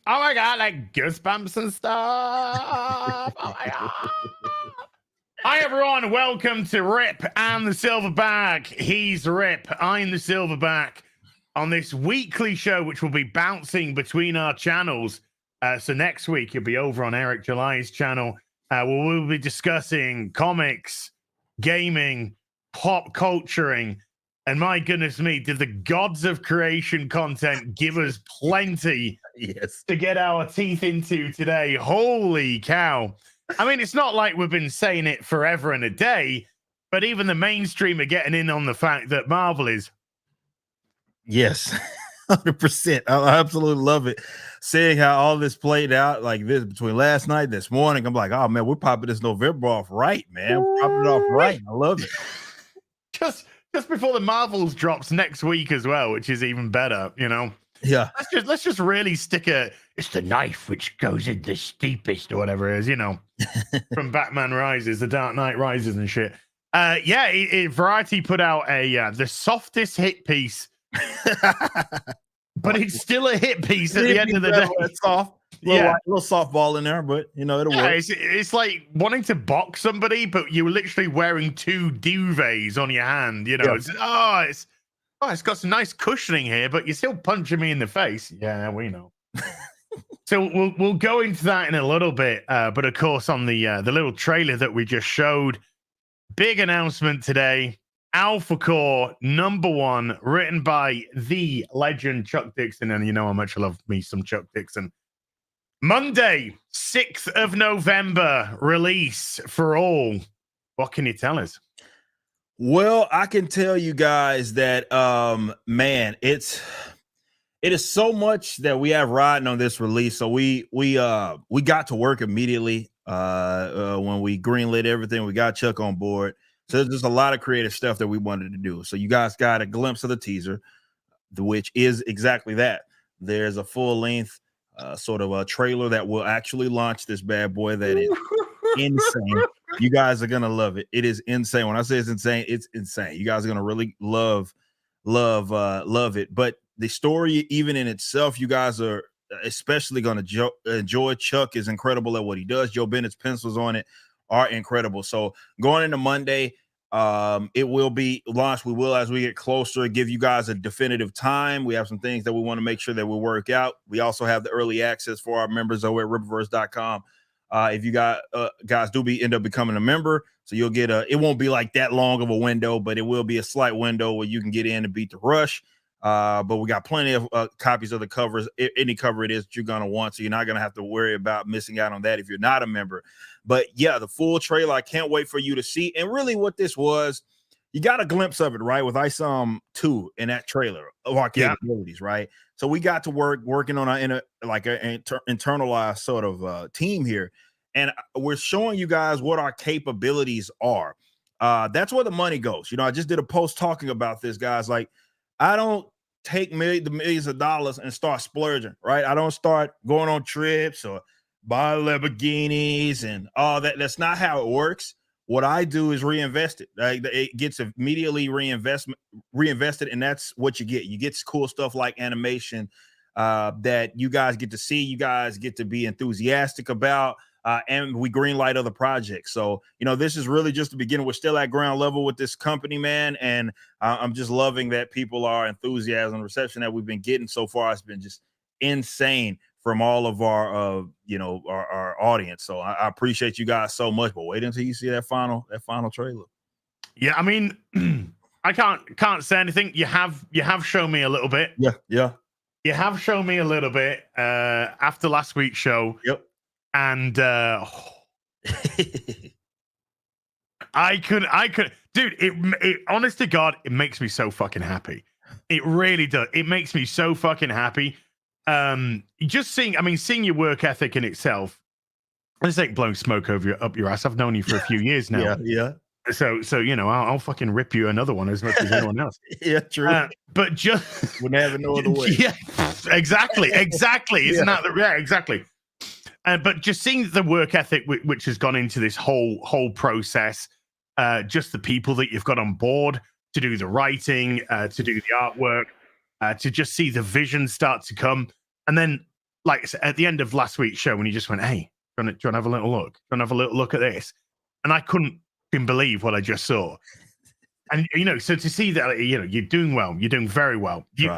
Oh my god, like goosebumps and stuff. Oh my god. Hi everyone, welcome to Rip and the Silverback. He's Rip, I'm the Silverback. On this weekly show, which will be bouncing between our channels. So next week you'll be over on Eric July's channel, where we'll be discussing comics, gaming, pop culturing, and my goodness me, did the gods of creation content give us plenty Yes. to get our teeth into today. Holy cow. I mean, it's not like we've been saying it forever and a day, but even the mainstream are getting in on the fact that Marvel is. Yes, 100%. I absolutely love it. Seeing how all this played out like this between last night and this morning, I'm like, oh man, we're popping this November off right, man. We're popping it off right. I love it. Just before the Marvels drops next week as well, which is even better, you know. Yeah. Let's just really stick it's the knife which goes in the steepest or whatever it is, you know, from Batman Rises, the Dark Knight Rises and shit. Variety put out the softest hit piece, but it's still a hit piece at the end of the day. It's soft. A little softball in there, but you know, it'll work. It's like wanting to box somebody, but you're literally wearing two duvets on your hand, you know. Yeah. It's got some nice cushioning here, but you're still punching me in the face. Yeah, we know. So we'll go into that in a little bit. But of course, on the little trailer that we just showed, big announcement today. Alpha Core #1, written by the legend Chuck Dixon, and you know how much I love me some Chuck Dixon. Monday, 6th of November, release for all. What can you tell us? Well, I can tell you guys that man, it is so much that we have riding on this release. So we got to work immediately when we greenlit everything. We got Chuck on board. So there's just a lot of creative stuff that we wanted to do. So you guys got a glimpse of the teaser, which is exactly that. There's a full length sort of a trailer that will actually launch this bad boy that is insane. You guys are gonna love it. It is insane. When I say it's insane. You guys are gonna really love it. But the story, even in itself, you guys are especially gonna enjoy. Chuck is incredible at what he does. Joe Bennett's pencils on it are incredible. So going into Monday, it will be launched. We will, as we get closer, give you guys a definitive time. We have some things that we want to make sure that we work out. We also have the early access for our members over at Riververse.com. If you guys end up becoming a member, so you'll get it won't be like that long of a window, but it will be a slight window where you can get in and beat the rush. But we got plenty of copies of the covers, any cover it is that you're going to want. So you're not going to have to worry about missing out on that if you're not a member. But yeah, the full trailer, I can't wait for you to see. And really what this was, you got a glimpse of it, right? With ISOM 2 in that trailer of our capabilities, right? So we got to working on an internalized sort of team here. And we're showing you guys what our capabilities are. That's where the money goes. You know, I just did a post talking about this, guys. Like, I don't take the millions of dollars and start splurging, right? I don't start going on trips or buy Lamborghinis and all that. That's not how it works. What I do is reinvest it. It gets immediately reinvested, and that's what you get. You get cool stuff like animation that you guys get to see, you guys get to be enthusiastic about, and we greenlight other projects. So, you know, this is really just the beginning. We're still at ground level with this company, man, and I'm just loving that people are enthusiasm, reception that we've been getting so far. It's been just insane from all of our our audience. So I appreciate you guys so much, but wait until you see that final trailer. Yeah, I mean, I can't say anything. You have shown me a little bit. Yeah. You have shown me a little bit after last week's show. Yep. And I could, dude, it honest to God, it makes me so fucking happy. It really does. It makes me so fucking happy. Just seeing your work ethic in itself. It's like blowing smoke up your ass. I've known you for a few years now. Yeah. So you know, I'll fucking rip you another one as much as anyone else. Yeah, true. But just wouldn't have it no other way. Yeah, exactly. Isn't that exactly? But just seeing the work ethic which has gone into this whole process, just the people that you've got on board to do the writing, to do the artwork, to just see the vision start to come, and then like at the end of last week's show when he just went, "Hey, do you want to have a little look? Do you want to have a little look at this?" And I couldn't believe what I just saw. And so to see that, you're doing well, you're doing very well. You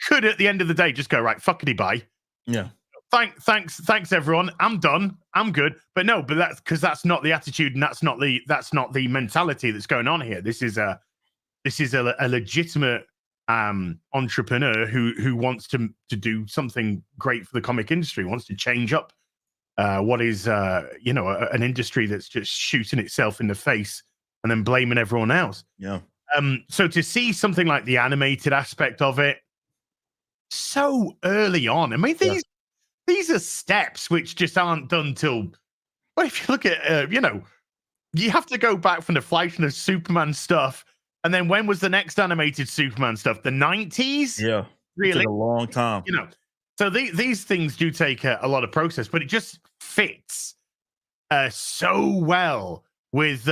could at the end of the day just go, right, fuckity bye. Yeah. Thanks everyone. I'm done. I'm good. But no, that's because that's not the attitude, and that's not the mentality that's going on here. This is a legitimate entrepreneur who wants to do something great for the comic industry, wants to change up what is an industry that's just shooting itself in the face and then blaming everyone else. Yeah. So to see something like the animated aspect of it so early on, I mean, these are steps which just aren't done till. Well, if you look at, you have to go back from the Fleischner of Superman stuff, and then when was the next animated Superman stuff? The 90s? Yeah, really, it took a long time. So these things do take a lot of process, but it just fits so well with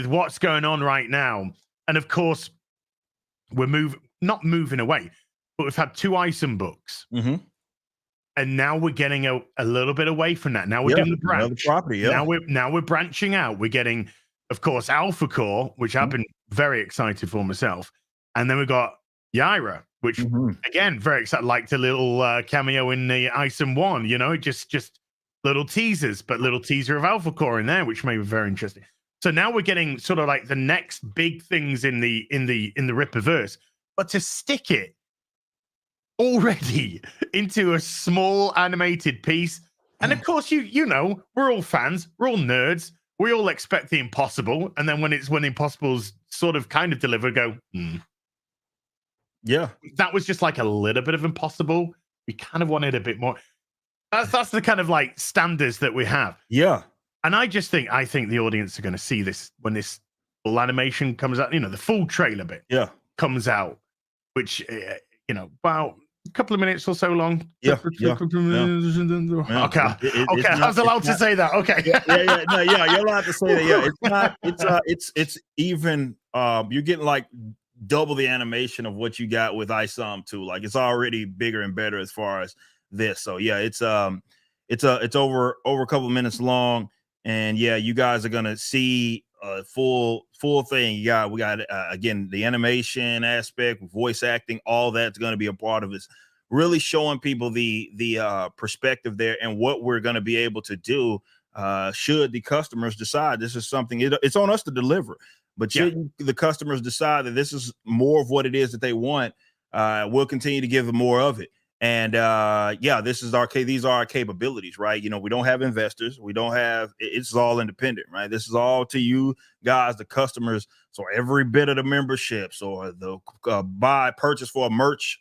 what's going on right now. And of course, we're not moving away, but we've had 2 Isom books. Mm-hmm. And now we're getting a little bit away from that. Now we're doing the branch. Property, yeah. Now we're branching out. We're getting, of course, Alpha Core, which I've been very excited for myself. And then we got Yaira, which again, very excited. Liked a little cameo in the Isom 1, just little teasers, but little teaser of Alpha Core in there, which may be very interesting. So now we're getting sort of like the next big things in the Rippaverse, but to stick it already into a small animated piece. And of course, we're all fans, we're all nerds, we all expect the impossible. And then when the impossible's sort of kind of delivered, go, yeah, that was just like a little bit of impossible. We kind of wanted a bit more. That's the kind of like standards that we have. Yeah. And I think the audience are going to see this when this full animation comes out, the full trailer bit comes out, which, about a couple of minutes or so long. Yeah. Okay. I was allowed to say that. Okay. You're allowed to say that. Yeah. It's even, you're getting like double the animation of what you got with Isom 2. Like it's already bigger and better as far as this. So yeah, it's over a couple of minutes long. And yeah, you guys are going to see a full thing. We got again, the animation aspect, voice acting, all that's going to be a part of this, really showing people the perspective there and what we're going to be able to do should the customers decide this is something. It's on us to deliver, but should the customers decide that this is more of what it is that they want, we'll continue to give them more of it. And this is these are our capabilities, right? We don't have investors, it's all independent, right? This is all to you guys, the customers. So every bit of the memberships or the purchase for a merch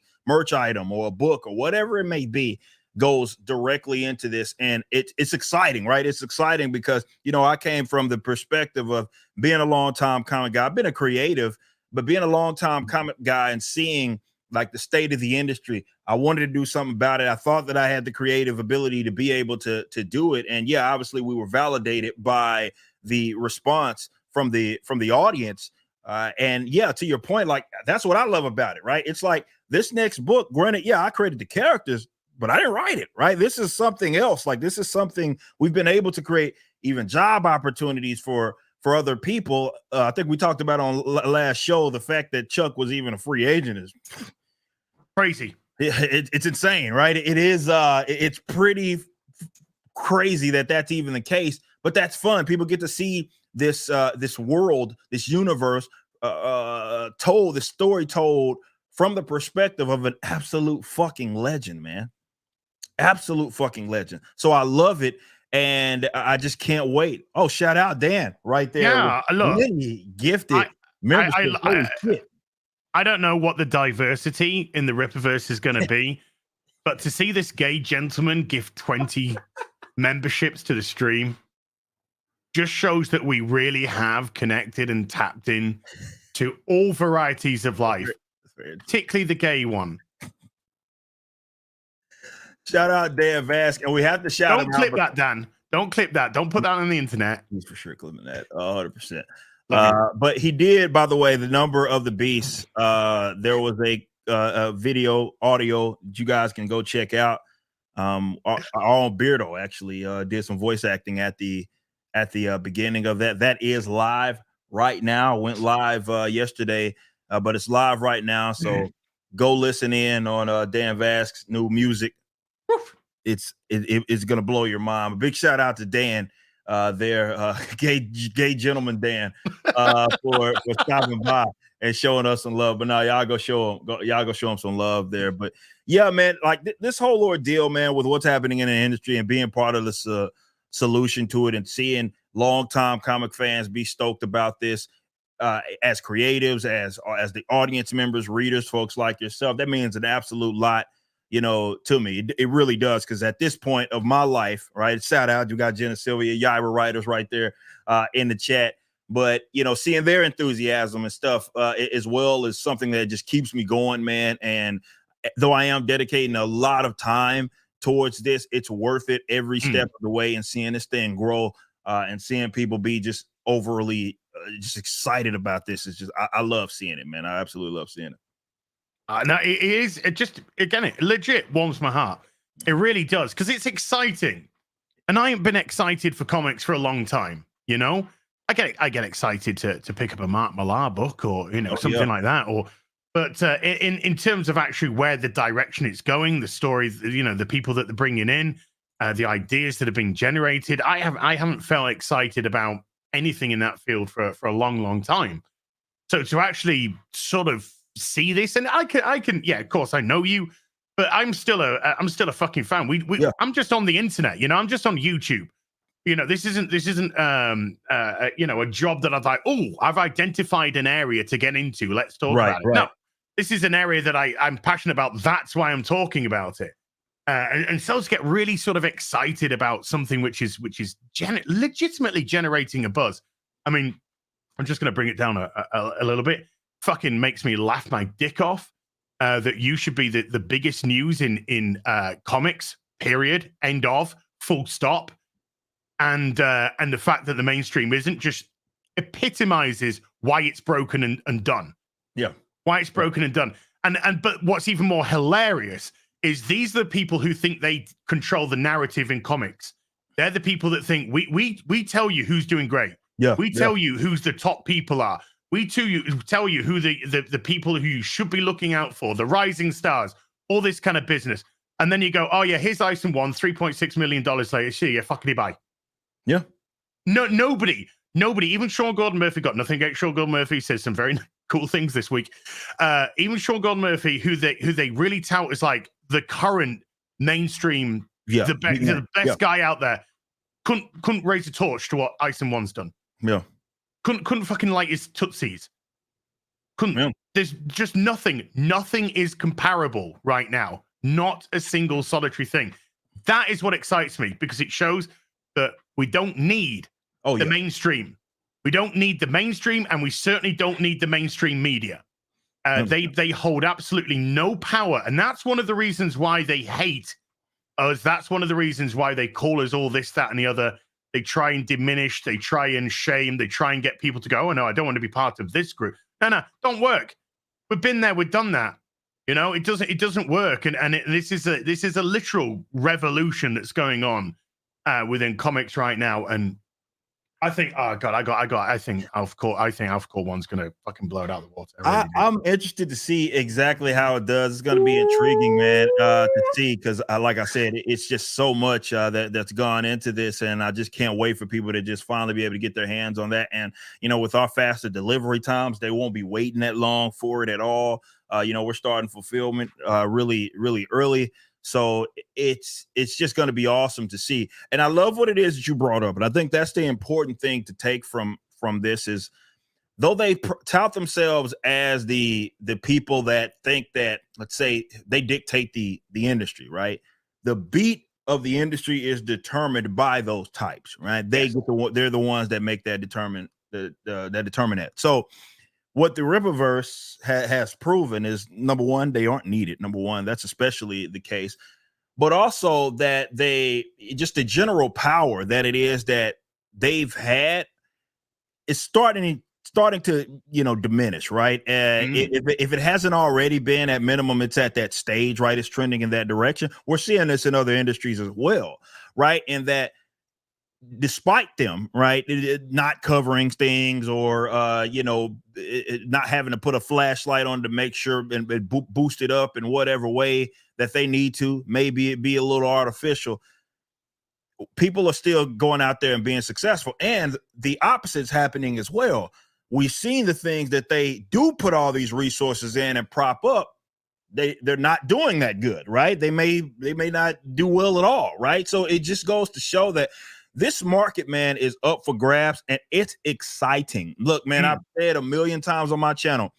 item or a book or whatever it may be goes directly into this. And it's exciting, right? It's exciting because I came from the perspective of being a long-time comic guy. I've been a creative, but being a long-time comic guy and seeing like the state of the industry, I wanted to do something about it. I thought that I had the creative ability to be able to do it. And yeah, obviously we were validated by the response from the audience. And yeah, to your point, like that's what I love about it, right? It's like this next book, granted, I created the characters, but I didn't write it, right? This is something else. Like this is something we've been able to create even job opportunities for other people. I think we talked about on last show, the fact that Chuck was even a free agent is crazy. It's insane, right? It is. It's pretty crazy that that's even the case, but that's fun. People get to see this world, this universe told, this story told from the perspective of an absolute fucking legend, man. Absolute fucking legend. So I love it. And I just can't wait. Oh, shout out Dan right there. Yeah, look, gifted membership. I don't know what the diversity in the Rippaverse is going to be, but to see this gay gentleman give 20 memberships to the stream just shows that we really have connected and tapped in to all varieties of life, particularly the gay one. Shout out Dan Vask, and we have to shout. Don't clip that, Dan. Don't clip that. Don't put that on the internet. He's for sure clipping that 100%. But he did, by the way, the number of the beast. There was a video, audio that you guys can go check out. Our own Beardo actually did some voice acting at the beginning of that. That is live right now. Went live yesterday, but it's live right now. So go listen in on Dan Vask's new music. It's gonna blow your mind. A big shout out to Dan, gay gentleman Dan, for stopping by and showing us some love. But now y'all go show him some love there. But yeah, man, like this whole ordeal, man, with what's happening in the industry and being part of this solution to it, and seeing longtime comic fans be stoked about this, as creatives, as the audience members, readers, folks like yourself, that means an absolute lot, to me. It really does, because at this point of my life, right? Shout out, you got Jen and Sylvia, Yaira writers right there in the chat. But seeing their enthusiasm and stuff as well is something that just keeps me going, man. And though I am dedicating a lot of time towards this, it's worth it every step of the way. And seeing this thing grow and seeing people be just overly just excited about this is just, I love seeing it, man. I absolutely love seeing it. No, it is. It just, again, it legit warms my heart. It really does, because it's exciting, and I ain't been excited for comics for a long time. I get excited to pick up a Mark Millar book or something like that. But in terms of actually where the direction it's going, the stories, the people that they're bringing in, the ideas that are being generated, I haven't felt excited about anything in that field for a long time. So to actually sort of see this, and I can, yeah, of course I know you, but I'm still a fucking fan. I'm just on the internet, I'm just on YouTube. This isn't a job that I've like, oh, I've identified an area to get into, let's talk about it. No, this is an area that I'm passionate about. That's why I'm talking about it. And so to get really sort of excited about something which is legitimately generating a buzz. I mean, I'm just going to bring it down a little bit. Fucking makes me laugh my dick off that you should be the biggest news in comics, period, end of, full stop. And the fact that the mainstream isn't, just epitomizes why it's broken and done. Yeah. Why it's broken and done. But what's even more hilarious is these are the people who think they control the narrative in comics. They're the people that think we tell you who's doing great. Yeah. We tell you who's the top people are. We tell you who the people who you should be looking out for, the rising stars, all this kind of business. And then you go, oh yeah, here's Isom One, $3.6 million later. See ya, fuckity bye. Yeah. No, nobody, even Sean Gordon Murphy, got nothing against Sean Gordon Murphy, says some very cool things this week. Even Sean Gordon Murphy, who they really tout as like the current mainstream, the best guy out there, couldn't raise a torch to what Isom One's done. Yeah. Couldn't fucking light his tootsies. Couldn't. Yeah. There's just nothing. Nothing is comparable right now. Not a single solitary thing. That is what excites me, because it shows that we don't need the mainstream. We don't need the mainstream, and we certainly don't need the mainstream media. They hold absolutely no power, and that's one of the reasons why they hate us. That's one of the reasons why they call us all this, that, and the other. They try and diminish. They try and shame. They try and get people to go, oh, no, I don't want to be part of this group. No, don't work. We've been there. We've done that. It doesn't work. This is a literal revolution that's going on within comics right now. And I think, oh God, I think Alpha Core One's gonna fucking blow it out of the water. I'm interested to see exactly how it does. It's gonna be intriguing, man, to see, because like I said, it's just so much that's gone into this, and I just can't wait for people to just finally be able to get their hands on that. And with our faster delivery times, they won't be waiting that long for it at all. We're starting fulfillment really, really early. So it's just going to be awesome to see. And I love what it is that you brought up. And I think that's the important thing to take from this is, though they tout themselves as the people that think that, let's say, they dictate the industry, right? The beat of the industry is determined by those types, right? They're the ones that make that determine that. So what the Rippaverse has proven is, number one, they aren't needed. Number one, that's especially the case, but also that just the general power that it is that they've had is starting starting to, diminish, right? If it hasn't already been, at minimum, it's at that stage, right? It's trending in that direction. We're seeing this in other industries as well, right? And that despite them, right, not covering things or, not having to put a flashlight on to make sure and boost it up in whatever way that they need to, maybe it be a little artificial. People are still going out there and being successful, and the opposite's happening as well. We've seen the things that they do put all these resources in and prop up. They're not doing that good, right? They may not do well at all, right? So it just goes to show that this market, man, is up for grabs, and it's exciting. Look, man, I've said a million times on my channel,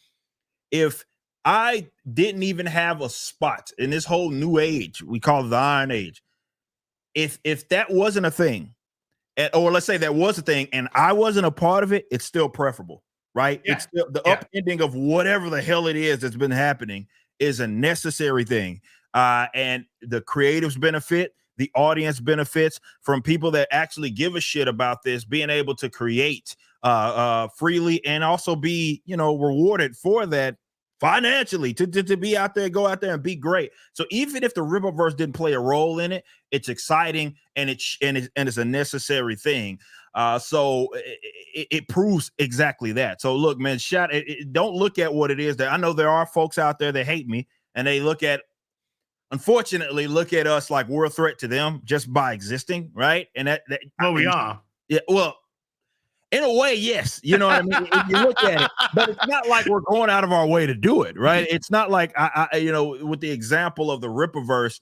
if I didn't even have a spot in this whole new age, we call it the Iron Age, if that wasn't a thing, or let's say that was a thing and I wasn't a part of it, it's still preferable, right? Yeah. It's still the upending of whatever the hell it is that's been happening is a necessary thing. And the creatives benefit, the audience benefits from people that actually give a shit about this, being able to create freely and also be, rewarded for that financially to be out there, go out there and be great. So even if the Rippaverse didn't play a role in it, it's exciting and it's a necessary thing. So it proves exactly that. So look, man, don't look at what it is. That I know there are folks out there that hate me, and they unfortunately look at us like we're a threat to them just by existing, right? And we are. Yeah, well, in a way, yes. You know what I mean? If you look at it, but it's not like we're going out of our way to do it, right? It's not like with the example of the Rippaverse,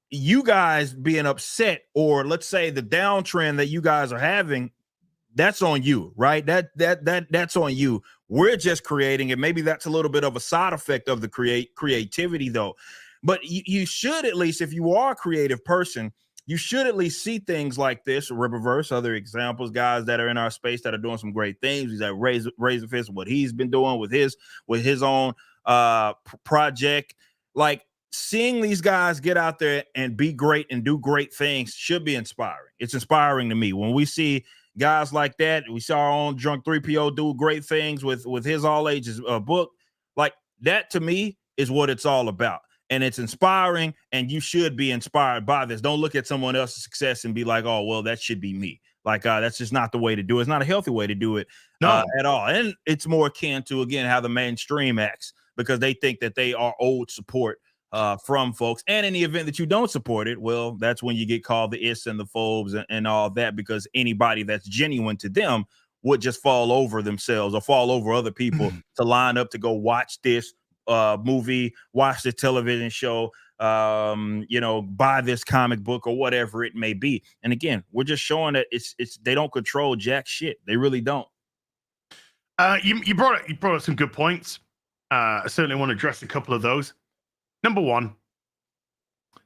you guys being upset, or let's say the downtrend that you guys are having, that's on you, right? That's on you. We're just creating it. Maybe that's a little bit of a side effect of the creativity, though. But you should, at least, if you are a creative person, you should at least see things like this, Rippaverse, other examples, guys that are in our space that are doing some great things. He's like Razor Fist, what he's been doing with his own project. Like, seeing these guys get out there and be great and do great things should be inspiring. It's inspiring to me when we see guys like that. We saw our own Drunk 3PO do great things with his all ages book. Like, that to me is what it's all about. And it's inspiring, and you should be inspired by this. Don't look at someone else's success and be like, oh, well, that should be me. Like, that's just not the way to do it. It's not a healthy way to do it at all. And it's more akin to, again, how the mainstream acts, because they think that they are owed support from folks. And in the event that you don't support it, well, that's when you get called the ists and the phobes and all that, because anybody that's genuine to them would just fall over themselves or fall over other people to line up to go watch this movie, watch the television show, buy this comic book or whatever it may be. And again, we're just showing that it's they don't control jack shit. They really don't. You brought up some good points. I certainly want to address a couple of those. Number one,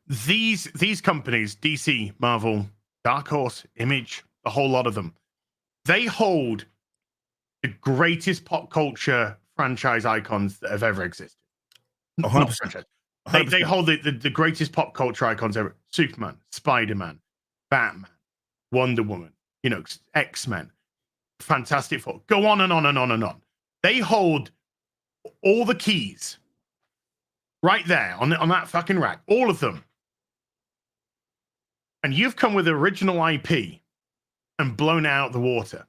these companies, DC, Marvel, Dark Horse, Image, a whole lot of them, they hold the greatest pop culture franchise icons that have ever existed. 100%. They hold the greatest pop culture icons ever. Superman, Spider-Man, Batman, Wonder Woman, X-Men, Fantastic Four. Go on and on and on and on. They hold all the keys right there on that fucking rack. All of them. And you've come with original IP and blown it out the water.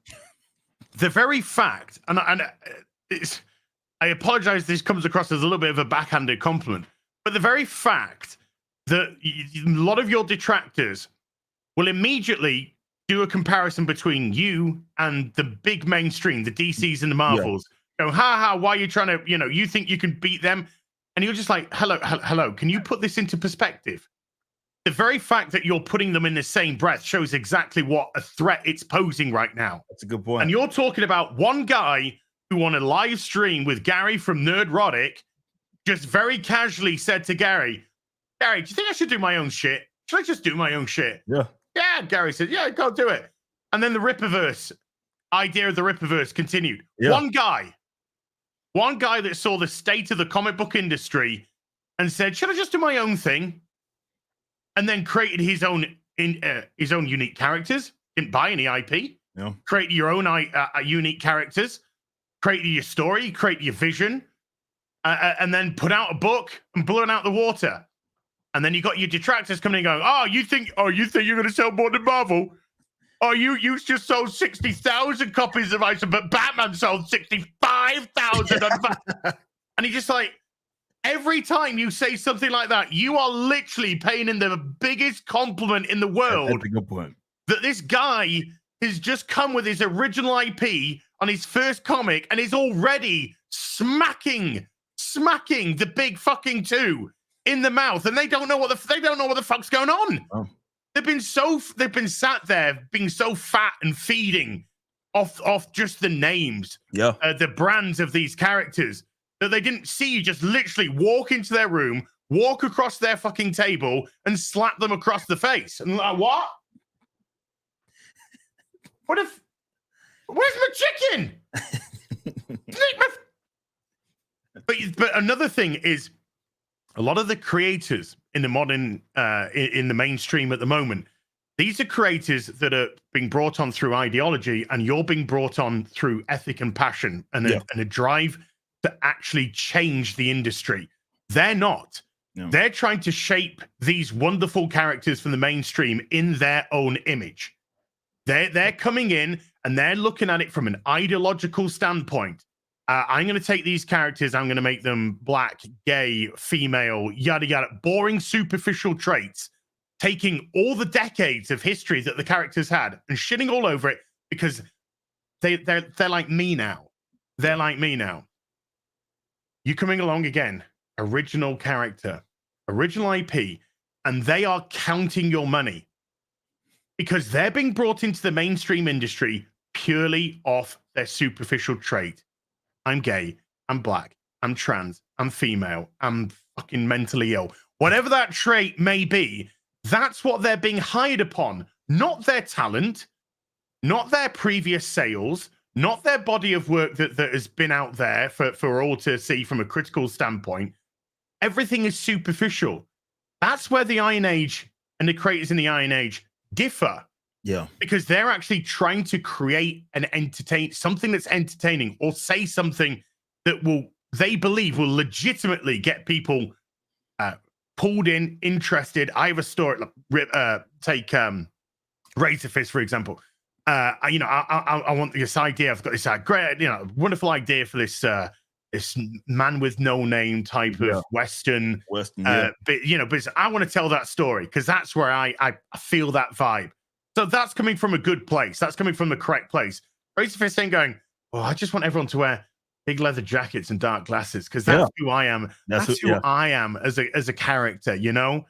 The very fact, and I apologize, this comes across as a little bit of a backhanded compliment, but the very fact that a lot of your detractors will immediately do a comparison between you and the big mainstream, the DCs and the Marvels. Yeah. Go, why are you trying to, you think you can beat them? And you're just like, hello, can you put this into perspective? The very fact that you're putting them in the same breath shows exactly what a threat it's posing right now. That's a good point. And you're talking about one guy who on a live stream with Gary from Nerdrotic just very casually said to Gary, do you think I should do my own shit? Should I just do my own shit? Yeah. Yeah, Gary said, yeah, go do it. And then the Rippaverse, idea of the Rippaverse continued. Yeah. One guy that saw the state of the comic book industry and said, should I just do my own thing? And then created his own unique characters, didn't buy any IP, Yeah. create your own unique characters, create your story, create your vision, and then put out a book and blow it out the water. And then you got your detractors coming and going, "Oh, you think you're going to sell more than Marvel? Oh, you just sold 60,000 copies of Ice, but Batman sold 65,000." And he's just like, every time you say something like that, you are literally paying in the biggest compliment in the world. That's a good point. That this guy has just come with his original IP on his first comic and is already smacking the big fucking two in the mouth, and they don't know what the fuck's going on. Oh. They've been sat there being so fat and feeding off just the names, the brands of these characters, that they didn't see you just literally walk into their room, walk across their fucking table, and slap them across the face. And like, what? Where's my chicken? But another thing is, a lot of the creators in the modern, in the mainstream at the moment, these are creators that are being brought on through ideology, and you're being brought on through ethic and passion and a drive to actually change the industry. They're not. No. They're trying to shape these wonderful characters from the mainstream in their own image. They're coming in and they're looking at it from an ideological standpoint. I'm going to take these characters, I'm going to make them black, gay, female, yada, yada, boring, superficial traits, taking all the decades of history that the characters had and shitting all over it because they're like me now. They're like me now. You coming along again, original character, original IP, and they are counting your money because they're being brought into the mainstream industry purely off their superficial trait. I'm gay, I'm black, I'm trans, I'm female, I'm fucking mentally ill. Whatever that trait may be, that's what they're being hired upon, not their talent, not their previous sales, not their body of work that has been out there for all to see from a critical standpoint. Everything is superficial. That's where the Iron Age and the creators in the Iron Age differ. Yeah. Because they're actually trying to create and entertain something that's entertaining, or say something that they believe will legitimately get people pulled in, interested. I have a story, take Razor Fist, for example. I want this idea. I've got this great, wonderful idea for this this man with no name type of Western, but I want to tell that story because that's where I feel that vibe. So that's coming from a good place. That's coming from the correct place. Razor Fist ain't going, oh, I just want everyone to wear big leather jackets and dark glasses because that's who I am. That's who I am as a character, and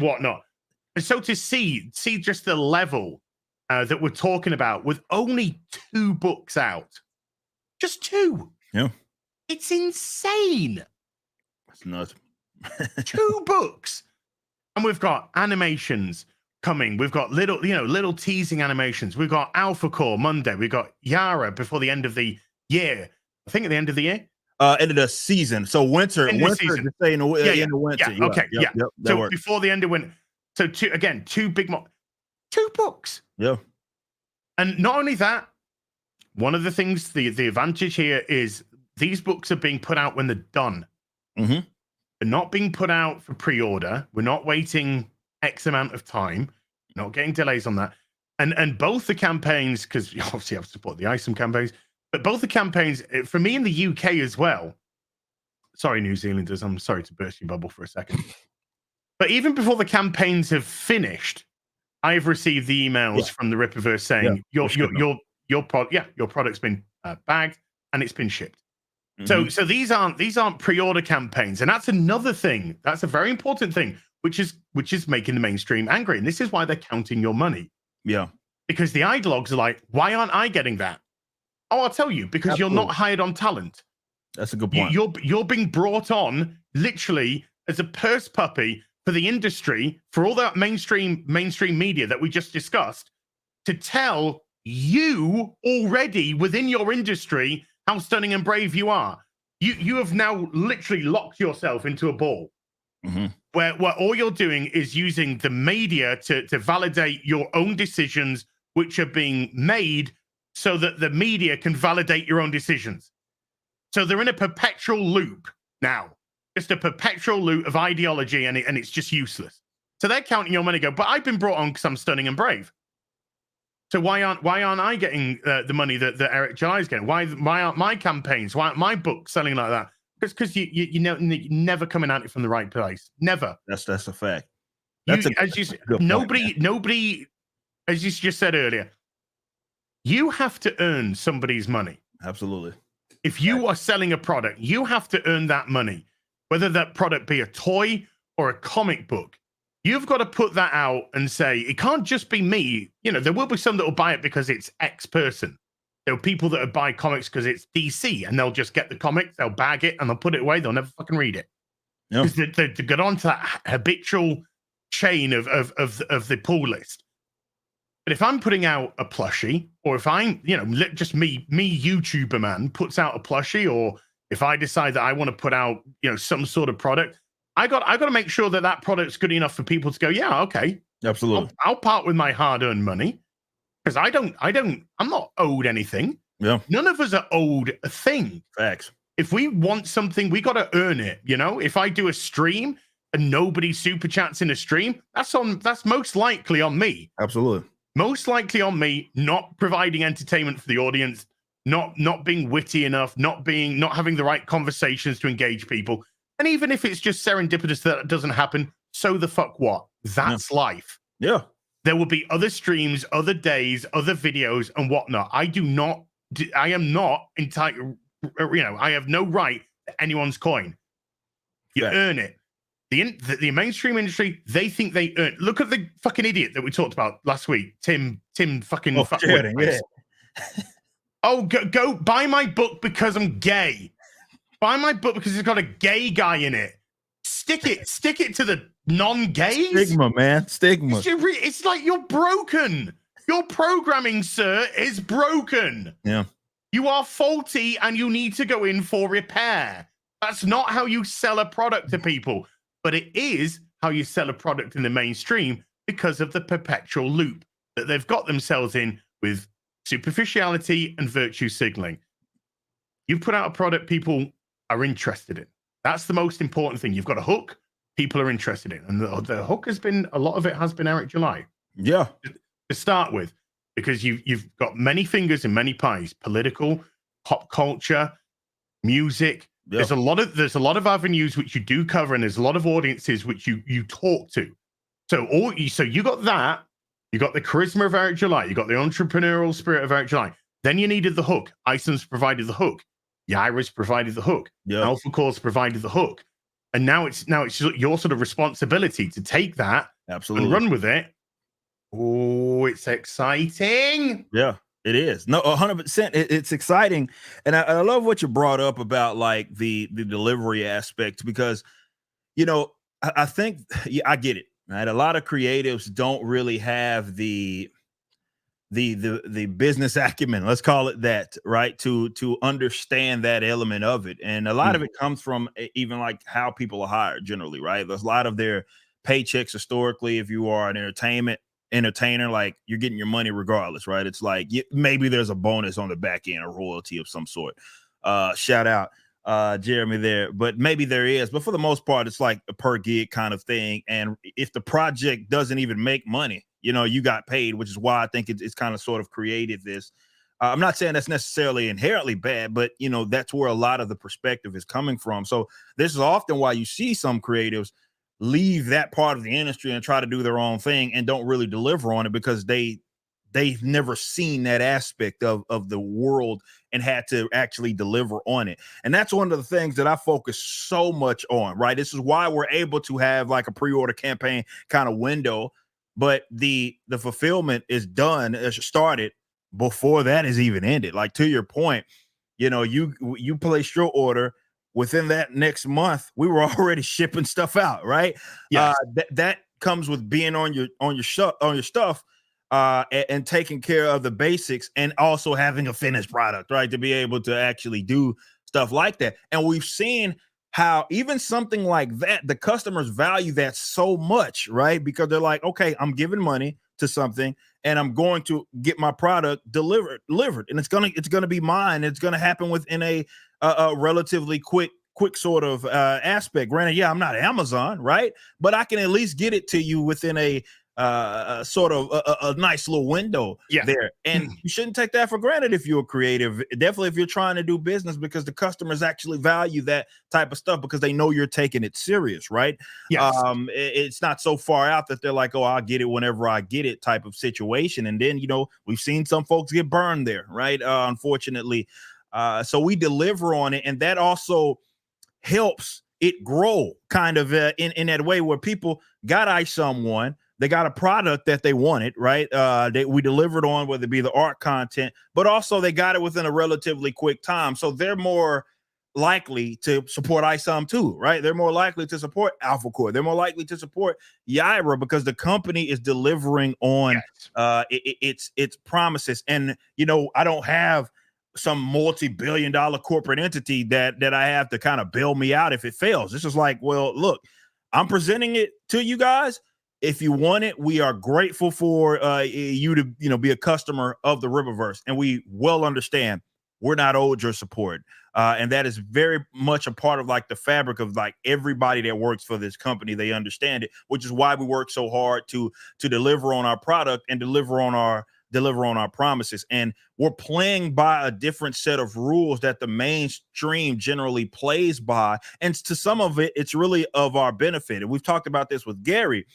whatnot. And so to see just the level that we're talking about with only 2 books out, just 2. Yeah, it's insane. That's nuts. 2 books, and we've got animations coming. We've got little teasing animations. We've got Alpha Core Monday. We've got Yara before the end of the year. I think at the end of the year. End of the season. So winter. End of season. Just say in the winter. Yeah. Okay. Yep, so works. Before the end of winter. So 2 big 2 books. Yeah. And not only that, one of the things, the advantage here is these books are being put out when they're done. Mm-hmm. They're not being put out for pre-order. We're not waiting X amount of time, not getting delays on that. And both the campaigns, because obviously I support the ISOM campaigns, but both the campaigns, for me in the UK as well, sorry, New Zealanders, I'm sorry to burst your bubble for a second. But even before the campaigns have finished, I've received the emails from the Rippaverse saying your product's been bagged and it's been shipped. Mm-hmm. So these aren't pre-order campaigns, and that's another thing. That's a very important thing, which is making the mainstream angry, and this is why they're counting your money. Yeah, because the ideologues are like, why aren't I getting that? Oh, I'll tell you, because you're not hired on talent. That's a good point. You're being brought on literally as a purse puppy for the industry, for all that mainstream media that we just discussed, to tell you already within your industry how stunning and brave you are. You have now literally locked yourself into a ball. Mm-hmm. Where all you're doing is using the media to validate your own decisions, which are being made so that the media can validate your own decisions. So they're in a perpetual loop now, just a perpetual loop of ideology, and it's just useless. So they're counting your money. Go, but I've been brought on because I'm stunning and brave. So why aren't I getting the money that Eric July is getting? Why aren't my campaigns? Why aren't my books selling like that? Because you know, you're never coming at it from the right place. Never. That's a fact. Nobody, as you just said earlier, you have to earn somebody's money. Absolutely. If you are selling a product, you have to earn that money, whether that product be a toy or a comic book. You've got to put that out and say, it can't just be me. You know, there will be some that will buy it because it's X person. There are people that will buy comics because it's DC, and they'll just get the comics, they'll bag it, and they'll put it away. They'll never fucking read it. Because they get onto that habitual chain of the pull list. But if I'm putting out a plushie, or if I'm, you know, just me YouTuber man puts out a plushie, or if I decide that I want to put out, you know, some sort of product, I got to make sure that that product's good enough for people to go, yeah, okay, absolutely. I'll part with my hard-earned money because I'm not owed anything. Yeah, none of us are owed a thing. Facts. If we want something, we got to earn it. You know, if I do a stream and nobody super chats in a stream, that's most likely on me. Absolutely. Most likely on me not providing entertainment for the audience, not being witty enough, not having the right conversations to engage people. And even if it's just serendipitous that it doesn't happen, so the fuck what? That's life. Yeah. There will be other streams, other days, other videos, and whatnot. I am not entitled, you know, I have no right to anyone's coin. You earn it. The mainstream industry, they think they earn. Look at the fucking idiot that we talked about last week. Tim fucking yeah. Oh, go buy my book because I'm gay. Buy my book because it's got a gay guy in it. Stick it to the non-gays. Stigma, man. Stigma. It's like you're broken. Your programming, sir, is broken. Yeah. You are faulty and you need to go in for repair. That's not how you sell a product to people, but it is how you sell a product in the mainstream because of the perpetual loop that they've got themselves in with superficiality and virtue signaling. You put out a product people are interested in. That's the most important thing. You've got a hook people are interested in. And the hook has been, a lot of it has been Eric July. Yeah. To start with, because you've got many fingers in many pies, political, pop culture, music. Yeah. There's a lot of avenues which you do cover, and there's a lot of audiences which you talk to. So you got that, you got the charisma of Eric July, you got the entrepreneurial spirit of Eric July. Then you needed the hook. Iceland's provided the hook. Yaira's provided the hook. Yeah. Alpha Core's provided the hook. And now it's your sort of responsibility to take that and run with it. Oh, it's exciting. Yeah, it is. No, 100%. It's exciting. And I love what you brought up about like the delivery aspect, because, you know, I think I get it, right? A lot of creatives don't really have the business acumen, let's call it that, right? To understand that element of it. And a lot of it comes from even like how people are hired generally, right? There's a lot of their paychecks historically. If you are an entertainer, like you're getting your money regardless, right? It's like maybe there's a bonus on the back end, a royalty of some sort. Shout out Jeremy there, but maybe there is. But for the most part, it's like a per gig kind of thing. And if the project doesn't even make money, you know, you got paid, which is why I think it's kind of sort of created this. I'm not saying that's necessarily inherently bad, but, you know, that's where a lot of the perspective is coming from. So this is often why you see some creatives leave that part of the industry and try to do their own thing and don't really deliver on it, because they've never seen that aspect of the world and had to actually deliver on it. And that's one of the things that I focus so much on, right? This is why we're able to have like a pre-order campaign kind of window, but the fulfillment is done, started before that is even ended. Like, to your point, you know, you placed your order. Within that next month, we were already shipping stuff out, right? Yeah, that comes with being on your stuff, and taking care of the basics, and also having a finished product, right? To be able to actually do stuff like that. And we've seen how even something like that, the customers value that so much, right? Because they're like, okay, I'm giving money to something, and I'm going to get my product delivered, and it's gonna be mine. It's gonna happen within a relatively quick sort of aspect. Granted, yeah, I'm not Amazon, right? But I can at least get it to you within a sort of a nice little window there. And you shouldn't take that for granted if you're creative. Definitely if you're trying to do business, because the customers actually value that type of stuff because they know you're taking it serious, right? Yes. It's not so far out that they're like, oh, I'll get it whenever I get it type of situation. And then, we've seen some folks get burned there, right? Unfortunately. So we deliver on it, and that also helps it grow kind of in that way where people got someone, they got a product that they wanted, right? We delivered on, whether it be the art content, but also they got it within a relatively quick time. So they're more likely to support ISOM too, right? They're more likely to support Alpha Core. They're more likely to support Yaira because the company is delivering on its promises. And, I don't have some multi-billion-dollar corporate entity that I have to kind of bail me out if it fails. It's just like, well, look, I'm presenting it to you guys. If you want it, we are grateful for you to, be a customer of the Riververse, and we well understand we're not owed your support, and that is very much a part of like the fabric of like everybody that works for this company. They understand it, which is why we work so hard to deliver on our product and deliver on our promises. And we're playing by a different set of rules that the mainstream generally plays by, and to some of it, it's really of our benefit. And we've talked about this with Gary,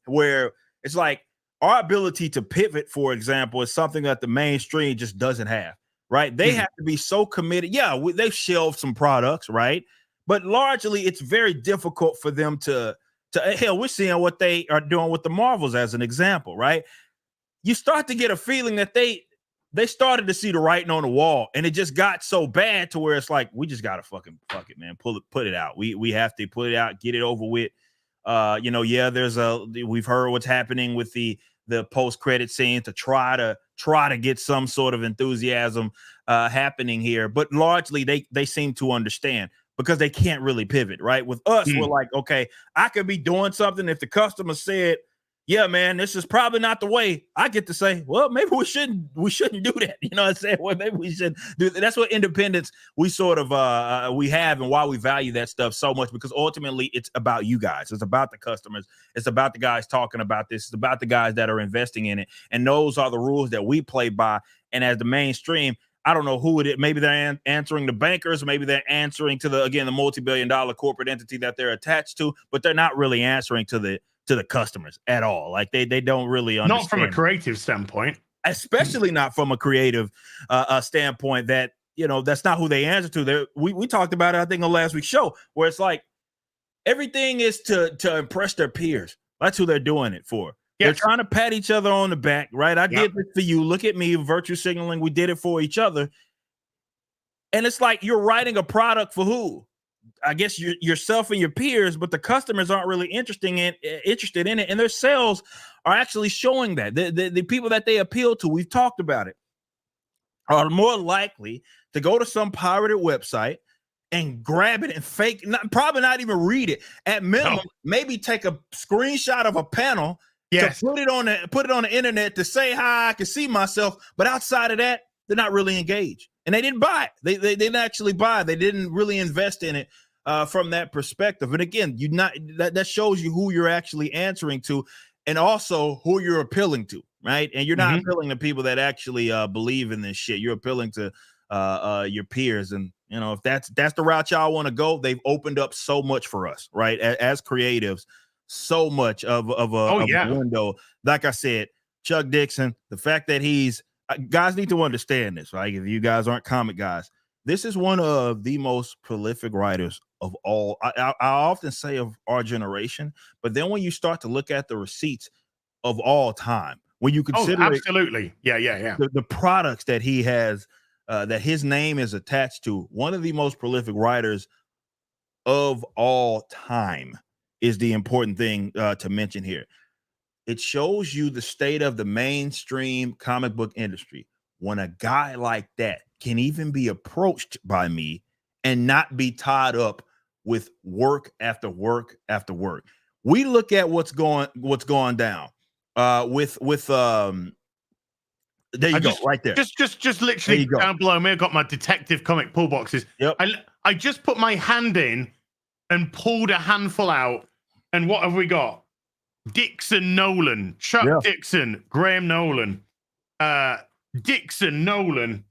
where it's like our ability to pivot, for example, is something that the mainstream just doesn't have, right? They have to be so committed. Yeah, they've shelved some products, right? But largely, it's very difficult for them to hell, we're seeing what they are doing with the Marvels as an example, right? You start to get a feeling that they started to see the writing on the wall, and it just got so bad to where it's like, we just gotta fuck it, man. Put it out. We have to put it out, get it over with. We've heard what's happening with the post-credit scene to try to get some sort of enthusiasm happening here, but largely they seem to understand because they can't really pivot, right? With us, we're like, okay, I could be doing something. If the customer said, yeah, man, this is probably not the way, I get to say, well, maybe we shouldn't do that. You know what I'm saying? Well, maybe we should do that. That's what independence we sort of we have, and why we value that stuff so much, because ultimately it's about you guys. It's about the customers. It's about the guys talking about this. It's about the guys that are investing in it. And those are the rules that we play by. And as the mainstream, I don't know who it is. Maybe they're answering the bankers. Maybe they're answering to the multi-billion-dollar corporate entity that they're attached to, but they're not really answering to the customers at all. Like they don't really understand. Not from a creative standpoint, especially not from a creative standpoint. That that's not who they answer to. We talked about it, I think, on last week's show, where it's like everything is to impress their peers. That's who they're doing it for. Yes. They're trying to pat each other on the back, right? I did this for you. Look at me, virtue signaling. We did it for each other. And it's like you're writing a product for who? I guess yourself and your peers, but the customers aren't really interested in it, and their sales are actually showing that. The people that they appeal to, we've talked about it, are more likely to go to some pirated website and grab it and probably not even read it. At minimum, maybe take a screenshot of a panel to put it on the internet to say how I can see myself. But outside of that, they're not really engaged, and they didn't buy it. They didn't actually buy it. They didn't really invest in it from that perspective. And again, that shows you who you're actually answering to, and also who you're appealing to, right? And you're not appealing to people that actually believe in this shit. You're appealing to your peers. And if that's the route y'all want to go, they've opened up so much for us, right? As creatives, so much of a window. Like I said, Chuck Dixon, the fact that he's guys need to understand this, right? If you guys aren't comic guys, this is one of the most prolific writers of all. I often say of our generation, but then when you start to look at the receipts of all time, when you consider absolutely, the products that he has, that his name is attached to, one of the most prolific writers of all time is the important thing to mention here. It shows you the state of the mainstream comic book industry when a guy like that can even be approached by me and not be tied up with work after work after work. We look at what's going down. there you go, right there. Just literally down below me, I've got my detective comic pull boxes. Yep. I just put my hand in and pulled a handful out. And what have we got? Dixon Nolan, Chuck Dixon, Graham Nolan, Dixon Nolan,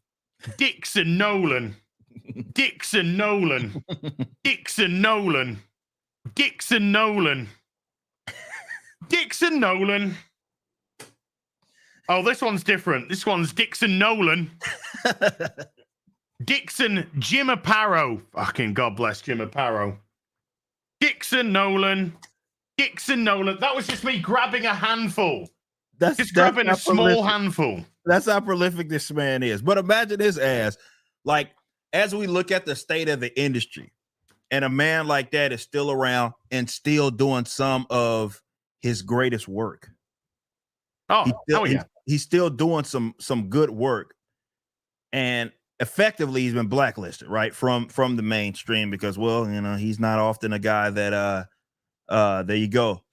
Dixon Nolan, Dixon Nolan, Dixon Nolan, Dixon Nolan, Dixon Nolan. Oh, this one's different. This one's Dixon Nolan. Dixon Jim Aparo. Fucking God bless Jim Aparo. Dixon Nolan. Dixon Nolan. That was just me grabbing a handful. Just grabbing a small handful. That's how prolific this man is. But imagine his ass. Like, as we look at the state of the industry, and a man like that is still around and still doing some of his greatest work. He's still doing some good work, and effectively he's been blacklisted, right, from the mainstream because, well, he's not often a guy that there you go,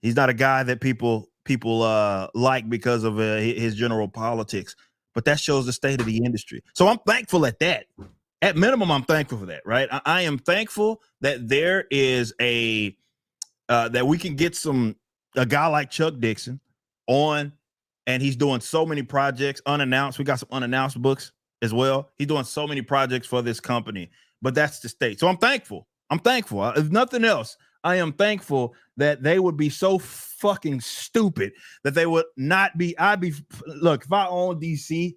he's not a guy that people like because of his general politics. But that shows the state of the industry. So I'm thankful at that. At minimum, I'm thankful for that, right? I am thankful that there is that we can get a guy like Chuck Dixon on. And he's doing so many projects unannounced. We got some unannounced books as well. He's doing so many projects for this company, but that's the state. So I'm thankful. If nothing else, I am thankful that they would be so fucking stupid that they would not be. Look, if I own DC,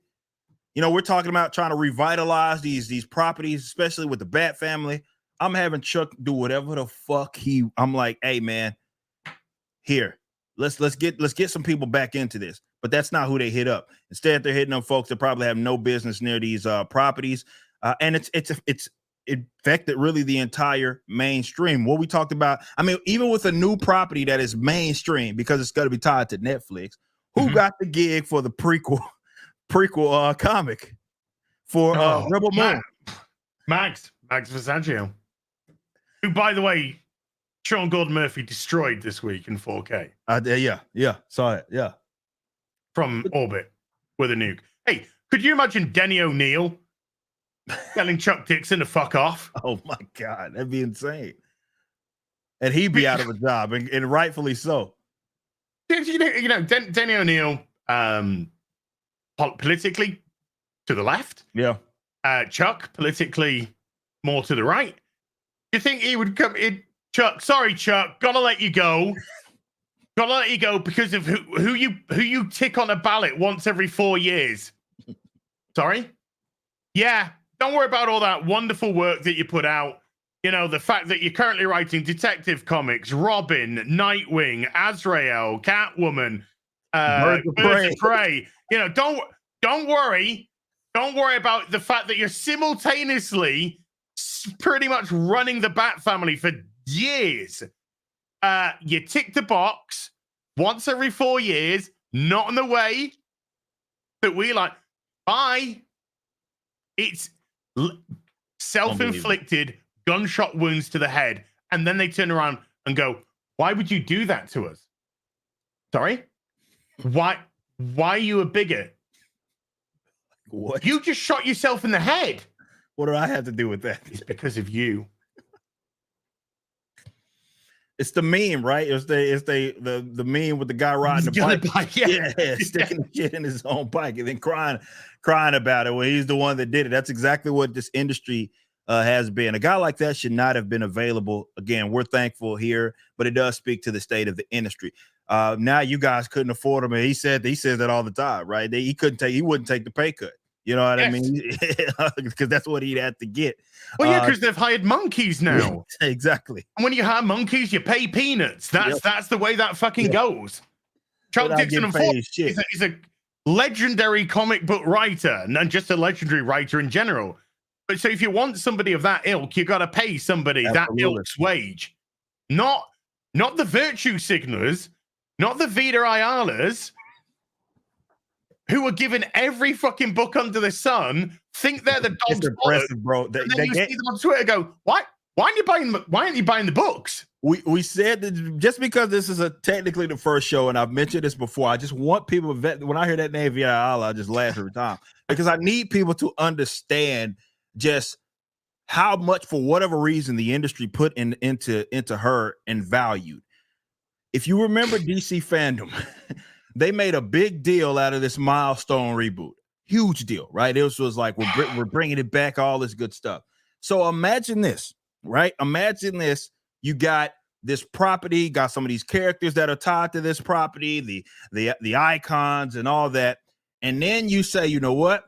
we're talking about trying to revitalize these properties, especially with the Bat family. I'm having Chuck do whatever the fuck I'm like, hey man, here, let's get some people back into this. But that's not who they hit up. Instead, they're hitting up folks that probably have no business near these properties, and it's affected really the entire mainstream. What we talked about, I mean, even with a new property that is mainstream because it's going to be tied to Netflix, who got the gig for the prequel comic for Rebel Moon? Max Versaggio, who, by the way, Sean Gordon Murphy destroyed this week in 4K. Yeah, saw it. Yeah. From orbit with a nuke. Hey, could you imagine Denny O'Neil telling Chuck Dixon to fuck off? Oh my God, that'd be insane. And he'd be out of a job, and rightfully so. Denny O'Neil, politically to the left. Yeah. Chuck, politically more to the right. You think he would come in? Chuck, sorry, Chuck, gotta let you go. Gotta let you go because of who you tick on a ballot once every 4 years. Sorry? Yeah, don't worry about all that wonderful work that you put out. The fact that you're currently writing Detective Comics, Robin, Nightwing, Azrael, Catwoman, Birds of Prey. Don't worry. Don't worry about the fact that you're simultaneously pretty much running the Bat family for years. You tick the box once every 4 years, not in the way that we like. Bye. It's self-inflicted gunshot wounds to the head. And then they turn around and go, why would you do that to us? Sorry? Why are you a bigot? What? You just shot yourself in the head. What do I have to do with that? It's because of you. It's the meme, right? It's the meme with the guy riding the bike. Yeah, sticking the shit in his own bike and then crying about it when he's the one that did it. That's exactly what this industry has been. A guy like that should not have been available. Again, we're thankful here, but it does speak to the state of the industry. Now you guys couldn't afford him, and he says that all the time, right? He wouldn't take the pay cut. You know what I mean? Because that's what he'd have to get. Well, yeah, because they've hired monkeys now. Exactly. And when you hire monkeys, you pay peanuts. That's the way that fucking goes. Chuck Dixon, unfortunately, is a legendary comic book writer, and just a legendary writer in general. But so if you want somebody of that ilk, you got to pay somebody that ilk's wage. Not the virtue signalers, not the Vita Ayalas, who are given every fucking book under the sun, think they're the dog's impressive, bro. And then you see them on Twitter go, what? Why aren't you buying the books? We said that just because this is technically the first show, and I've mentioned this before, I just want people when I hear that name Vida Ayala, I just laugh every time because I need people to understand just how much, for whatever reason, the industry put into her and valued. If you remember DC Fandom, they made a big deal out of this Milestone reboot. Huge deal, right? It was like we're bringing it back, all this good stuff. So imagine this, right? Imagine this. You got this property, got some of these characters that are tied to this property, the icons and all that. And then you say, you know what?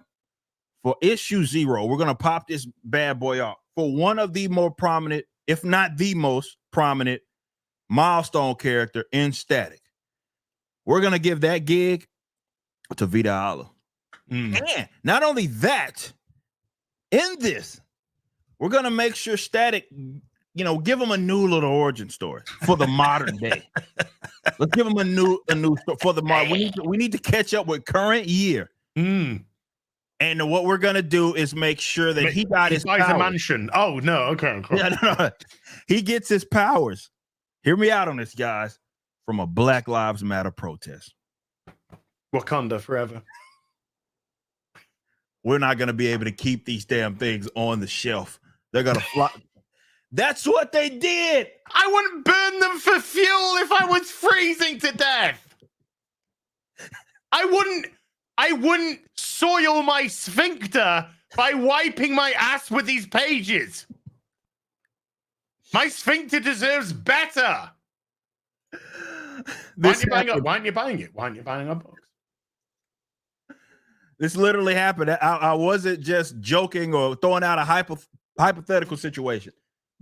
For issue 0, we're going to pop this bad boy off for one of the more prominent, if not the most prominent Milestone character in Static. We're going to give that gig to Vida Ayala. And not only that, in this, we're going to make sure Static, give them a new little origin story for the modern day. Let's give them a new story for the modern. We need to catch up with current year. And what we're going to do is make sure that he got his powers. A mansion. Oh, no. Okay. Yeah, no. He gets his powers. Hear me out on this, guys. From a Black Lives Matter protest. Wakanda forever. We're not going to be able to keep these damn things on the shelf. They're going to fly. That's what they did. I wouldn't burn them for fuel if I was freezing to death. I wouldn't soil my sphincter by wiping my ass with these pages. My sphincter deserves better. Why aren't you buying it? Why aren't you buying it? Why aren't you buying our books? This literally happened. I wasn't just joking or throwing out a hypothetical situation.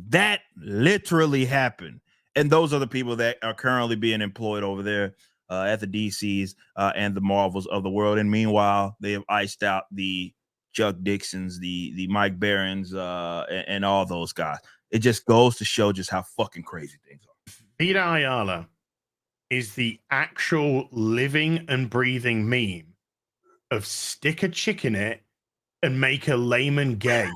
That literally happened. And those are the people that are currently being employed over there at the DCs and the Marvels of the world. And meanwhile, they have iced out the Chuck Dixons, the Mike Barons, and all those guys. It just goes to show just how fucking crazy things are. Vida Ayala is the actual living and breathing meme of stick a chick in it and make a layman gay.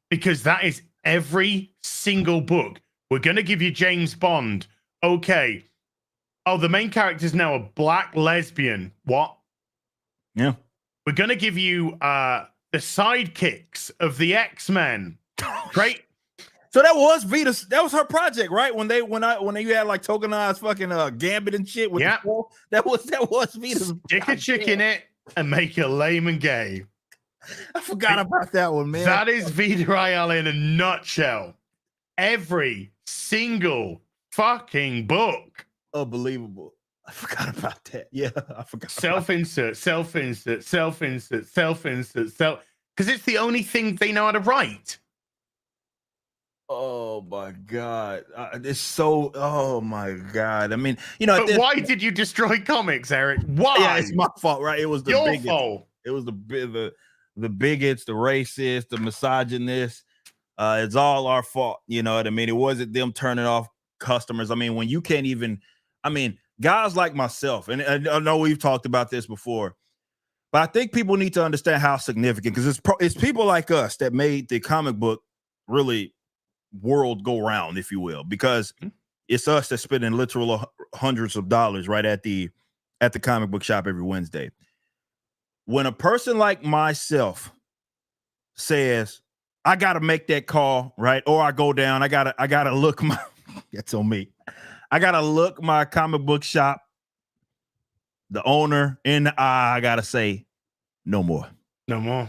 Because that is every single book. We're going to give you James Bond. Okay. Oh, the main character is now a black lesbian. What? Yeah. We're going to give you the sidekicks of the X-Men. Great. So that was Vita's. That was her project, right? When you had like tokenized fucking Gambit and shit with that was Vita's. Stick a chick in it and make a layman gay. I forgot about that one, man. That is Vida Ayala in a nutshell. Every single fucking book. Unbelievable. I forgot about that. Yeah, I forgot. Self-insert. Because it's the only thing they know how to write. Oh my God. It's so, oh my God. I mean, but why did you destroy comics, Eric? Why? Yeah, it's my fault, right? It was the Your biggest. fault. It was the bigots, the racists, the misogynists. It's all our fault. You know what I mean? It wasn't them turning off customers. I mean, when you can't even, guys like myself, and I know we've talked about this before, but I think people need to understand how significant, because it's people like us that made the comic book really world go round, if you will, because it's us that's spending literal hundreds of dollars right at the comic book shop every Wednesday. When a person like myself says, I gotta make that call, right? Or I go down, I gotta look my that's on me. I gotta look my comic book shop, the owner in the eye, I gotta say, no more. No more.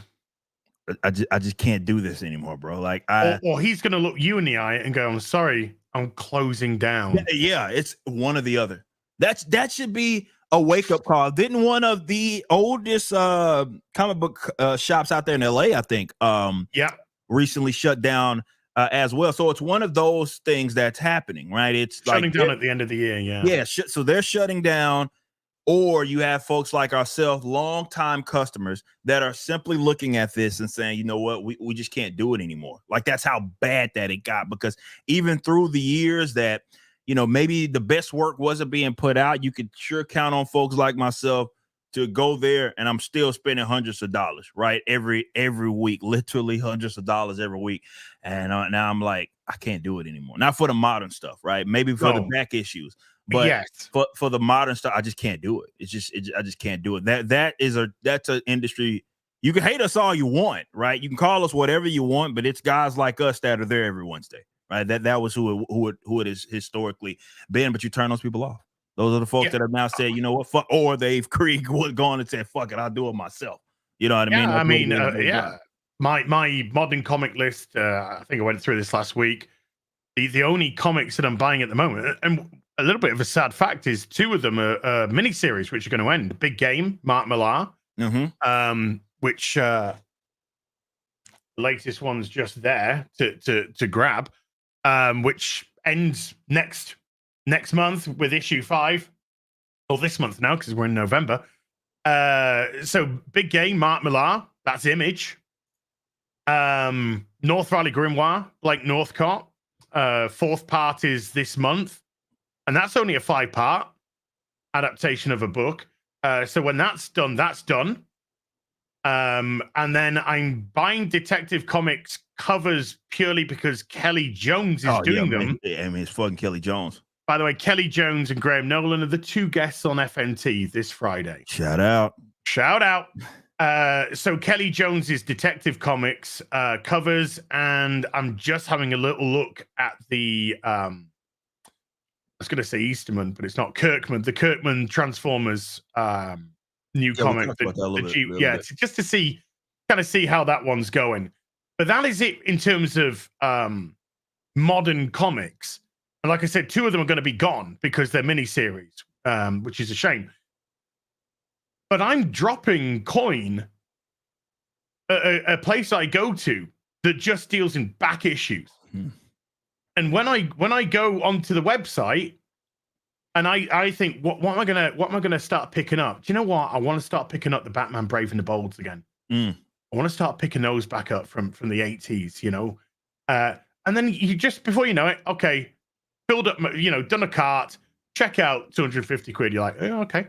I just can't do this anymore, bro. Like or he's gonna look you in the eye and go, I'm sorry, I'm closing down. Yeah, it's one or the other. That should be a wake-up call. Didn't one of the oldest comic book shops out there in LA, I think, recently shut down as well. So it's one of those things that's happening, right? It's shutting down at the end of the year, yeah. So they're shutting down. Or you have folks like ourselves, longtime customers, that are simply looking at this and saying, you know what, we just can't do it anymore. Like, that's how bad that it got, because even through the years that, maybe the best work wasn't being put out, you could sure count on folks like myself to go there, and I'm still spending hundreds of dollars, right? Every week, literally hundreds of dollars every week. And now I'm like, I can't do it anymore. Not for the modern stuff, right? Maybe for the back issues, but yes, for the modern stuff, I just can't do it. I just can't do it. That's an industry. You can hate us all you want, right? You can call us whatever you want, but it's guys like us that are there every Wednesday, right? That was who it is historically been. But you turn those people off. Those are the folks that have now said, you know what, fuck, or they've gone and said, fuck it, I'll do it myself. You know what I mean? Yeah. My modern comic list, I think I went through this last week. The only comics that I'm buying at the moment, and a little bit of a sad fact, is two of them are miniseries, which are going to end. Big Game, Mark Millar, which the latest one's just there to grab, which ends next month with issue 5, or this month now because we're in November. So Big Game, Mark Millar, that's Image. North Valley Grimoire, Blake Northcott. 4th part is this month, and that's only a 5-part adaptation of a book. So when that's done, that's done. And then I'm buying Detective Comics covers purely because Kelly Jones is doing them. I mean, it's fucking Kelly Jones. By the way, Kelly Jones and Graham Nolan are the 2 guests on FNT this Friday. Shout out. So Kelly Jones's Detective Comics covers, and I'm just having a little look at the I was going to say Easterman, but it's not Kirkman. The Kirkman Transformers new comic. Just to see how that one's going. But that is it in terms of modern comics. And like I said, 2 of them are going to be gone because they're miniseries, which is a shame. But I'm dropping coin at a place I go to that just deals in back issues. And when I go onto the website and I think, what am I gonna start picking up? Do you know what? I want to start picking up the Batman Brave and the Bold again. I want to start picking those back up from the 80s, you know. And then you just, before you know it, okay, filled up, you know, done a cart, check out, 250 quid. You're like, oh, okay.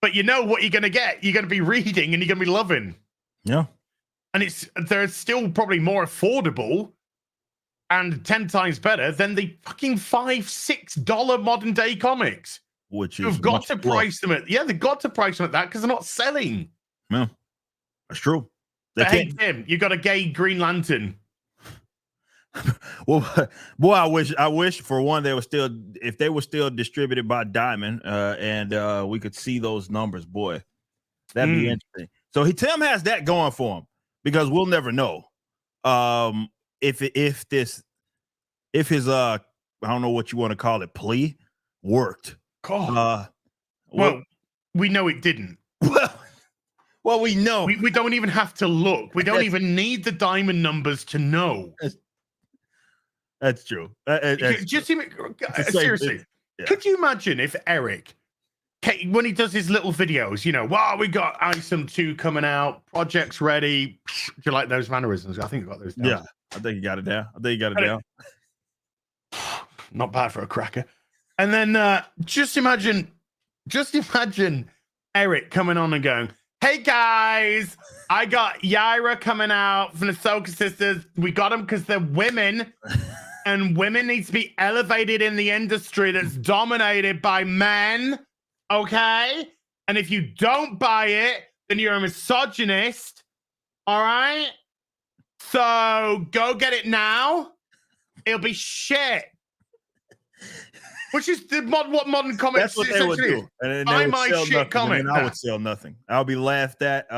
But you know what you're going to get. You're going to be reading and you're going to be loving. Yeah. And they're still probably more affordable and 10 times better than the fucking $5-6 modern day comics. Which is you've got to price them at, they've got to price them at that because they're not selling. Yeah, that's true. Hey, Tim, you got a gay Green Lantern. Well, boy, I wish for one if they were still distributed by Diamond, and we could see those numbers, boy, that'd be interesting. So Tim has that going for him because we'll never know if his I don't know what you want to call it, plea worked. Well, we know it didn't. Well, we know. We don't even have to look. We don't even need the Diamond numbers to know. That's true. Seriously, could you imagine if Eric, when he does his little videos, you know, wow, we got Isom 2 coming out, project's ready. Do you like those mannerisms? I think I got those down. Yeah, I think you got it down. Not bad for a cracker. And then just imagine Eric coming on and going, hey guys, I got Yaira coming out from the Soka Sisters. We got them because they're women. And women need to be elevated in the industry that's dominated by men. Okay? And if you don't buy it, then you're a misogynist. All right? So go get it now. It'll be shit. Which is what modern comics. That's what they would do. And buy my shit comic. I would sell nothing. I'll be laughed at,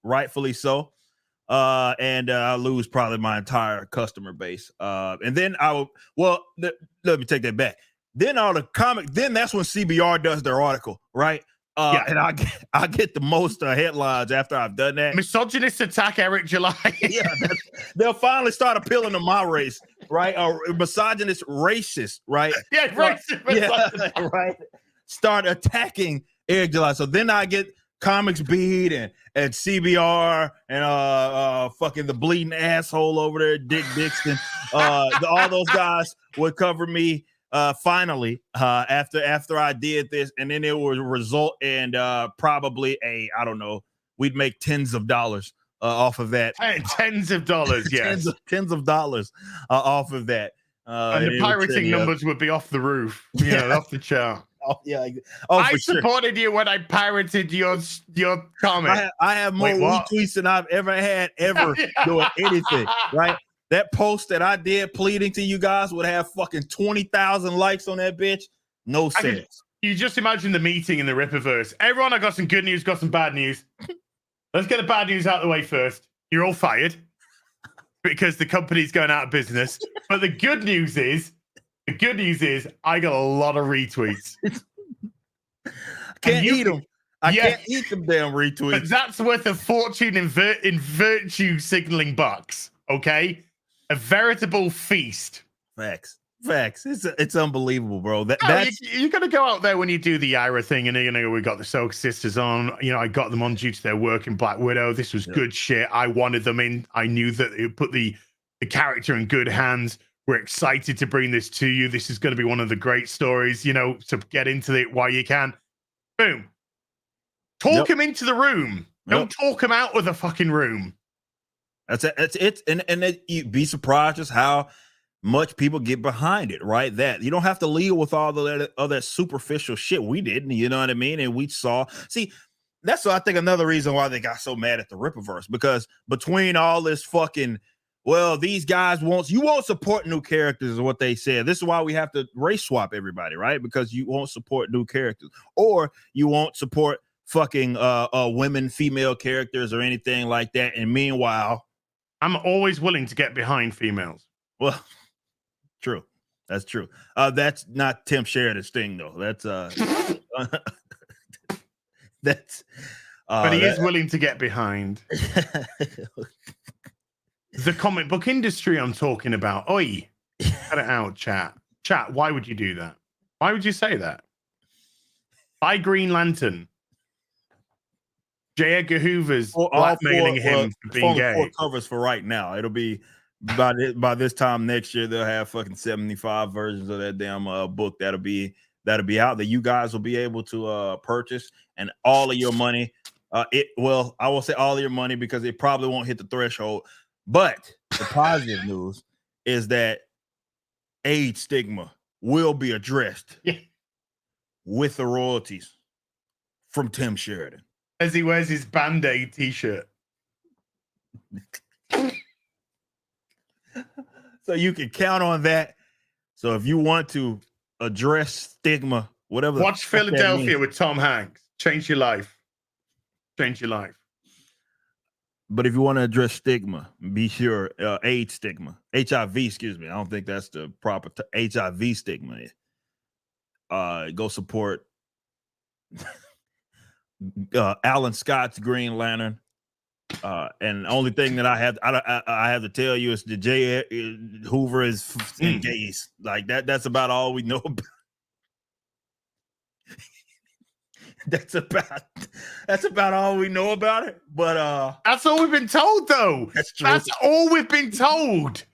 rightfully so. And I'll lose probably my entire customer base. And then let me take that back. Then then that's when CBR does their article, right? And I get the most headlines after I've done that. Misogynist attack Eric July. They'll finally start appealing to my race, right? Or misogynist racist, right? Yeah, racist. Right. Start attacking Eric July. So then I get Comics Beat and CBR and fucking the bleeding asshole over there, Dick Dixon. All those guys would cover me. finally, after I did this, and then it would result in probably I don't know, we'd make tens of dollars off of that. Tens of dollars, yes. tens of dollars off of that. And the pirating numbers would be off the roof, off the chart. Oh yeah, I supported you when I pirated your comic. I have more retweets than I've ever had doing anything. Right, that post that I did pleading to you guys would have fucking 20,000 likes on that bitch. No sense. You just imagine the meeting in the Rippaverse. Everyone, I got some good news, got some bad news. Let's get the bad news out of the way first. You're all fired because the company's going out of business. But the good news is I got a lot of retweets. Can't eat them. I can't eat them damn retweets. But that's worth a fortune in virtue signaling bucks. Okay, a veritable feast. Facts. It's unbelievable, bro. You got to go out there when you do the Ira thing, and we got the Soak Sisters on. I got them on due to their work in Black Widow. This was good shit. I wanted them in. I knew that it put the character in good hands. We're excited to bring this to you. This is going to be one of the great stories. So get into it while you can. Boom. Talk him into the room. Don't talk him out of the fucking room. That's it. And you'd be surprised just how much people get behind it, right? That you don't have to lead with all that superficial shit. We didn't, you know what I mean? And we saw. See, that's I think another reason why they got so mad at the Rippaverse, because between all this fucking, these guys you won't support new characters is what they said. This is why we have to race swap everybody, right? Because you won't support new characters, or you won't support fucking women, female characters or anything like that. And meanwhile, I'm always willing to get behind females. Well, true. That's true. That's not Tim Sheridan's thing, though. That's that's. But he is willing to get behind. The comic book industry I'm talking about. Oi, cut it out, chat. Chat, why would you do that? Why would you say that? Buy Green Lantern. J. Edgar Hoover's blackmailing him for being gay. 4 covers for right now. It'll be by this time next year. They'll have fucking 75 versions of that damn book that'll be out that you guys will be able to purchase, and all of your money. I will say all of your money because it probably won't hit the threshold. But the positive news is that AIDS stigma will be addressed with the royalties from Tim Sheridan. As he wears his Band-Aid t-shirt. So you can count on that. So if you want to address stigma, whatever. Watch Philadelphia with Tom Hanks. Change your life. Change your life. But if you want to address stigma, be sure AIDS stigma, HIV, excuse me. I don't think that's the proper HIV stigma. Go support Alan Scott's Green Lantern. And the only thing that I have to tell you is the J. Hoover is gays. Like that's about all we know about. That's about all we know about it. But that's all we've been told, though. That's true. That's all we've been told.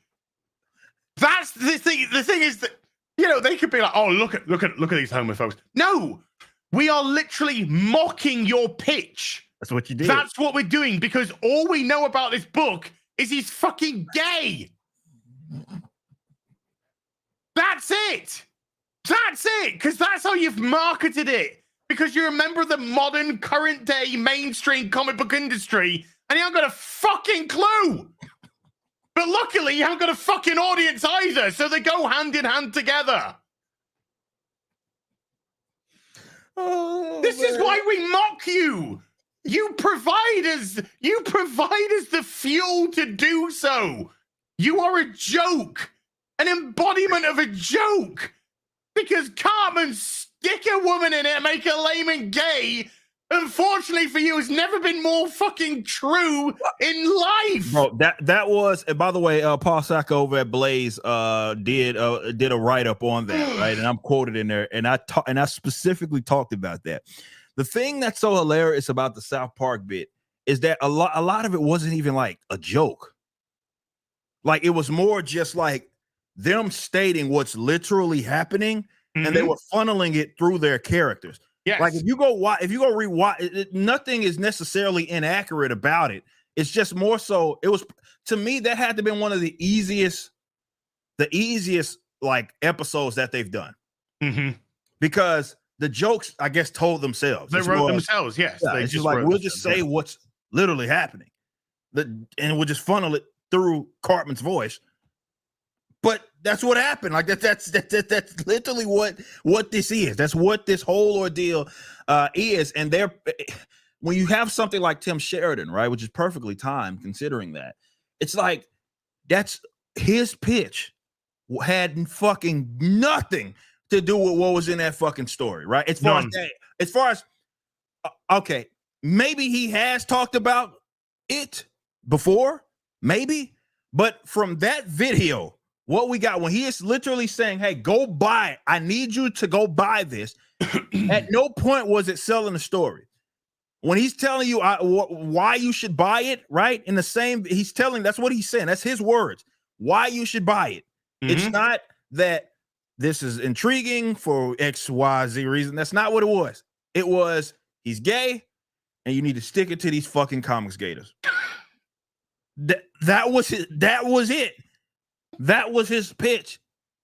That's the thing. The thing is that they could be like, oh, look at these homophobes. No, we are literally mocking your pitch. That's what you did. That's what we're doing, because all we know about this book is he's fucking gay. That's it. That's it. Because that's how you've marketed it. Because you're a member of the modern, current day, mainstream comic book industry, and you haven't got a fucking clue. But luckily, you haven't got a fucking audience either, so they go hand in hand together. This is why we mock you. You provide us the fuel to do so. You are a joke, an embodiment of a joke. Because Cartman stick a woman in it, make her lame and gay. Unfortunately for you, has never been more fucking true in life. Bro, that was, and by the way, Paul Sacco over at Blaze did a write-up on that, right? And I'm quoted in there, and I specifically talked about that. The thing that's so hilarious about the South Park bit is that a lot of it wasn't even like a joke. Like, it was more just like them stating what's literally happening, and they Mhm. were funneling it through their characters. Yes. Like if you go rewatch, nothing is necessarily inaccurate about it. It's just more so. It was, to me, that had to have been one of the easiest like episodes that they've done, Mhm. because the jokes, I guess, told themselves. They It's wrote more like, themselves. Yes. yeah, They it's just just like, wrote we'll just themselves, say what's literally happening, and we'll just funnel it through Cartman's voice. But that's what happened. Like that's literally what this is. That's what this whole ordeal is. And when you have something like Tim Sheridan, right, which is perfectly timed considering that, it's like that's his pitch had fucking nothing to do with what was in that fucking story, right? As far as okay, maybe he has talked about it before, maybe, but from that video, what we got when he is literally saying, "Hey, go buy it. I need you to go buy this." At no point was it selling the story. When he's telling you why you should buy it, right? In the same, he's telling, that's what he's saying. That's his words. Why you should buy it. It's not that this is intriguing for X, Y, Z reason. That's not what it was. It was, he's gay, and you need to stick it to these fucking comics gators. That was it. That was his pitch,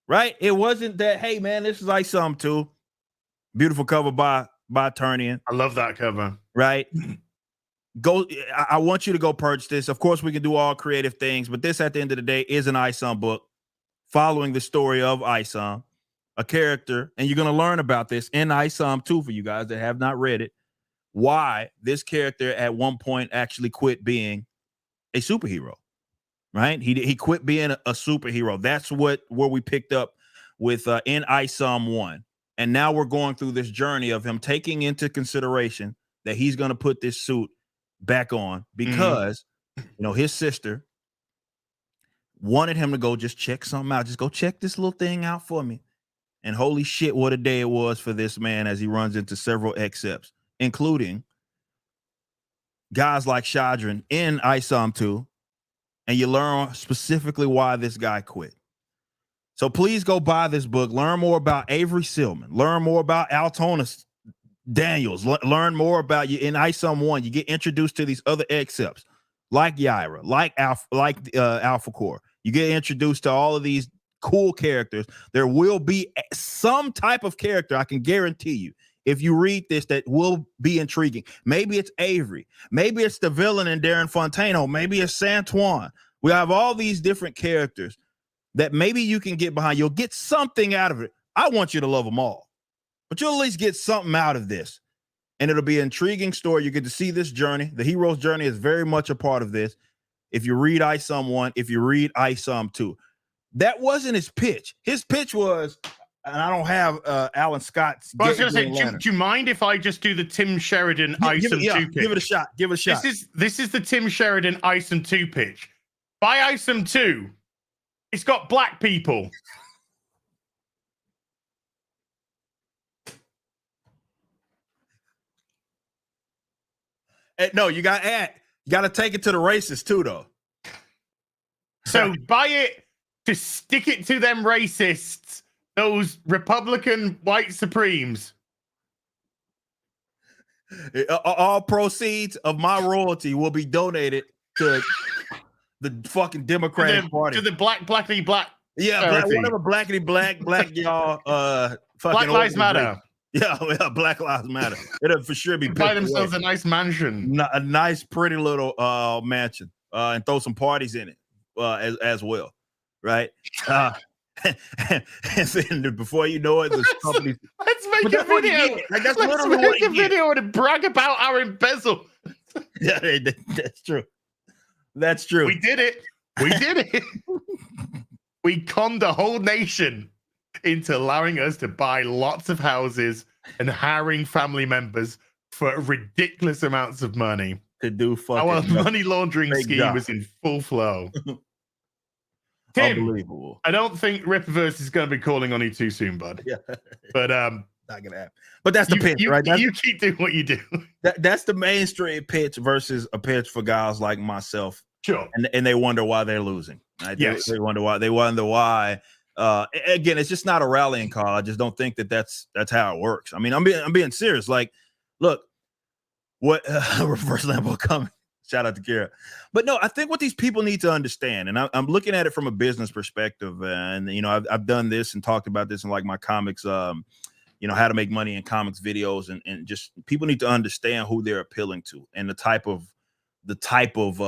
right? It wasn't that, hey man, this is like something too. Beautiful cover by Turnian. I love that cover. Right? I want you to go purchase this. Of course, we can do all creative things, but this, at the end of the day, is an Isom book following the story of Isom, a character, and you're going to learn about this in Isom too, for you guys that have not read it, why this character at one point actually quit being a superhero. Right? He quit being a superhero. That's where we picked up with in Isom 1. And now we're going through this journey of him taking into consideration that he's going to put this suit back on because, his sister wanted him to go just check something out. Just go check this little thing out for me. And holy shit, what a day it was for this man as he runs into several excepts, including guys like Shadran in Isom 2. And you learn specifically why this guy quit. So please go buy this book. Learn more about Avery Silman. Learn more about Altonis Daniels. Learn more about you in Isom 1. You get introduced to these other excepts like Yaira, like Alpha Core. You get introduced to all of these cool characters. There will be some type of character, I can guarantee you, if you read this, that will be intriguing. Maybe it's Avery. Maybe it's the villain in Darren Fontano. Maybe it's Santuan. We have all these different characters that maybe you can get behind. You'll get something out of it. I want you to love them all, but you'll at least get something out of this. And it'll be an intriguing story. You get to see this journey. The hero's journey is very much a part of this. If you read Isom 1, if you read Isom 2, that wasn't his pitch. His pitch was, and I don't have Alan Scott's. Well, I was going to say, do you mind if I just do the Tim Sheridan Isom 2 pitch? Give it a shot. Give it a shot. This is the Tim Sheridan Isom 2 pitch. By Isom 2, it's got black people. No, you got to take it to the racists too, though. So buy it to stick it to them racists, those Republican white supremes. All proceeds of my royalty will be donated to the fucking Democratic Party. To the blackity black. Yeah, whatever blackity black y'all fucking Black Lives Matter. Yeah, Black Lives Matter. It'll for sure be buy themselves a nice mansion. A nice, pretty little mansion, and throw some parties in it as well. Right? And then before you know it, the company. Let's make a video. Like, that's Let's make a video and brag about our embezzle. Yeah, that's true. That's true. We did it. We did it. We conned the whole nation into allowing us to buy lots of houses and hiring family members for ridiculous amounts of money. To do fucking our money laundering scheme was in full flow. Tim, unbelievable. I don't think Rippaverse is going to be calling on you too soon, bud. Yeah. But not gonna happen. But that's the pitch, right? You keep doing what you do. That's the mainstream pitch versus a pitch for guys like myself. Sure. And they wonder why they're losing. Right? Yes. They wonder why Again, it's just not a rallying call. I just don't think that that's how it works. I mean, I'm being serious. Like, look, what reverse Lambo coming. Shout out to Kara. But no, I think what these people need to understand, and I'm looking at it from a business perspective, and you know, I've done this and talked about this in like my comics, you know, how to make money in comics videos, and just people need to understand who they're appealing to and the type of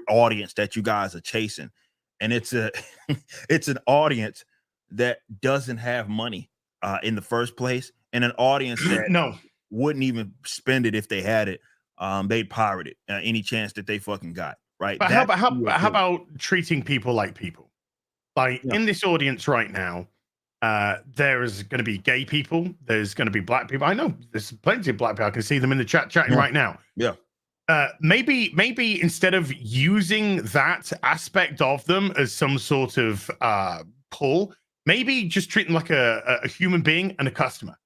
audience that you guys are chasing. And it's it's an audience that doesn't have money in the first place, and an audience that wouldn't even spend it if they had it. They'd pirate it any chance that they fucking got, right? But how about treating people like people? Like in this audience right now, there is going to be gay people. There's going to be black people. I know there's plenty of black people. I can see them in the chat chatting right now. Yeah. Maybe instead of using that aspect of them as some sort of pull, maybe just treat them like a human being and a customer.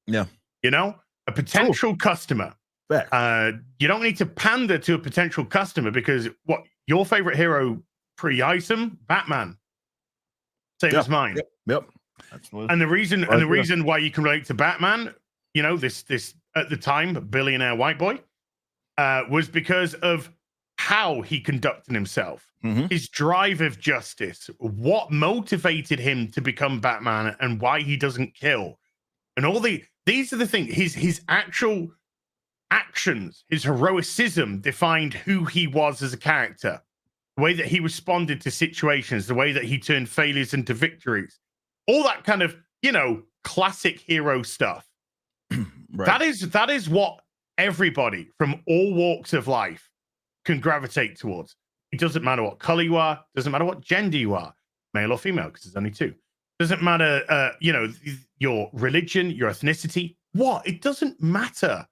Yeah. You know, a potential customer. You don't need to pander to a potential customer because what your favorite hero pre-item, Batman. Same as mine. Yep. And the reason why you can relate to Batman, you know, this at the time billionaire white boy, was because of how he conducted himself, his drive of justice, what motivated him to become Batman, and why he doesn't kill, and all these are the things. His actual actions, his heroicism defined who he was as a character, the way that he responded to situations, the way that he turned failures into victories, all that kind of, you know, classic hero stuff. Right. That is what everybody from all walks of life can gravitate towards. It doesn't matter what color you are, doesn't matter what gender you are, male or female, because there's only two. Doesn't matter, you know, your religion, your ethnicity. It doesn't matter.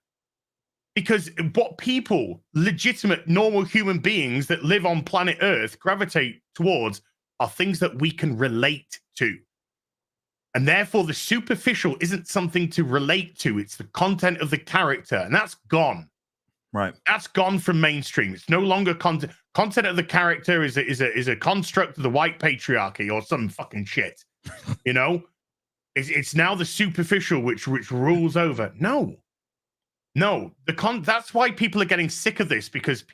Because what people, legitimate, normal human beings that live on planet Earth gravitate towards are things that we can relate to. And therefore, the superficial isn't something to relate to. It's the content of the character. And that's gone. Right. That's gone from mainstream. It's no longer content. Content of the character is a construct of the white patriarchy or some fucking shit. You know? It's now the superficial which rules over. No, that's why people are getting sick of this, because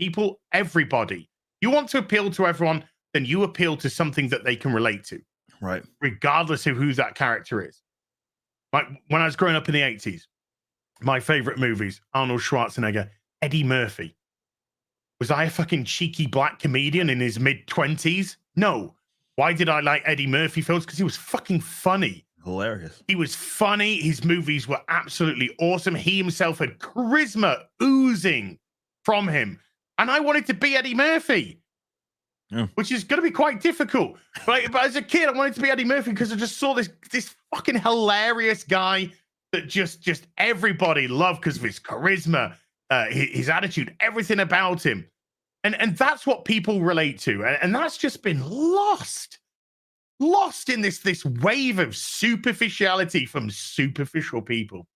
everybody, you want to appeal to everyone, then you appeal to something that they can relate to. Right. Regardless of who that character is. Like when I was growing up in the 80s, my favorite movies, Arnold Schwarzenegger, Eddie Murphy. Was I a fucking cheeky black comedian in his mid-20s? No. Why did I like Eddie Murphy films? Because he was fucking funny. Hilarious. He was funny. His movies were absolutely awesome. He himself had charisma oozing from him. And I wanted to be Eddie Murphy, which is going to be quite difficult. But as a kid, I wanted to be Eddie Murphy because I just saw this fucking hilarious guy that just everybody loved because of his charisma, his attitude, everything about him. And that's what people relate to. And that's just been lost in this wave of superficiality from superficial people.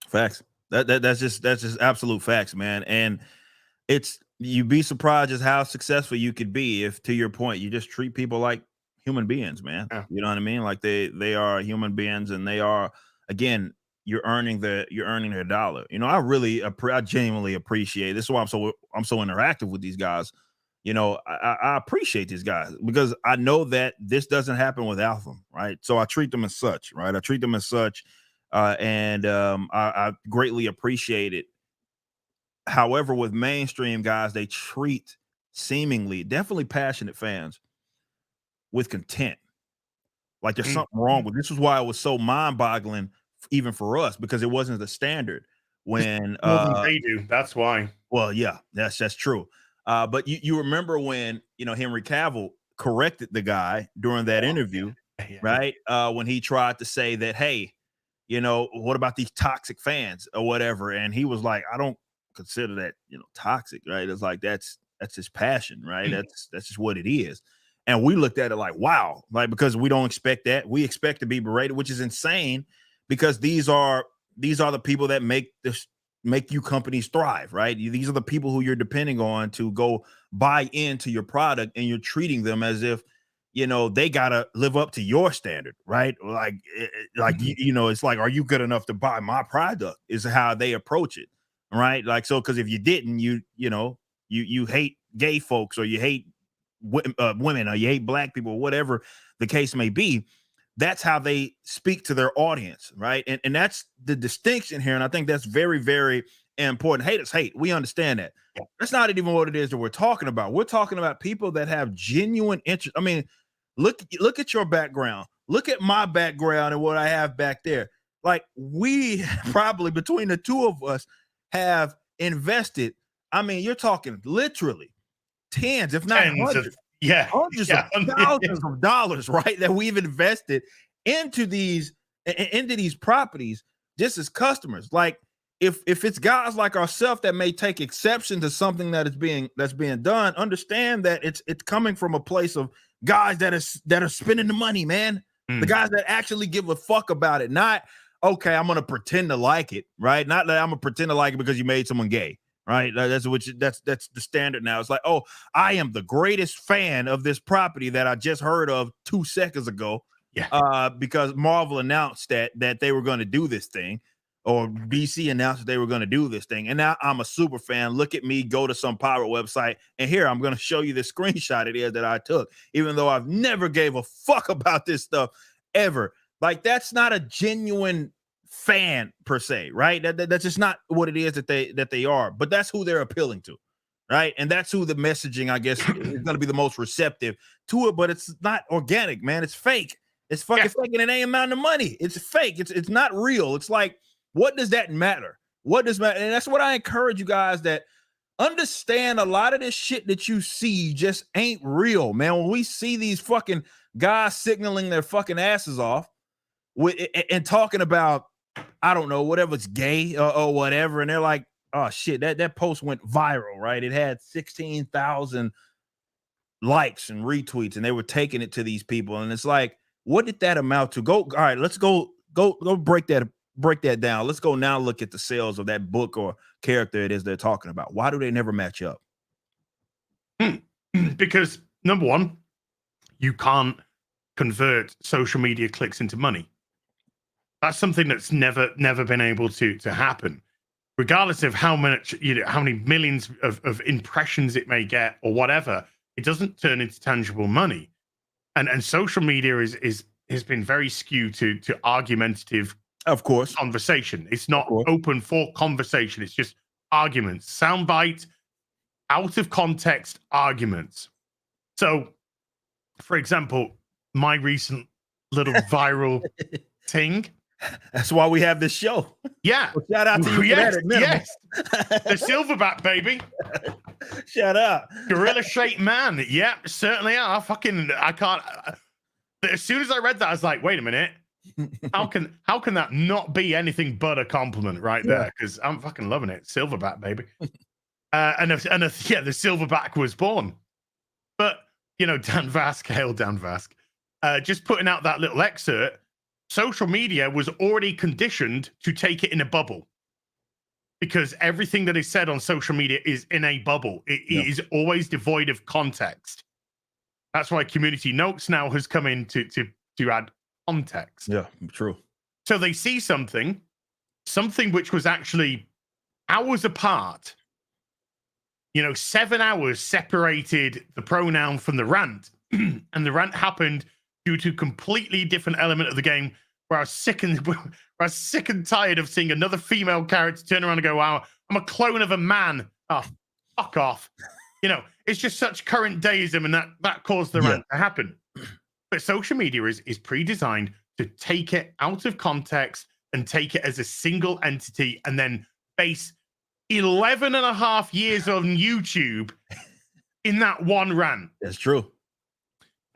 Facts. That's just absolute facts, man. And you'd be surprised just how successful you could be if, to your point, you just treat people like human beings, man. Yeah. You know what I mean? Like they are human beings, and they are, again, you're earning their dollar. You know, I genuinely appreciate this. Is why I'm so interactive with these guys. You know, I appreciate these guys because I know that this doesn't happen without them, right? So I treat them as such, right? And I greatly appreciate it. However, with mainstream guys, they treat seemingly, definitely passionate fans with contempt. Like there's something wrong with this. Is why it was so mind-boggling, even for us, because it wasn't the standard when more than they do. That's why. Well, yeah, that's true. But you remember when, you know, Henry Cavill corrected the guy during that interview, right? When he tried to say that, hey, you know, what about these toxic fans or whatever? And he was like, I don't consider that, you know, toxic, right? It's like that's his passion, right? That's just what it is. And we looked at it like, wow, like, because we don't expect that. We expect to be berated, which is insane, because these are the people that make you companies thrive, right? These are the people who you're depending on to go buy into your product, and you're treating them as if, you know, they gotta live up to your standard, right? Like you know, it's like, are you good enough to buy my product? Is how they approach it, right? Like, so because if you didn't, you know, you hate gay folks, or you hate women, or you hate black people, whatever the case may be. That's how they speak to their audience, right? And that's the distinction here, and I think that's very, very important. Haters hate. We understand that. Yeah. That's not even what it is that we're talking about. We're talking about people that have genuine interest. I mean, look at your background. Look at my background and what I have back there. Like, we probably, between the two of us, have invested. I mean, you're talking literally tens, if not hundreds, hundreds of thousands of dollars, right? That we've invested into these properties just as customers. Like, if it's guys like ourselves that may take exception to something that's being done, understand that it's coming from a place of guys that are spending the money, man. The guys that actually give a fuck about it. Not, okay, I'm gonna pretend to like it, right? Not that I'm gonna pretend to like it because you made someone gay, right? That's the standard now. It's like, oh, I am the greatest fan of this property that I just heard of 2 seconds ago. Yeah. Because Marvel announced that they were going to do this thing, or DC announced that they were going to do this thing, and now I'm a super fan. Look at me, go to some pirate website, and here I'm going to show you the screenshot it is that I took, even though I've never gave a fuck about this stuff ever. Like, that's not a genuine fan per se, right? That's just not what it is that they are. But that's who they're appealing to, right? And that's who the messaging, I guess, is going to be the most receptive to it. But it's not organic, man. It's fake. It's fucking fake, and it ain't amounting to money. It's fake. It's not real. It's like, what does that matter? What does matter? And that's what I encourage you guys, that understand a lot of this shit that you see just ain't real, man. When we see these fucking guys signaling their fucking asses off and talking about, I don't know, whatever's gay or whatever, and they're like, oh shit, that post went viral, right? It had 16,000 likes and retweets, and they were taking it to these people, and it's like, what did that amount to? All right, let's go break that down. Let's go now look at the sales of that book or character it is they're talking about. Why do they never match up? Because number one, you can't convert social media clicks into money. That's something that's never been able to happen, regardless of how much, how many millions of impressions it may get or whatever. It doesn't turn into tangible money. And social media has been very skewed to argumentative, of course, conversation. It's not open for conversation. It's just arguments, soundbite, out of context arguments. So, for example, my recent little viral thing. That's why we have this show. Yeah. Well, shout out to you. Yes. The Silverback, baby. Shut up. Gorilla shaped man. Yeah, certainly are. I can't. As soon as I read that, I was like, wait a minute. How can that not be anything but a compliment right there? Because I'm fucking loving it. Silverback, baby. And the Silverback was born. But, Dan Vask, hail Dan Vask, just putting out that little excerpt, social media was already conditioned to take it in a bubble, because everything that is said on social media is in a bubble. It is always devoid of context. That's why community notes now has come in to add context. Yeah, true. So they see something which was actually hours apart. 7 hours separated the pronoun from the rant, and the rant happened due to completely different element of the game, where I was sick and tired of seeing another female character turn around and go, wow, I'm a clone of a man. Oh, fuck off. It's just such current deism, and that caused the rant to happen. But social media is pre-designed to take it out of context and take it as a single entity, and then base 11 and a half years on YouTube in that one rant. That's true.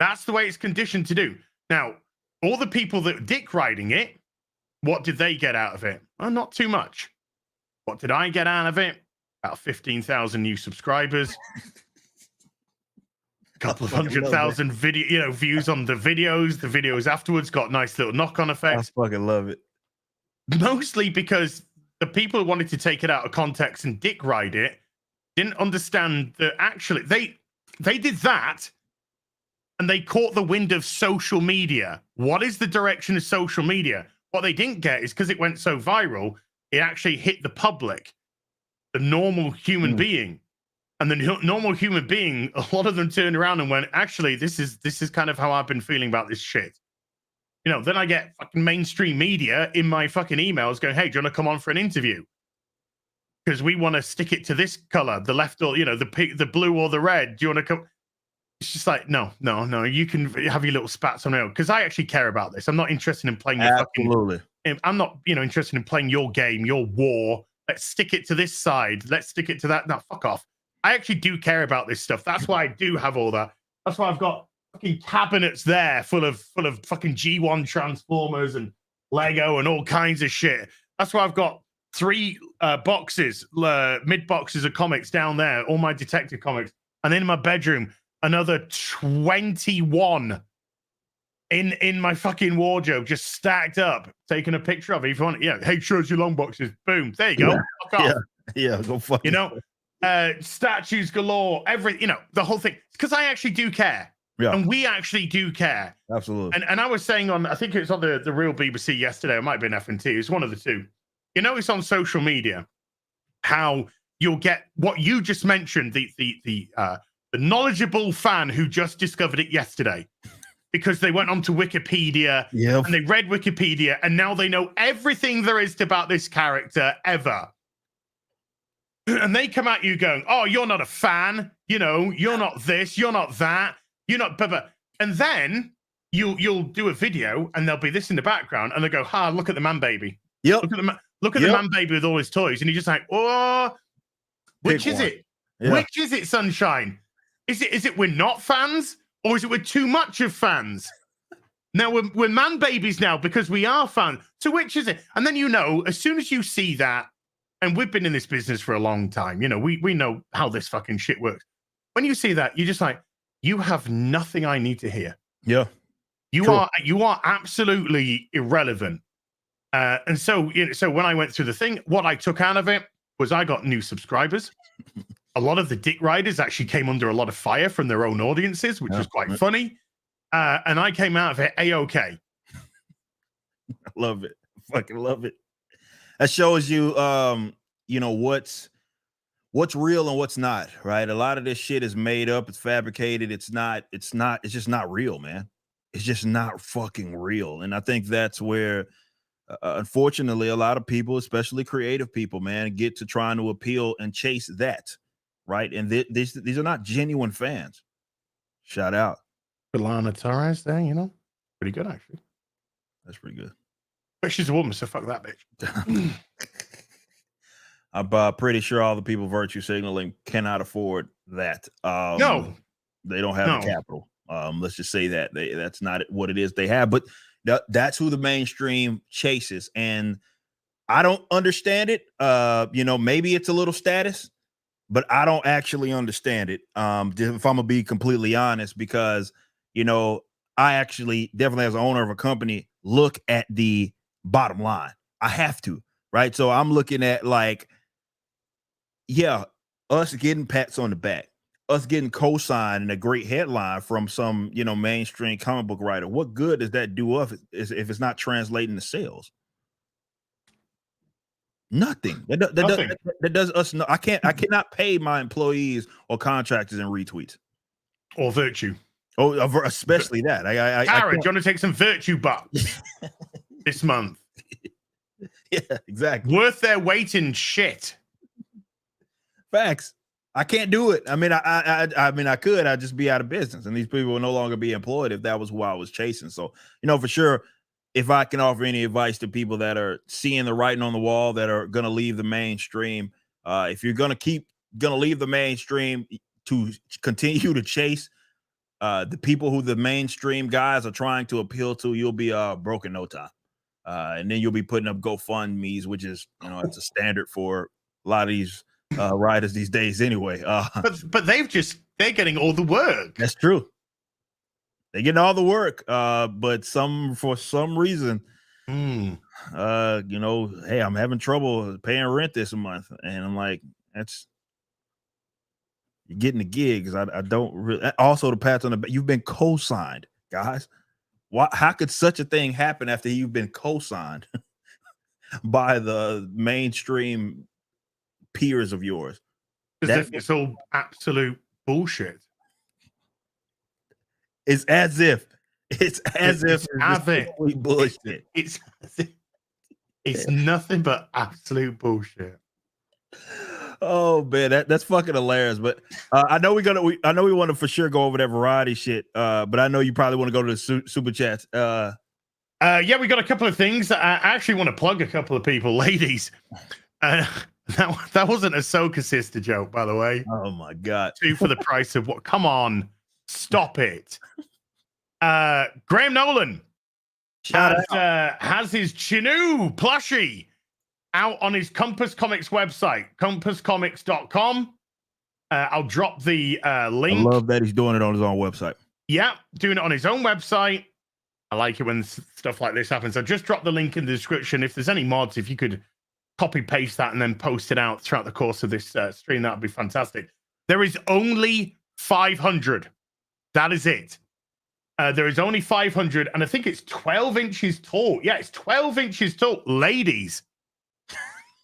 That's the way it's conditioned to do. Now, all the people that dick riding it, what did they get out of it? Well, not too much. What did I get out of it? About 15,000 new subscribers. A couple of 100,000 video, views on the videos. The videos afterwards got nice little knock-on effects. I fucking love it. Mostly because the people who wanted to take it out of context and dick ride it didn't understand that actually they did that and they caught the wind of social media. What is the direction of social media? What they didn't get is because it went so viral, it actually hit the public, the normal human being. And the normal human being, a lot of them turned around and went, actually, this is kind of how I've been feeling about this shit. You know, then I get fucking mainstream media in my fucking emails going, hey, do you want to come on for an interview? Because we want to stick it to this color, the left or, you know, the blue or the red. Do you want to come? It's just like, no, you can have your little spats on it. Because I actually care about this. I'm not interested in playing your Absolutely. I'm not, interested in playing your game, your war. Let's stick it to this side. Let's stick it to that. No, fuck off. I actually do care about this stuff. That's why I do have all that. That's why I've got fucking cabinets there full of fucking G1 Transformers and Lego and all kinds of shit. That's why I've got 3 boxes, mid boxes of comics down there, all my detective comics. And then in my bedroom, another 21 in my fucking wardrobe, just stacked up, taking a picture of it. If you want, hey, shows your long boxes. Boom. There you go. Fuck off. Yeah, go fuck. Statues galore, the whole thing. Because I actually do care. Yeah. And we actually do care. Absolutely. And I was saying I think it was on the real BBC yesterday, it might have been F&T, it's one of the two. It's on social media how you'll get what you just mentioned, the knowledgeable fan who just discovered it yesterday. Because they went onto Wikipedia and they read Wikipedia and now they know everything there is about this character ever. And they come at you going, oh, you're not a fan. You're not this, you're not that. You're not, and then you'll do a video and there'll be this in the background and they'll go, look at the man baby. Yep. Look at the man baby with all his toys. And you're just like, oh, which is it? Yeah. Which is it, Sunshine? Is it we're not fans? Or is it we're too much of fans? Now we're man babies now because we are fans. So which is it? And then as soon as you see that, and we've been in this business for a long time, we know how this fucking shit works. When you see that, you're just like, you have nothing I need to hear. Yeah. You are absolutely irrelevant. And so when I went through the thing, what I took out of it was I got new subscribers. A lot of the dick riders actually came under a lot of fire from their own audiences, which was quite funny. And I came out of it A-okay. I love it. Fucking love it. That shows you, what's real and what's not, right? A lot of this shit is made up. It's fabricated. It's just not real, man. It's just not fucking real. And I think that's where, unfortunately, a lot of people, especially creative people, man, get to trying to appeal and chase that. Right. And these are not genuine fans. Shout out. Lana Torres there, pretty good, actually. That's pretty good. But she's a woman, so fuck that bitch. I'm pretty sure all the people virtue signaling cannot afford that. No, they don't have the capital. Let's just say that that's not what it is they have. But that's who the mainstream chases. And I don't understand it. Maybe it's a little status. But I don't actually understand it. If I'm gonna be completely honest, because I actually definitely, as an owner of a company, look at the bottom line. I have to, right? So I'm looking at us getting pats on the back, us getting co-signed and a great headline from some mainstream comic book writer. What good does that do if it's not translating to sales? Nothing. That does us no. I cannot pay my employees or contractors in retweets or virtue. Oh, especially that. Karen, do you want to take some virtue bucks this month? Yeah, exactly. Worth their weight in shit. Facts. I can't do it. I mean, I could. I'd just be out of business, and these people will no longer be employed if that was who I was chasing. So, for sure. If I can offer any advice to people that are seeing the writing on the wall, that are going to leave the mainstream, if you're going to leave the mainstream to continue to chase the people who the mainstream guys are trying to appeal to, you'll be broke in no time. And then you'll be putting up GoFundMe's, which is, it's a standard for a lot of these writers these days anyway. But they're getting all the work. That's true. They getting all the work, but for some reason, hey, I'm having trouble paying rent this month, and I'm like, You're getting the gigs. I don't really. Also, the pats on the back. You've been co-signed, guys. Why? How could such a thing happen after you've been co-signed by the mainstream peers of yours? As if it's all absolute bullshit. It's as if it's bullshit. It's nothing but absolute bullshit. Oh man, that's fucking hilarious. But I know we want to for sure go over that variety shit. But I know you probably want to go to the super chats. Yeah, we got a couple of things. I actually want to plug a couple of people, ladies. That wasn't a Ahsoka sister joke, by the way. Oh my god, 2 for the price of what? Come on, stop it. Graham Nolan has his Chinu plushie out on his Compass Comics website, compasscomics.com. I'll drop the link. I love that he's doing it on his own website. Yeah, doing it on his own website. I like it when stuff like this happens. I just dropped the link in the description. If there's any mods, if you could copy paste that and then post it out throughout the course of this stream, that would be fantastic. There is only 500. That is it. There is only 500, and I think it's 12 inches tall. Yeah, it's 12 inches tall. Ladies,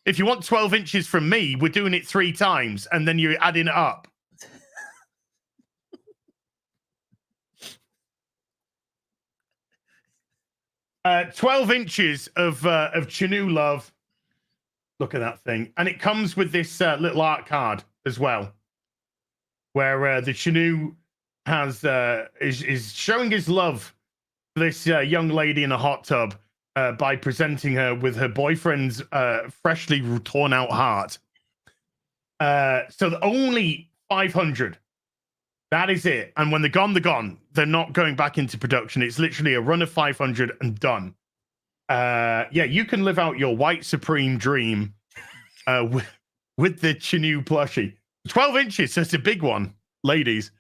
if you want 12 inches from me, we're doing it 3 times, and then you're adding it up. Uh, 12 inches of Chinu love. Look at that thing. And it comes with this little art card as well, where the Chinu has is showing his love for this young lady in a hot tub by presenting her with her boyfriend's freshly torn out heart. So only 500. That is it. And when they're gone, they're gone. They're not going back into production. It's literally a run of 500 and done. Yeah, you can live out your white supreme dream with the Chinu plushie. 12 inches, so it's a big one, ladies.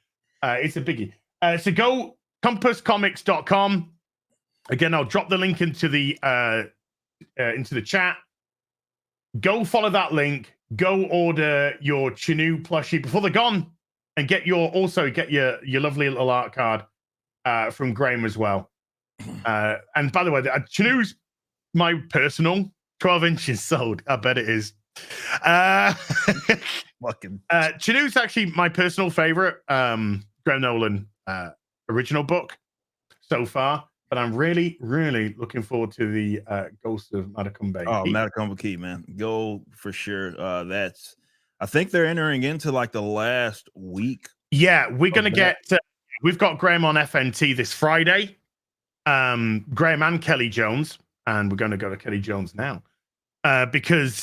It's a biggie. So go compasscomics.com. Again, I'll drop the link into the chat. Go follow that link. Go order your Chinu plushie before they're gone, and get your lovely little art card from Graham as well. And by the way, Chinu's my personal 12 inches sold. I bet it is. Chinu's actually my personal favorite Graham Nolan original book so far. But I'm really, really looking forward to the Ghost of Matacumbe. Oh, Matacumbe Key, man. Go for sure. I think they're entering into like the last week. Yeah, we're going to get... we've got Graham on FNT this Friday. Graham and Kelly Jones. And we're going to go to Kelly Jones now. Because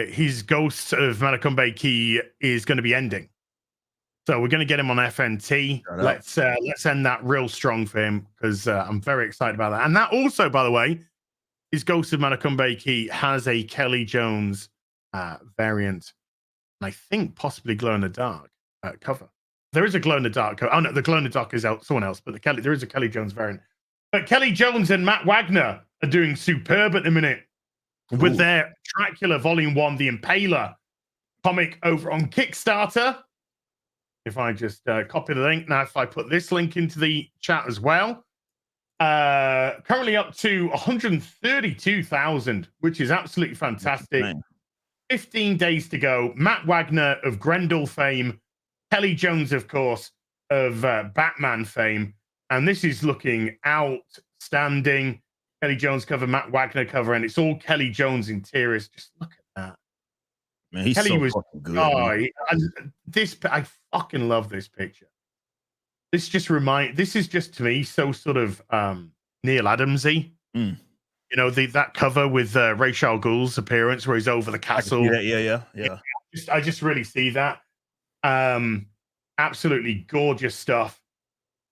his Ghost of Matacumbe Key is going to be ending. So we're going to get him on FNT. Let's end that real strong for him, because I'm very excited about that. And that also, by the way, his Ghost of Matacumbe Key has a Kelly Jones variant. And I think possibly glow-in-the-dark cover. There is a glow-in-the-dark cover. Oh, no, the glow-in-the-dark is out someone else, but there is a Kelly Jones variant. But Kelly Jones and Matt Wagner are doing superb at the minute with their Dracula Volume 1, The Impaler comic over on Kickstarter. If I just copy the link. Now, if I put this link into the chat as well, currently up to 132,000, which is absolutely fantastic. 15 days to go. Matt Wagner of Grendel fame, Kelly Jones, of course, of Batman fame. And this is looking outstanding. Kelly Jones cover, Matt Wagner cover, and it's all Kelly Jones interiors. Just look at that. Man, he's Kelly so fucking good. I fucking love this picture. This is just to me so sort of Neil Adamsy. You know, that cover with Ra's al Ghul's appearance where he's over the castle. Yeah. I just really see that. Absolutely gorgeous stuff.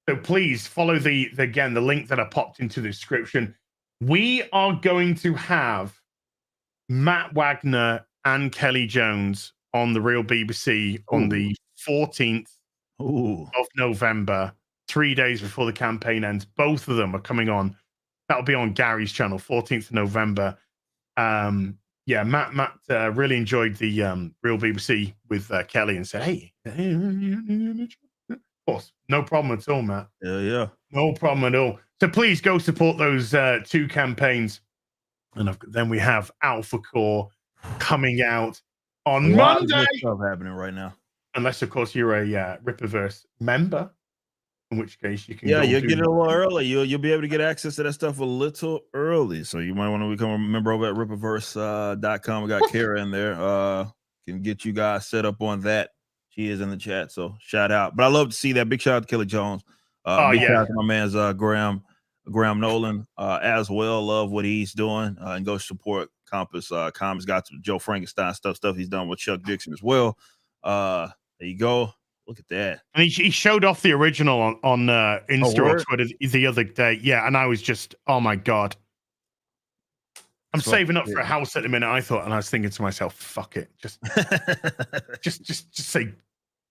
So please follow the link that I popped into the description. We are going to have Matt Wagner and Kelly Jones on the Real BBC on the 14th of November, 3 days before the campaign ends. Both of them are coming on. That'll be on Gary's channel, 14th of November. Yeah, Matt really enjoyed the Real BBC with Kelly and said, "Hey, of course, no problem at all, Matt. Yeah. No problem at all. So please go support those 2 campaigns, and then we have Alpha Core coming out on A lot of Monday. good stuff happening right now. Unless, of course, you're a Rippaverse member, in which case you can Yeah, go you'll do get it a that. little early. You'll be able to get access to that stuff a little early. So you might want to become a member over at rippaverse.com. We got Kara in there. Can get you guys set up on that. She is in the chat. So shout out. But I love to see that. Big shout out to Kelly Jones. Big shout out to my man's Graham Nolan as well. Love what he's doing. And go support Compass Comics. Got to Joe Frankenstein stuff he's done with Chuck Dixon as well. There you go. Look at that. And he showed off the original on Insta or word? Twitter the other day. Yeah, and I was just, oh my God. I'm saving up for a house at the minute, I thought, and I was thinking to myself, fuck it. Just say,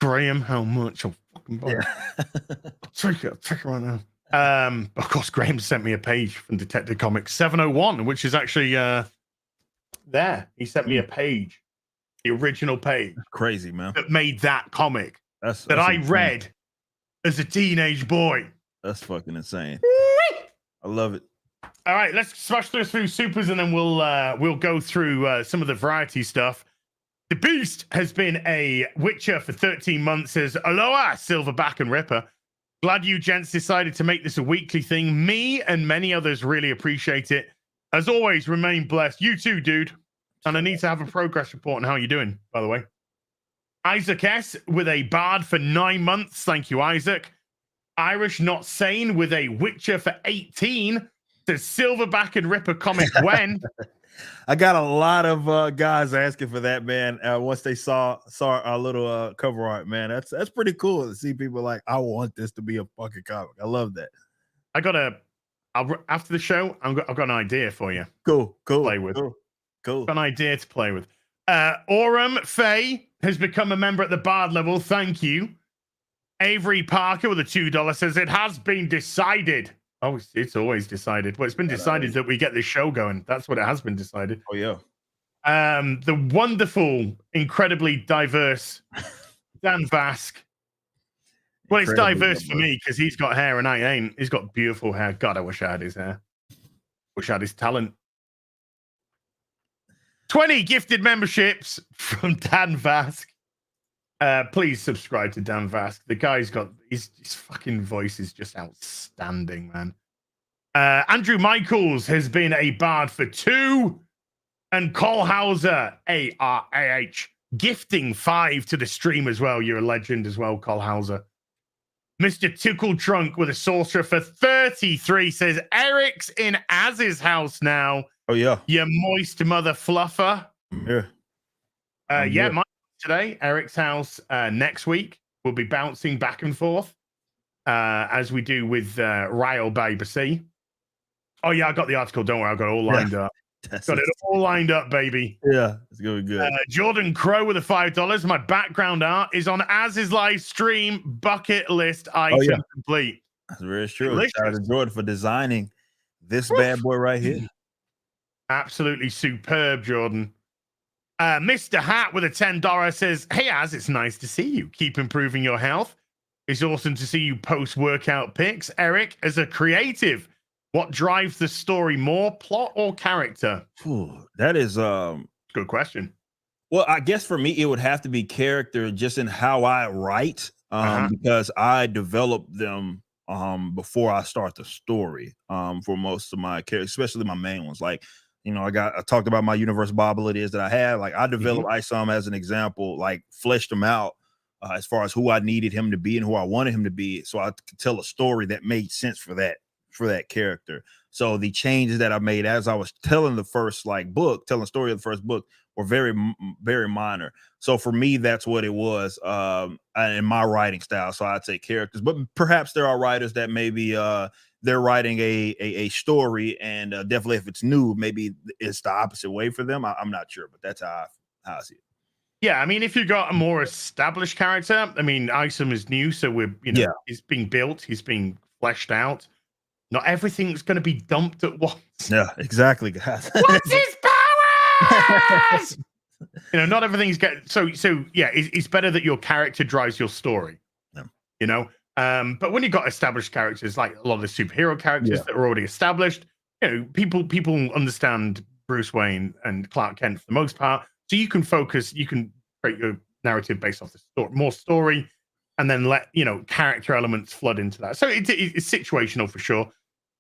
Graham, how much? I'll fucking buy it. I'll take it right now. Of course, Graham sent me a page from Detective Comics 701, which is actually there. He sent me a page, the original page. Crazy, man. That made that comic. That's I insane. read as a teenage boy. That's fucking insane. I love it. All right, let's smash through supers, and then we'll go through some of the variety stuff. The Beast has been a Witcher for 13 months. Says, aloha, Silverback and Ripper. Glad you gents decided to make this a weekly thing. Me and many others really appreciate it. As always, remain blessed. You too, dude. And I need to have a progress report on how you're doing, by the way. Isaac S. with a Bard for 9 months. Thank you, Isaac. Irish Not Sane with a Witcher for 18. Says Silverback and Ripper comic when? I got a lot of guys asking for that, man. Once they saw our little cover art, man. That's pretty cool to see people like, I want this to be a fucking comic. I love that. After the show, I've got an idea for you. Cool. Play with. Cool. Got an idea to play with. Aurum Faye has become a member at the Bard level. Thank you. Avery Parker with a $2 says it has been decided. Oh, it's always decided. Well, it's been decided that we get this show going. That's what it has been decided. Oh, yeah. The wonderful, incredibly diverse Dan Vask. Well, it's diverse for me because he's got hair and I ain't. He's got beautiful hair. God, I wish I had his hair. Wish I had his talent. 20 gifted memberships from Dan Vask. Please subscribe to Dan Vask. The guy's got his fucking voice is just outstanding, man. Andrew Michaels has been a Bard for 2, and Colhauser ARAH gifting 5 to the stream as well. You're a legend as well, Colhauser. Mr. Tickle Trunk with a sorcerer for 33 says Eric's in Az's house now. Oh yeah, you moist mother fluffer. Yeah. Mine today. Eric's house next week. We'll be bouncing back and forth as we do with Ryle Baby. Oh yeah, I got the article. Don't worry, I've got it all lined up. Got it all lined up, baby. Yeah, it's gonna be good. Jordan Crow with a $5. My background art is on Az's live stream. Bucket list item complete. That's very true. Shout out to Jordan for designing this bad boy right here. Absolutely superb, Jordan. Mr. Hat with a $10 says, hey, Az, it's nice to see you. Keep improving your health. It's awesome to see you post workout pics. Eric, as a creative, what drives the story more, plot or character? Ooh, that is good question. Well, I guess for me, it would have to be character just in how I write, because I develop them before I start the story for most of my characters, especially my main ones. Like, you know, I talked about my universe Bible it is that I have. Like, I developed Isom as an example, like fleshed him out as far as who I needed him to be and who I wanted him to be, so I could tell a story that made sense for that character. So the changes that I made as I was telling the first telling the story of the first book were very, very minor. So for me, that's what it was in my writing style. So I'd say characters, but perhaps there are writers that maybe they're writing a story, and definitely if it's new, maybe it's the opposite way for them. I'm not sure, but that's how I see it. Yeah, I mean, if you got a more established character, I mean, Isom is new, so he's being built, he's being fleshed out. Not everything's going to be dumped at once. Yeah, exactly, guys. What's his yes. Not everything's so yeah. It's better that your character drives your story. Yeah. But when you've got established characters, like a lot of the superhero characters that are already established, people understand Bruce Wayne and Clark Kent for the most part. So you can create your narrative based off the story, more story, and then let character elements flood into that. So it's situational for sure.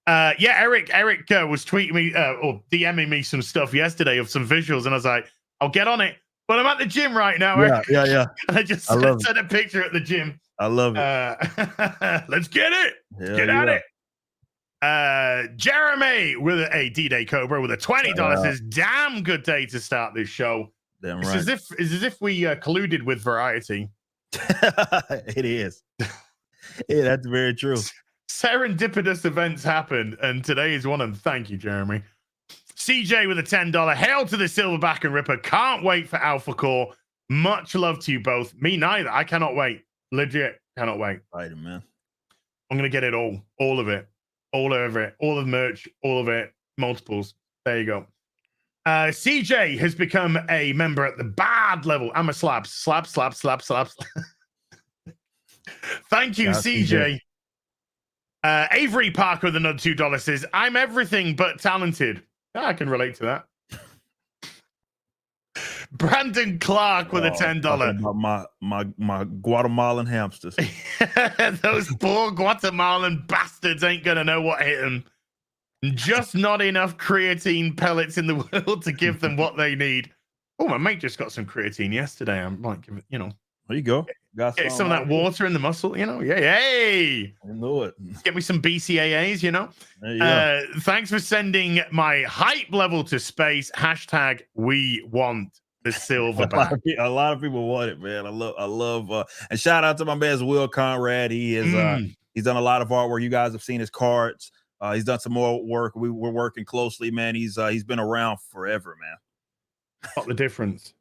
Eric was tweeting me or DMing me some stuff yesterday of some visuals, and I was like, I'll get on it, but I'm at the gym right now. Yeah. And I just sent a picture at the gym. I love it. Let's get it. Get at it. Jeremy with a D-Day Cobra with a $20 says, damn good day to start this show. Damn it's right. as if we colluded with Variety. It is. Yeah, that's very true. Serendipitous events happen, and today is one of them. Thank you, Jeremy. CJ with a $10. Hail to the Silverback and Ripper. Can't wait for Alpha Core. Much love to you both. Me neither. I cannot wait. Legit, cannot wait. Right, man. I'm gonna get it all of it, all over it, all of the merch, all of it, multiples. There you go. CJ has become a member at the bad level. I'm a slap. Thank you, CJ. Avery Parker with another $2 says, I'm everything but talented. I can relate to that. Brandon Clark with a $10. About my Guatemalan hamsters. Those poor Guatemalan bastards ain't gonna know what hit them. Just not enough creatine pellets in the world to give them what they need. Oh, my mate just got some creatine yesterday. I might give it, There you go. Got some of that water in the muscle, Yay! I know it. Get me some BCAAs, Thanks for sending my hype level to space. #, we want the Silverback. A lot of people want it, man. I love and shout out to my man Will Conrad. He is he's done a lot of artwork. You guys have seen his cards. He's done some more work. We're working closely, man. He's been around forever, man. Spot the difference.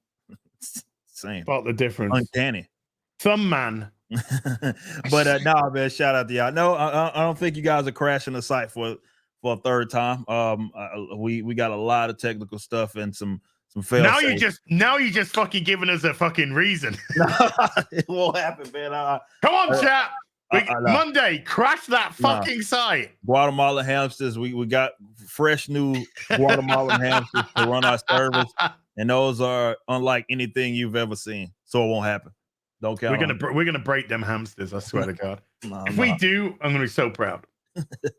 Same. Spot the difference. Uncanny. Thumb man. But no, man, shout out to y'all. No, I don't think you guys are crashing the site for a third time. We got a lot of technical stuff and some fail. Now you just fucking giving us a fucking reason. It won't happen, man. Come on, chat. Monday, crash that fucking site. Guatemalan hamsters. We got fresh new Guatemalan hamsters to run our service, and those are unlike anything you've ever seen. So it won't happen. Don't count. We're gonna break them hamsters. I swear to God. If we do, I'm gonna be so proud. Diz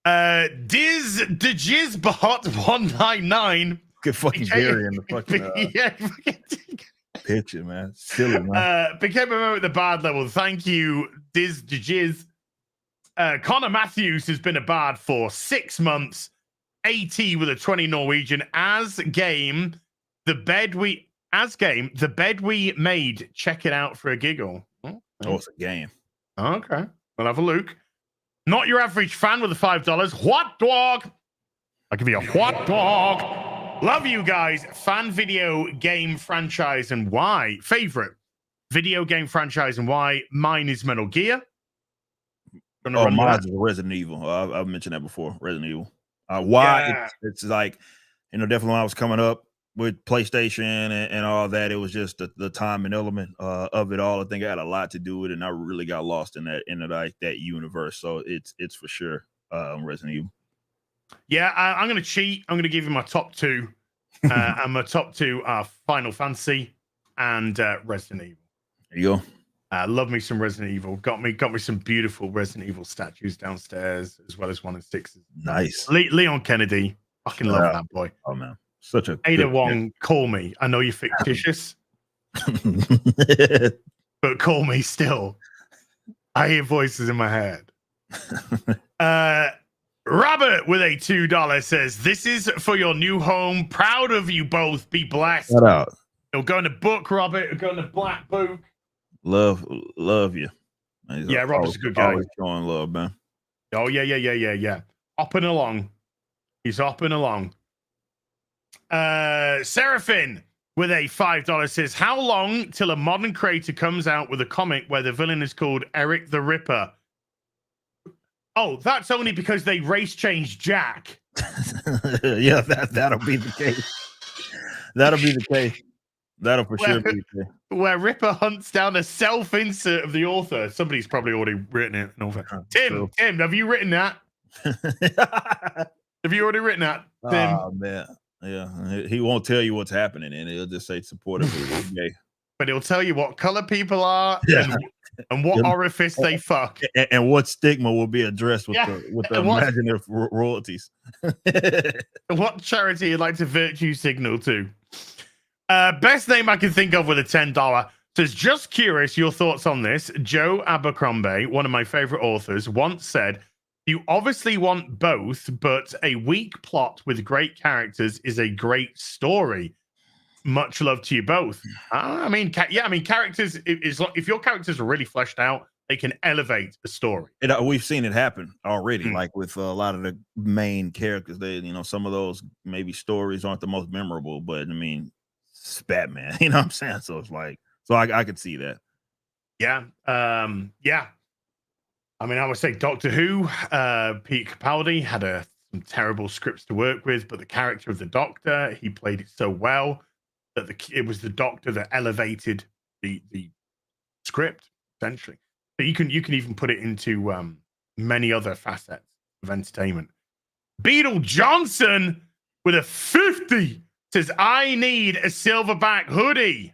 the Jizz Bot 199. Good fucking Gary in the fucking picture, man. Silly, man. Became a member at the bard level. Thank you, Diz the Jizz. Connor Matthews has been a bard for 6 months. AT with a 20 Norwegian. As game, the bed we made. Check it out for a giggle. Oh, it's a game. Okay, we'll have a look. Not your average fan with the $5. What dog? I'll give you a what dog. Love you guys. Fan video game franchise and why? Favorite video game franchise and why? Mine is Metal Gear. Mine's Resident Evil. I've mentioned that before. Resident Evil. Why? Yeah. It's like, definitely when I was coming up with PlayStation and all that, it was just the time and element of it all. I think I had a lot to do with it, and I really got lost in that universe. So it's for sure Resident Evil. Yeah, I'm going to cheat. I'm going to give you my top two. And my top two are Final Fantasy and Resident Evil. There you go. Love me some Resident Evil. Got me some beautiful Resident Evil statues downstairs, as well as 1 and 6. Nice. Leon Kennedy. Fucking love that boy. Oh man, such a Ada Wong. Call me. I know you're fictitious, but call me still. I hear voices in my head. Robert with a $2 says, "This is for your new home. Proud of you both. Be blessed." Shout out. You're going to book, Robert. You're going to Black Book. Love you. Yeah, Robert's a good guy. Always showing love, man. Oh yeah. Hopping along. He's hopping along. Seraphin with a $5 says, "How long till a modern creator comes out with a comic where the villain is called Eric the Ripper?" Oh, that's only because they race changed Jack. Yeah, that'll be the case. That'll be the case. That'll for sure be the case. Where Ripper hunts down a self-insert of the author. Somebody's probably already written it. Tim, have you written that? Have you already written that, Tim? Oh man, yeah. He won't tell you what's happening, and he'll just say supportive. But he'll tell you what color people are Yeah. and what orifice they fuck. And what stigma will be addressed with the imaginative royalties. What charity you'd like to virtue signal to. Best name I can think of with a $10 says, just curious your thoughts on this. Joe Abercrombie, one of my favorite authors, once said, you obviously want both, but a weak plot with great characters is a great story. Much love to you both. Characters, if your characters are really fleshed out, they can elevate a story. We've seen it happen already, like with a lot of the main characters. Some of those maybe stories aren't the most memorable, but I mean, it's Batman, you know what I'm saying? So it's like, I could see that. Yeah. Yeah. I mean, I would say Doctor Who, Pete Capaldi had some terrible scripts to work with, but the character of the Doctor, he played it so well that it was the Doctor that elevated the script, essentially. But you can even put it into many other facets of entertainment. Beetle Johnson with a 50 says, I need a Silverback hoodie.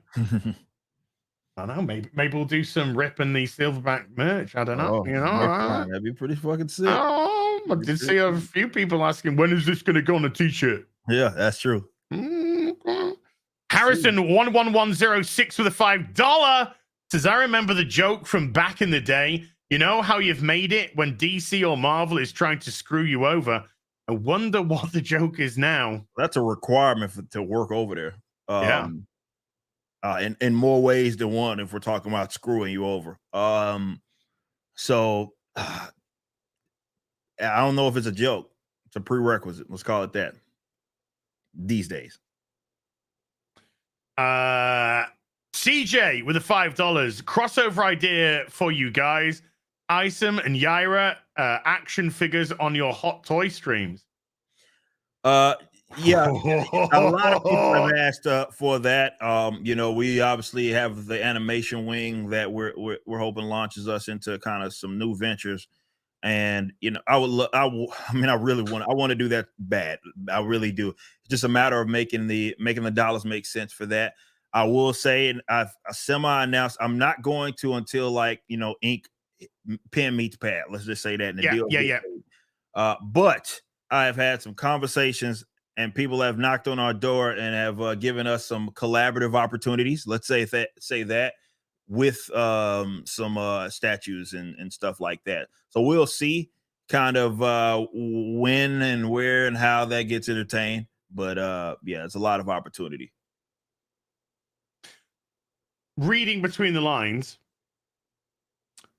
I don't know. Maybe we'll do some ripping the Silverback merch. I don't know. That'd be pretty fucking sick. Oh, I did see a few people asking, when is this going to go on a t-shirt? Yeah, that's true. Harrison 11106 with a $5 says, I remember the joke from back in the day. You know how you've made it when DC or Marvel is trying to screw you over? I wonder what the joke is now. That's a requirement to work over there. Yeah. In more ways than one, if we're talking about screwing you over. I don't know if it's a joke. It's a prerequisite. Let's call it that. These days. CJ with a $5 crossover idea for you guys. Isom and Yaira action figures on your hot toy streams. Yeah, a lot of people have asked for that. We obviously have the animation wing that we're hoping launches us into kind of some new ventures. And I really want to do that bad. I really do. It's just a matter of making the dollars make sense for that. I will say, and I've semi-announced, I'm not going to until ink pen meets pad. Let's just say that. But I have had some conversations, and people have knocked on our door and have given us some collaborative opportunities. Let's say that with some statues and stuff like that. So we'll see kind of when and where and how that gets entertained. But it's a lot of opportunity. Reading between the lines,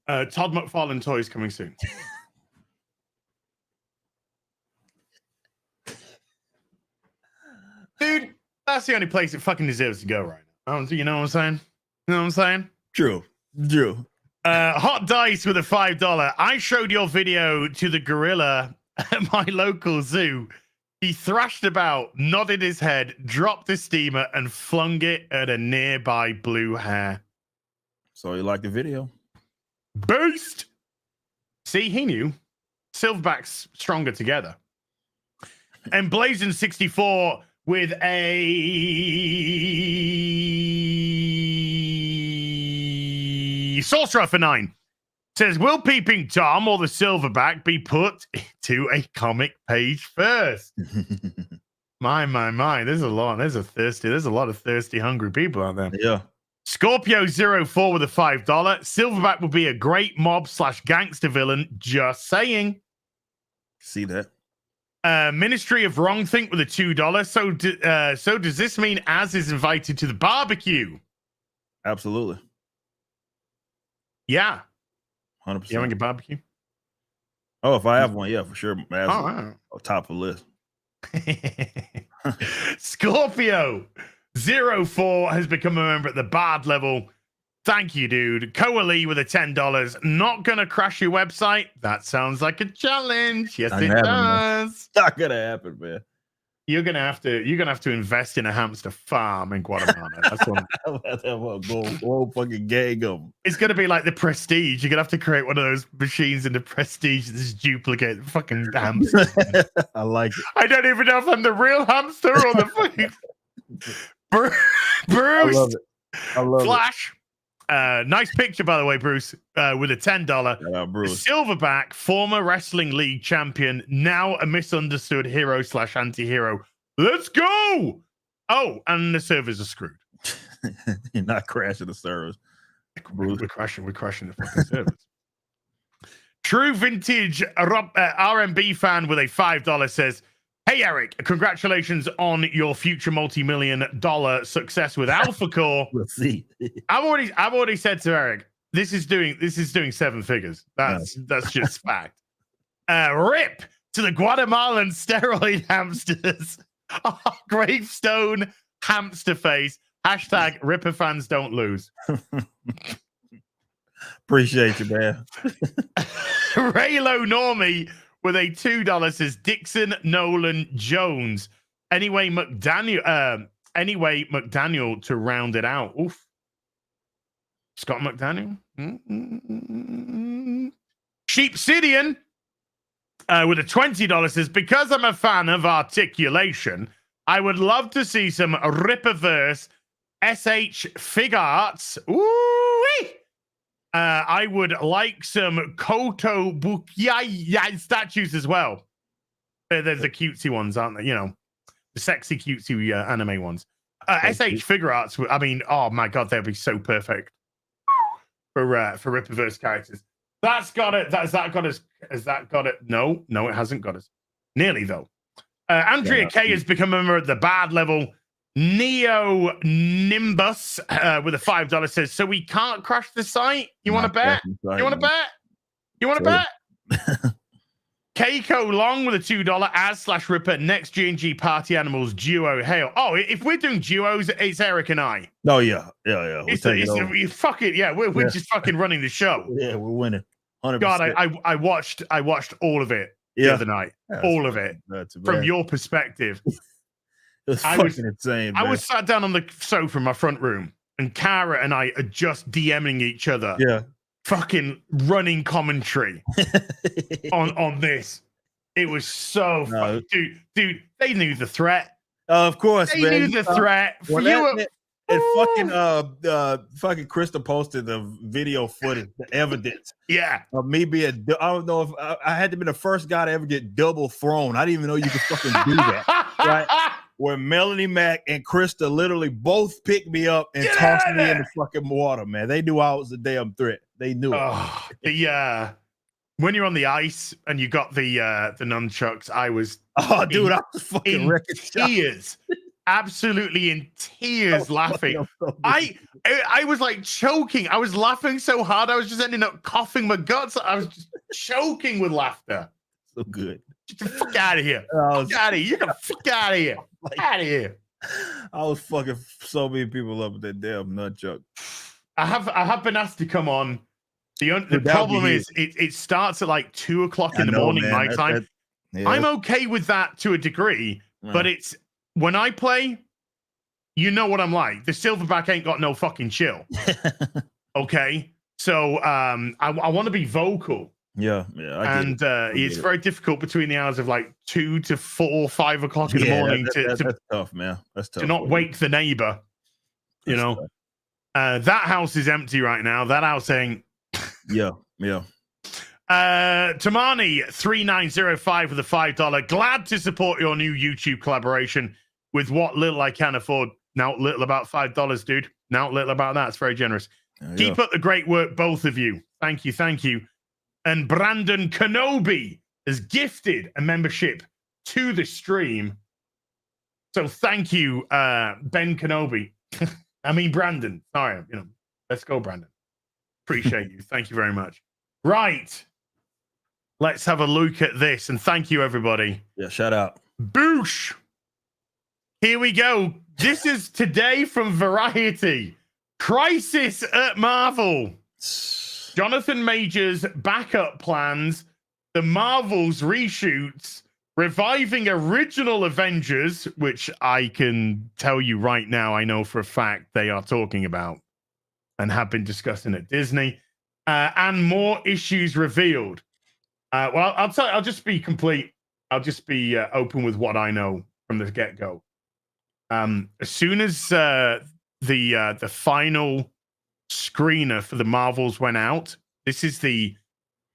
Todd McFarlane toys coming soon. Dude, that's the only place it fucking deserves to go right now. You know what I'm saying? You know what I'm saying? True. Hot Dice with a $5. I showed your video to the gorilla at my local zoo. He thrashed about, nodded his head, dropped the steamer, and flung it at a nearby blue hare. So you like the video? Beast! See, he knew. Silverback's stronger together. And Blazing 64 with a Sorcerer for 9 says, will Peeping Tom or the Silverback be put to a comic page first? My. There's a lot of thirsty, hungry people out there. Yeah. Scorpio04 with a $5. Silverback would be a great mob/gangster villain. Just saying. See that. Ministry of Wrongthink with a $2. So does this mean Az is invited to the barbecue? Absolutely. Yeah. 100%. You having a barbecue? Oh, if I have one, yeah, for sure. Right. Top of the list. Scorpio 04 has become a member at the bard level. Thank you, dude. Coalee with a $10. Not gonna crash your website. That sounds like a challenge. Yes, it does. It's not gonna happen, man. you're gonna have to invest in a hamster farm in Guatemala. That's what whole fucking gang of them. it's gonna be like the Prestige. You're gonna have to create one of those machines in the Prestige that just duplicate fucking hamsters. I like it. I don't even know if I'm the real hamster or the fucking Bruce. I love Flash. Nice picture, by the way, Bruce, with a $10. Bruce. Silverback, former Wrestling League champion, now a misunderstood hero / anti-hero. Let's go! Oh, and the servers are screwed. You're not crashing the servers. We're crashing the fucking servers. True Vintage RMB fan with a $5 says, "Hey Eric, congratulations on your future multi-million-dollar success with Alpha Core." Let's see. I've already said to Eric, this is doing 7 figures. That's just fact. Rip to the Guatemalan steroid hamsters. Oh, gravestone hamster face. Hashtag Ripper fans don't lose. Appreciate you, man. Raylo Normie with a $2 says Dixon Nolan Jones. Anyway, McDaniel to round it out. Oof. Scott McDaniel. Sheepsidian with a $20 says, because I'm a fan of articulation, I would love to see some Ripperverse SH fig arts. Ooh-wee! I would like some Koto Bukiya statues as well. There's the cutesy ones, aren't there? You know, the sexy cutesy anime ones. SH figure arts. I mean, oh my god, they'd be so perfect for Ripperverse characters. That's got it. Has that got it? No, it hasn't got us. Nearly though. Andrea K has become a member at the bad level. Neo Nimbus with a $5 says, so we can't crash the site? You want to bet? You want to bet? You want to bet? Keiko Long with a $2 as/Ripper next G&G Party Animals duo hail. Oh, if we're doing duos, it's Eric and I. Oh yeah. We're just fucking running the show. Yeah, we're winning. 100%. God, I watched all of it the other night. All of it from your perspective. It was fucking insane. Man. I was sat down on the sofa in my front room, and Kara and I are just DMing each other. Yeah. Fucking running commentary on this. It was so fun. Dude, they knew the threat. Of course, they knew the threat. Fucking Krista posted the video footage, the evidence. Yeah. Of me being, I don't know if I had to be the first guy to ever get double thrown. I didn't even know you could fucking do that. Right? Where Melanie Mac and Krista literally both picked me up and tossed me in the fucking water, man. They knew I was a damn threat. They knew it. When you're on the ice and you got the nunchucks, I was I was fucking in tears. Absolutely in tears laughing. I was like choking. I was laughing so hard I was just ending up coughing my guts. I was just choking with laughter. So good. Get the fuck out of here. Fuck out of here. You're gonna fuck out of here. Out of here. I was fucking so many people up with that damn nunchuck. I have been asked to come on. The problem is it starts at like 2 o'clock in the morning my time. I'm okay with that to a degree, but it's when I play, you know what I'm like. The Silverback ain't got no fucking chill. Okay, so I want to be vocal. Yeah, and it's very difficult between the hours of like 2 to 4, 5 o'clock in the morning that's tough, man. That's tough to not wake the neighbor. You know, that house is empty right now. That house ain't. Yeah. Tamani 3905 with a $5. Glad to support your new YouTube collaboration with what little I can afford. Now little about $5, dude. Now little about that. It's very generous. Keep up the great work, both of you. Thank you. And Brandon Kenobi has gifted a membership to the stream. So thank you, Ben Kenobi. I mean Brandon. Sorry, let's go, Brandon. Appreciate you. Thank you very much. Right. Let's have a look at this. And thank you, everybody. Yeah, shout out. Boosh. Here we go. This is today from Variety. Crisis at Marvel. Jonathan Majors' backup plans. The Marvels reshoots. reviving original Avengers, which I can tell you right now, I know for a fact they are talking about and have been discussing at Disney, and more issues revealed. Well, I'll just be complete. I'll just be open with what I know from the get-go. As soon as the final screener for the Marvels went out, this is the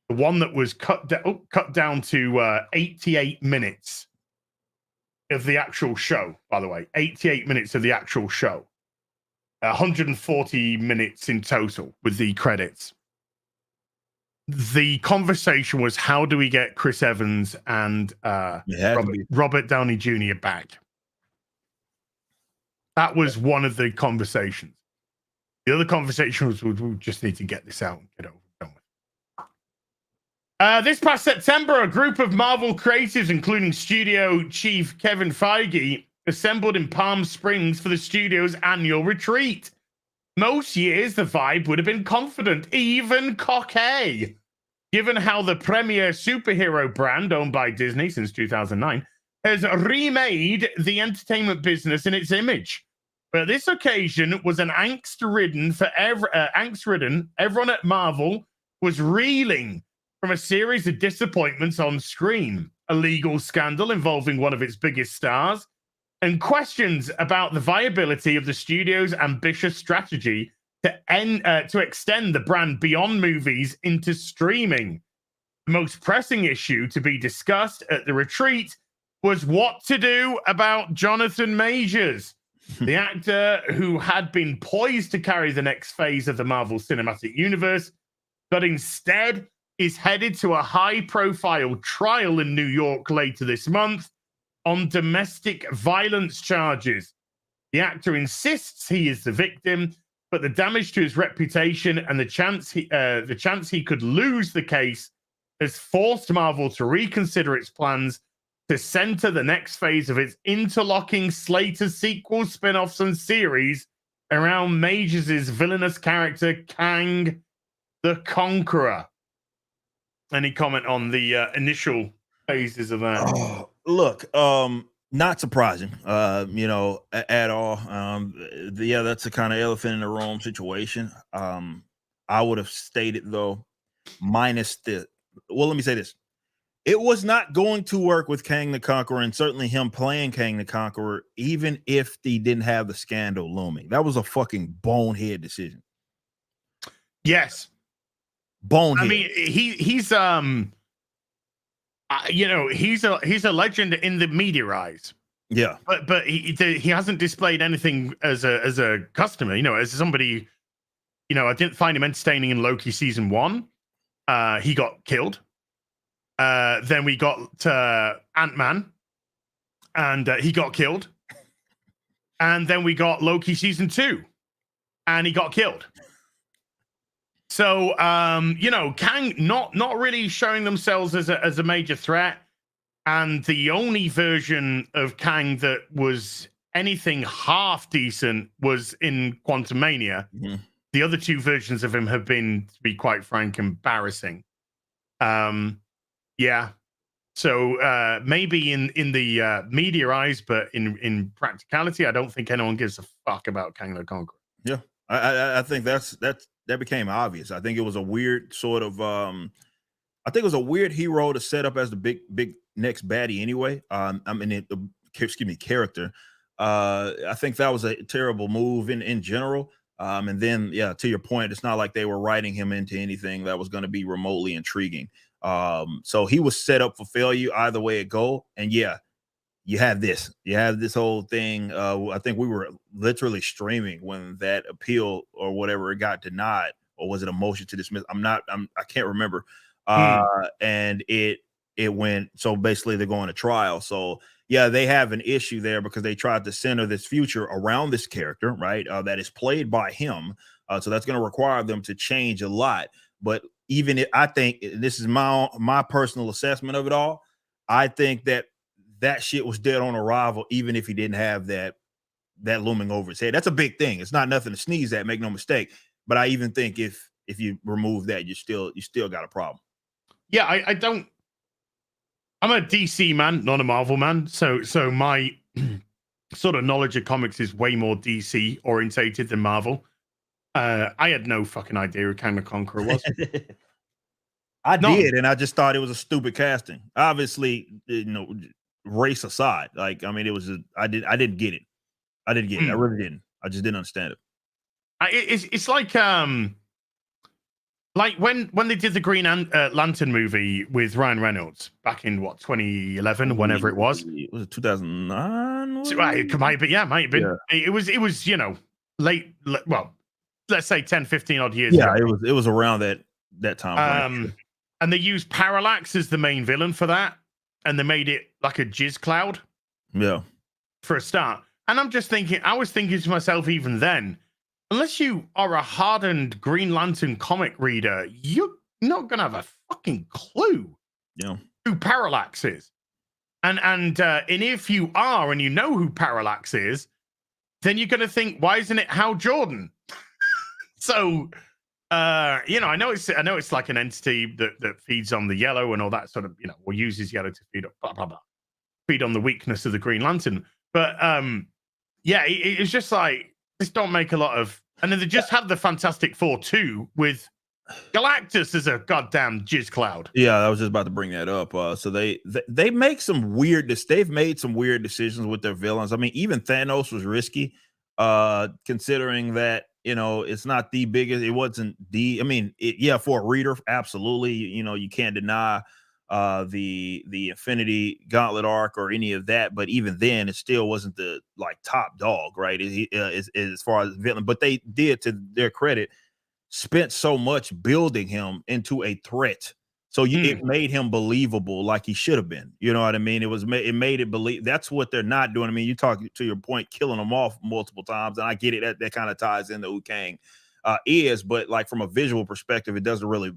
one that was cut down to 88 minutes of the actual show. By the way, 88 minutes of the actual show, 140 minutes in total with the credits. The conversation was, how do we get Chris Evans and Robert Downey Jr. back? That was one of the conversations. The other conversation was, we just need to get this out and get over and done with. This past September, a group of Marvel creatives, including studio chief Kevin Feige, assembled in Palm Springs for the studio's annual retreat. Most years, the vibe would have been confident, even cocky, given how the premier superhero brand owned by Disney since 2009 has remade the entertainment business in its image. But this occasion was an angst-ridden. Everyone at Marvel was reeling from a series of disappointments on screen, a legal scandal involving one of its biggest stars, and questions about the viability of the studio's ambitious strategy to extend the brand beyond movies into streaming. The most pressing issue to be discussed at the retreat was what to do about Jonathan Majors, the actor who had been poised to carry the next phase of the Marvel Cinematic Universe, but instead is headed to a high-profile trial in New York later this month on domestic violence charges. The actor insists he is the victim, but the damage to his reputation and the chance he could lose the case has forced Marvel to reconsider its plans to center the next phase of its interlocking slate of sequels, spin-offs, and series around Majors' villainous character, Kang the Conqueror. Any comment on the initial phases of that? Look, not surprising, at all. That's a kind of elephant in the room situation. I would have stated, though, minus the, well, let me say this. It was not going to work with Kang the Conqueror, and certainly him playing Kang the Conqueror, even if he didn't have the scandal looming. That was a fucking bonehead decision. Yes. Bonehead. I mean, he's a legend in the media eyes. Yeah. But he hasn't displayed anything as a customer, as somebody, I didn't find him entertaining in Loki season 1. He got killed. Then we got Ant-Man, and he got killed. And then we got Loki season 2, and he got killed. So, Kang not really showing themselves as a major threat. And the only version of Kang that was anything half decent was in Quantumania. Mm-hmm. The other 2 versions of him have been, to be quite frank, embarrassing. Yeah. So maybe in the media eyes, but in practicality, I don't think anyone gives a fuck about Kang the Conqueror. Yeah, I think that became obvious. I think it was a weird sort of I think it was a weird hero to set up as the big next baddie anyway. Character. I think that was a terrible move in general. And then, yeah, to your point, it's not like they were writing him into anything that was going to be remotely intriguing. So he was set up for failure either way it go. And yeah, you have this whole thing. I think we were literally streaming when that appeal or whatever it got denied, or was it a motion to dismiss? I can't remember. And it went, so basically they're going to trial. So yeah, they have an issue there because they tried to center this future around this character, right? That is played by him. So that's going to require them to change a lot. But even if, I think this is my personal assessment of it all, I think that shit was dead on arrival, even if he didn't have that looming over his head. That's a big thing. It's not nothing to sneeze at, make no mistake. But I even think if you remove that, you still got a problem. Yeah, I don't. I'm a DC man, not a Marvel man. So my sort of knowledge of comics is way more DC orientated than Marvel. I had no fucking idea who Kang the Conqueror was. I None. did, and I just thought it was a stupid casting. Obviously, race aside, like I mean, it was just, I didn't get it. I didn't get it. I really didn't. I just didn't understand it. It's like when they did the Green Lantern movie with Ryan Reynolds back in 2011, whenever it was. Was it 2009? It might be, yeah, might have been. Yeah. It was late. Well, let's say 10, 15 odd years ago. Yeah, it was around that time. And they used Parallax as the main villain for that, and they made it like a jizz cloud. Yeah. For a start. And I was thinking to myself even then, unless you are a hardened Green Lantern comic reader, you're not gonna have a fucking clue who Parallax is. And if you are and you know who Parallax is, then you're gonna think, why isn't it Hal Jordan? So I know it's like an entity that feeds on the yellow and all that sort of, or uses yellow to feed up, blah blah blah, feed on the weakness of the Green Lantern. But it's just like, this don't make a lot of. And then they just had the Fantastic Four 2 with Galactus as a goddamn jizz cloud. Yeah, I was just about to bring that up. So they make some they've made some weird decisions with their villains. I mean, even Thanos was risky, considering that it's not the biggest. It wasn't I mean, for a reader, absolutely. You can't deny the Infinity Gauntlet arc or any of that, but even then it still wasn't the top dog, right? As far as villain, but they did, to their credit, spent so much building him into a threat, so it made him believable, like he should have been. You know what I mean? It made it believe. That's what they're not doing. I mean, you talk to your point, killing them off multiple times, and I get it, that kind of ties into who Kang is, but like from a visual perspective, it doesn't really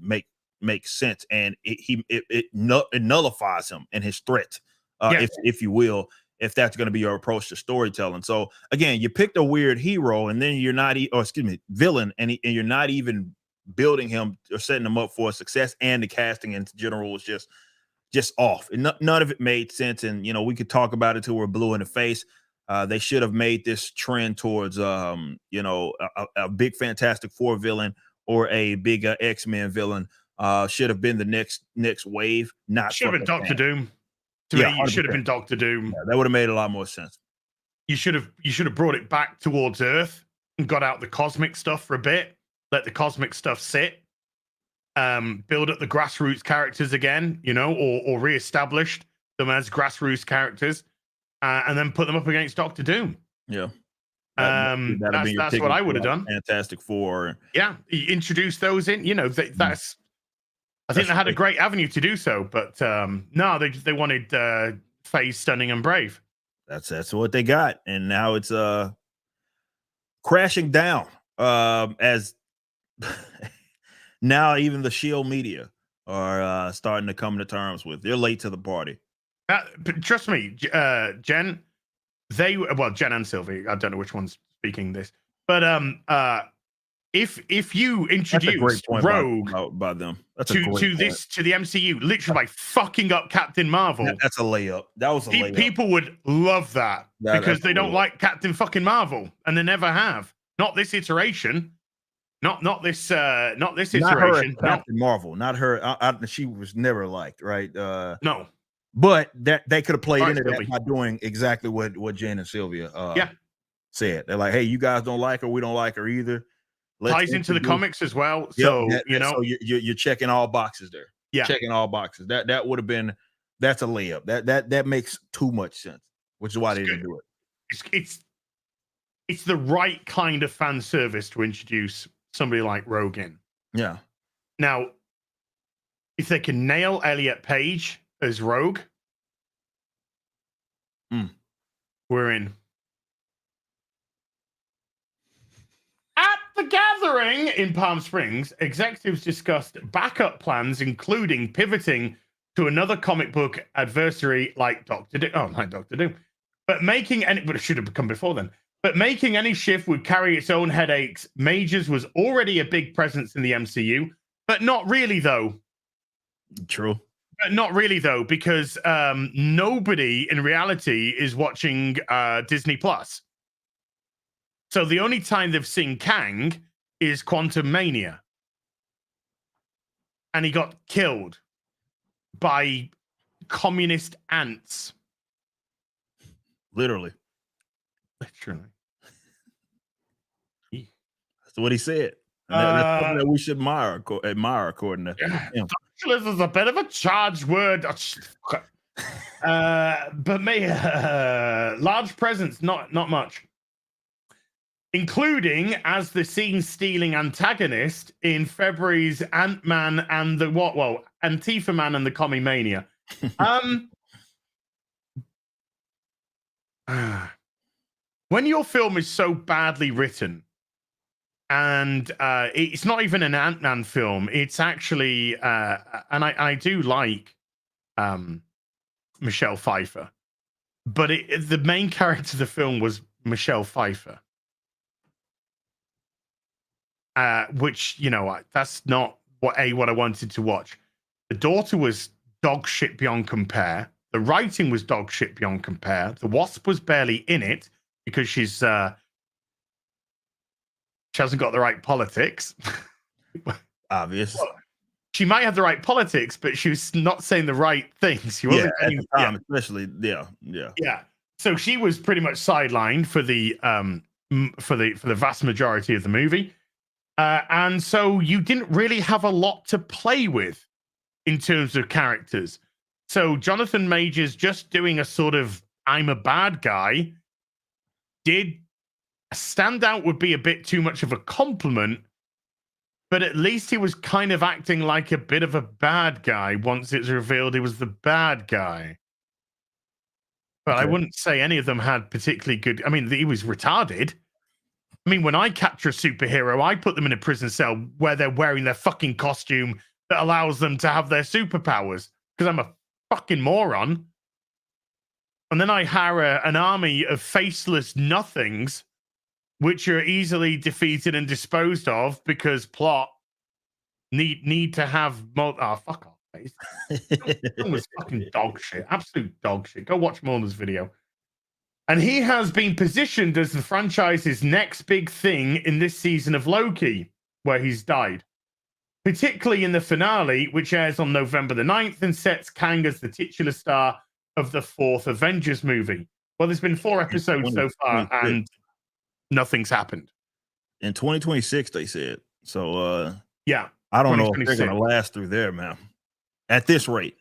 make sense, and it nullifies him and his threat, if you will, if that's going to be your approach to storytelling. So again, you picked a weird hero, and then you're not, villain, and you're not even building him or setting him up for success, and the casting in general was just off. And none of it made sense. And we could talk about it till we're blue in the face. They should have made this trend towards a big Fantastic Four villain or a big X-Men villain. Should have been the next wave. Not should have been Doctor Doom. To me, you should have been Doctor Doom. Yeah, that would have made a lot more sense. You should have brought it back towards Earth and got out the cosmic stuff for a bit. Let the cosmic stuff sit. Build up the grassroots characters again, or reestablished them as grassroots characters, and then put them up against Doctor Doom. Yeah. That's what I would have done. Fantastic Four. Yeah, introduce those in. That's. I think they had a great avenue to do so, but no, they wanted Phase, Stunning, and Brave. That's what they got, and now it's crashing down. As now, even the Shield media are starting to come to terms with. They're late to the party. But trust me, Jen. Jen and Sylvie. I don't know which one's speaking this, but if you introduce Rogue by them to the MCU, literally by fucking up Captain Marvel, that's a layup. That was a layup. People would love that because they don't like Captain fucking Marvel, and they never have. Not this iteration. Not this iteration. Her, Captain Marvel, not her. She was never liked, right? No. But that they could have played into that by doing exactly what Jen and Sylvia said. They're like, hey, you guys don't like her, we don't like her either. Ties into the comics as well. So so you're checking all boxes there. Yeah, checking all boxes. That would have been, that's a layup. That makes too much sense, which is why they didn't do it. It's the right kind of fan service to introduce somebody like Rogue in. Yeah. Now, if they can nail Elliot Page as Rogue, we're in. At the gathering in Palm Springs, executives discussed backup plans, including pivoting to another comic book adversary like Doctor Doom. But it should have come before then. But making any shift would carry its own headaches. Majors was already a big presence in the MCU, but not really, though. True. Not really though, because nobody in reality is watching Disney Plus. So the only time they've seen Kang is Quantum Mania, and he got killed by communist ants. Literally. Literally. That's what he said. And that's something that we should admire according to him. Socialism is a bit of a charged word. But large presence, not much. Including as the scene-stealing antagonist in February's Ant-Man and the Antifa Man and the Commie Mania. When your film is so badly written, and it's not even an Ant-Man film, it's actually, and I do like Michelle Pfeiffer, but the main character of the film was Michelle Pfeiffer. Which, that's not what I wanted to watch. The daughter was dog shit beyond compare. The writing was dog shit beyond compare. The Wasp was barely in it because she hasn't got the right politics. Obvious. Well, she might have the right politics, but she was not saying the right things. She wasn't at the time, especially. Yeah. So she was pretty much sidelined for the vast majority of the movie. And so you didn't really have a lot to play with in terms of characters. So Jonathan Majors just doing a sort of I'm a bad guy did stand out would be a bit too much of a compliment, but at least he was kind of acting like a bit of a bad guy once it's revealed he was the bad guy. But I wouldn't say any of them had particularly good. I mean, he was retarded. I mean, when I capture a superhero, I put them in a prison cell where they're wearing their fucking costume that allows them to have their superpowers because I'm a fucking moron. And then I hire an army of faceless nothings, which are easily defeated and disposed of because plot need to have fuck off, mate. It was fucking dog shit, absolute dog shit. Go watch Mulder's video. And he has been positioned as the franchise's next big thing in this season of Loki, where he's died. Particularly in the finale, which airs on November the 9th and sets Kang as the titular star of the 4th Avengers movie. Well, there's been 4 episodes so far, and nothing's happened. In 2026, they said. So, yeah. I don't know if they're going to last through there, man. At this rate.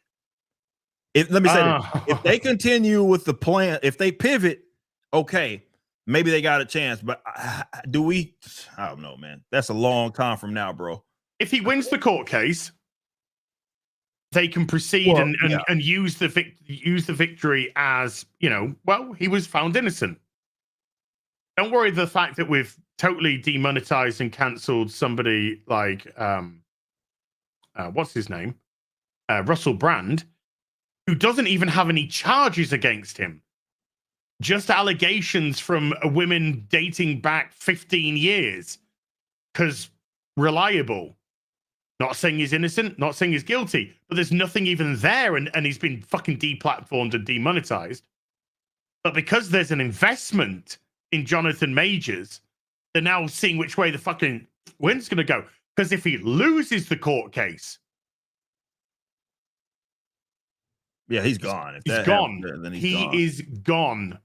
Let me say this. If they continue with the plan, if they pivot, okay, maybe they got a chance. But I don't know, man. That's a long time from now, bro. If he wins the court case, they can proceed and use the victory as, he was found innocent. Don't worry the fact that we've totally demonetized and cancelled somebody like what's his name? Russell Brand, who doesn't even have any charges against him. Just allegations from women dating back 15 years. Because reliable. Not saying he's innocent, not saying he's guilty, but there's nothing even there, and he's been fucking deplatformed and demonetized. But because there's an investment in Jonathan Majors, they're now seeing which way the fucking wind's going to go. Because if he loses the court case, yeah, he's gone. He's gone. Then he is gone.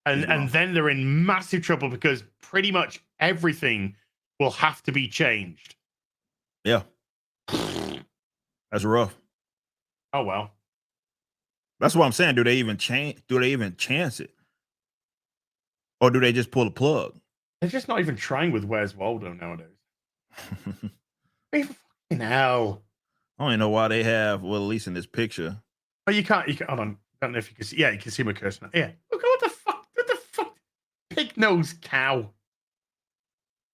And then they're in massive trouble because pretty much everything will have to be changed. Yeah. That's rough. Oh, well. That's what I'm saying. Do they even chance it? Or do they just pull the plug? They're just not even trying with Where's Waldo nowadays. Fucking hell. I don't even know why they have, well, at least in this picture. Oh, you can't, hold on. I don't know if you can see. Yeah, you can see my cursor now. Yeah. Look, what the fuck? Pig-nosed cow.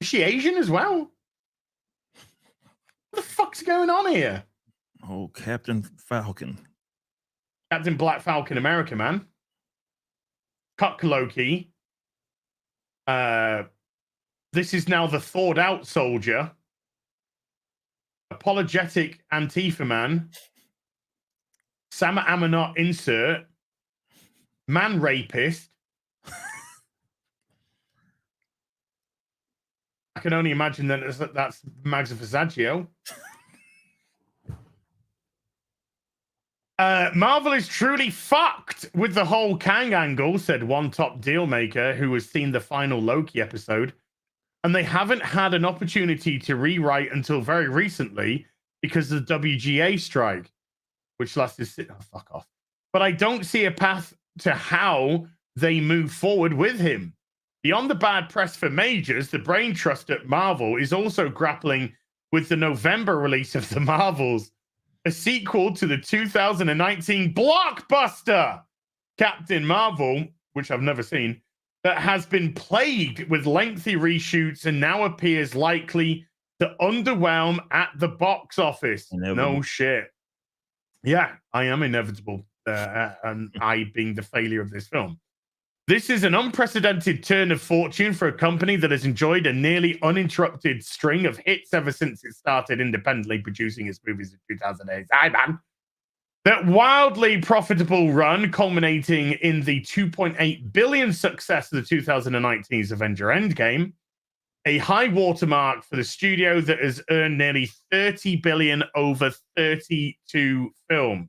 Is she Asian as well? What the fuck's going on here? Oh, Captain Falcon. Captain Black Falcon America, man. Cuck Loki. This is now the thawed out soldier. Apologetic Antifa man. Sama Amanot insert, man rapist. I can only imagine that that's Mags Fasaccio. Marvel is truly fucked with the whole Kang angle, said one top deal maker who has seen the final Loki episode. And they haven't had an opportunity to rewrite until very recently because of the WGA strike, which lasted. Oh, fuck off. But I don't see a path to how they move forward with him. Beyond the bad press for Majors, the brain trust at Marvel is also grappling with the November release of The Marvels, a sequel to the 2019 blockbuster Captain Marvel, which I've never seen, that has been plagued with lengthy reshoots and now appears likely to underwhelm at the box office. Inevitable. No shit. Yeah, I am inevitable, and I being the failure of this film. This is an unprecedented turn of fortune for a company that has enjoyed a nearly uninterrupted string of hits ever since it started independently producing its movies in 2008. Aye, man. That wildly profitable run, culminating in the 2.8 billion success of the 2019's Avenger Endgame, a high watermark for the studio that has earned nearly 30 billion over 32 films.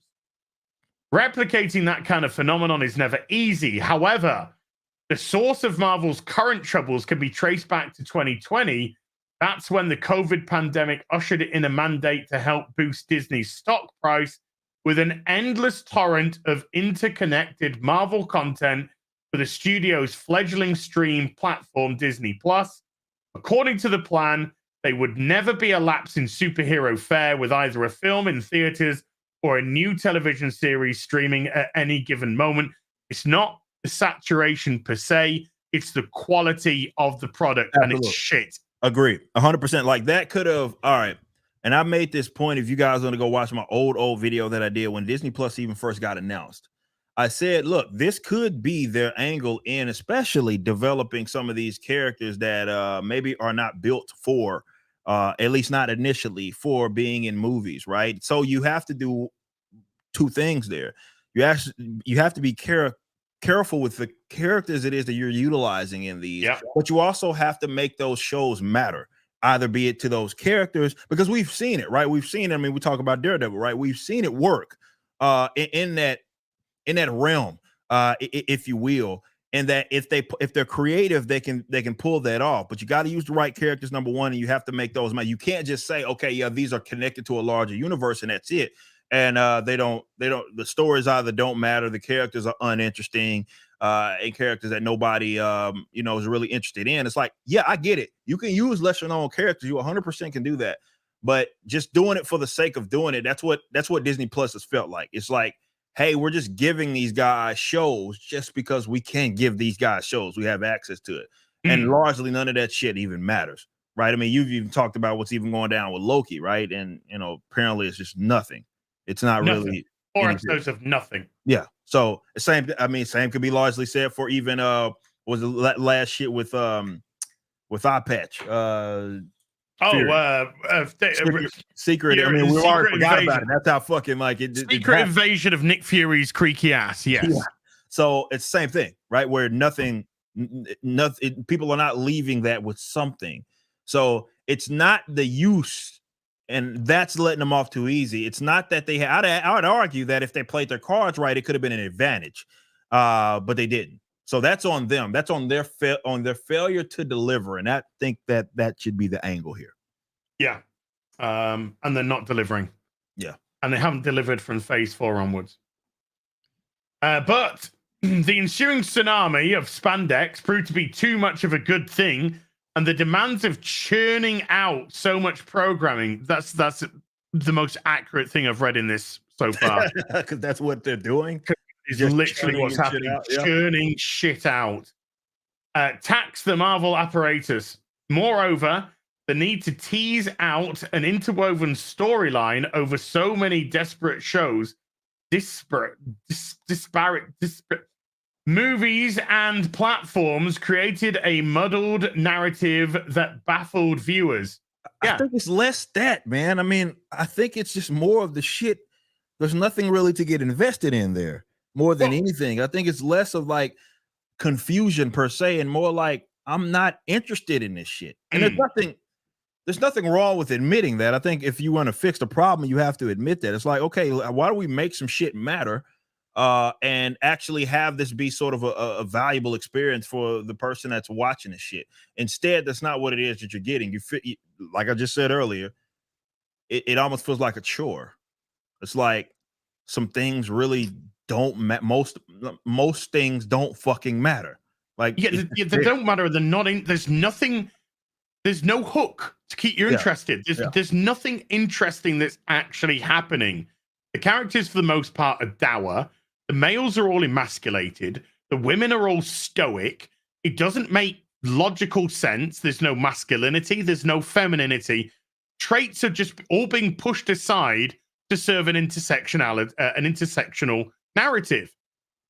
Replicating that kind of phenomenon is never easy. However, the source of Marvel's current troubles can be traced back to 2020. That's when the COVID pandemic ushered in a mandate to help boost Disney's stock price with an endless torrent of interconnected Marvel content for the studio's fledgling stream platform, Disney Plus. According to the plan, there would never be a lapse in superhero fare with either a film in theaters or a new television series streaming at any given moment. It's not the saturation per se, it's the quality of the product. Absolutely. And it's shit. Agree. 100%. Like that could have, all right. And I made this point, if you guys want to go watch my old video that I did when Disney Plus even first got announced. I said, look, this could be their angle in especially developing some of these characters that maybe are not built for, at least not initially, for being in movies, right? So you have to do two things there. You have to be careful with the characters it is that you're utilizing in these, but you also have to make those shows matter. Either be it to those characters, because we've seen it, right? We've seen it. I mean, we talk about Daredevil, right? We've seen it work in that realm, if you will, and that if they're creative, they can pull that off. But you got to use the right characters, number one, and you have to make those. You can't just say, okay, yeah, these are connected to a larger universe, and that's it. And the stories either don't matter, the characters are uninteresting, and characters that nobody is really interested in. It's like, yeah, I get it. You can use lesser known characters. You 100% can do that. But just doing it for the sake of doing it, that's what Disney Plus has felt like. It's like, hey, we're just giving these guys shows just because we can give these guys shows. We have access to it. And largely none of that shit even matters, right? I mean, you've even talked about what's even going down with Loki, right? And, apparently it's just nothing. It's not nothing. Really 4 episodes of nothing. Yeah. So same could be largely said for even was the last shit with Eye Patch. Secret. I mean, we already forgot about it. That's how fucking Secret invasion of Nick Fury's creaky ass. Yes. Yeah. So it's the same thing, right? Where nothing, people are not leaving that with something. So it's not the use. And that's letting them off too easy. It's not that they had. I would argue that if they played their cards right, it could have been an advantage, but they didn't. So that's on them. That's on their failure to deliver. And I think that should be the angle here. Yeah, and they're not delivering. Yeah, and they haven't delivered from Phase 4 onwards. But the ensuing tsunami of spandex proved to be too much of a good thing. And the demands of churning out so much programming, that's the most accurate thing I've read in this so far. Because that's what they're doing. Is literally what's happening. Churning shit out. Tax the Marvel apparatus. Moreover, the need to tease out an interwoven storyline over so many disparate shows, disparate movies and platforms created a muddled narrative that baffled viewers. Yeah. I think it's less that, man. I mean, I think it's just more of the shit there's nothing really to get invested in there more than anything. I think it's less of like confusion per se and more like I'm not interested in this shit. And there's nothing wrong with admitting that. I think if you want to fix the problem, you have to admit that. It's like, okay, why don't we make some shit matter and actually have this be sort of a valuable experience for the person that's watching this shit. Instead, that's not what it is that you're getting. Like I just said earlier, it almost feels like a chore. It's like some things really don't most things don't fucking matter. Like they don't matter. They're not in. There's nothing. There's no hook to keep you interested. There's nothing interesting that's actually happening. The characters, for the most part, are dour. The males are all emasculated. The women are all stoic. It doesn't make logical sense. There's no masculinity. There's no femininity. Traits are just all being pushed aside to serve an intersectional narrative.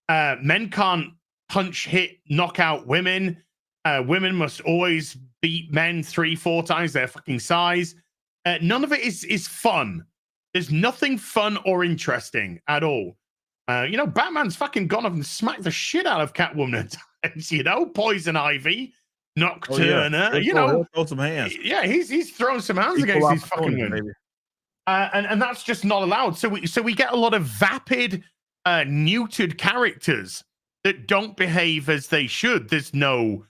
Men can't punch, hit, knock out women. Women must always beat men 3-4 times their fucking size. None of it is fun. There's nothing fun or interesting at all. Batman's fucking gone up and smacked the shit out of Catwoman at times, Poison Ivy, Nocturna, throw some hands. Yeah, he's throwing some hands against these fucking women. And that's just not allowed. So we get a lot of vapid, neutered characters that don't behave as they should. There's no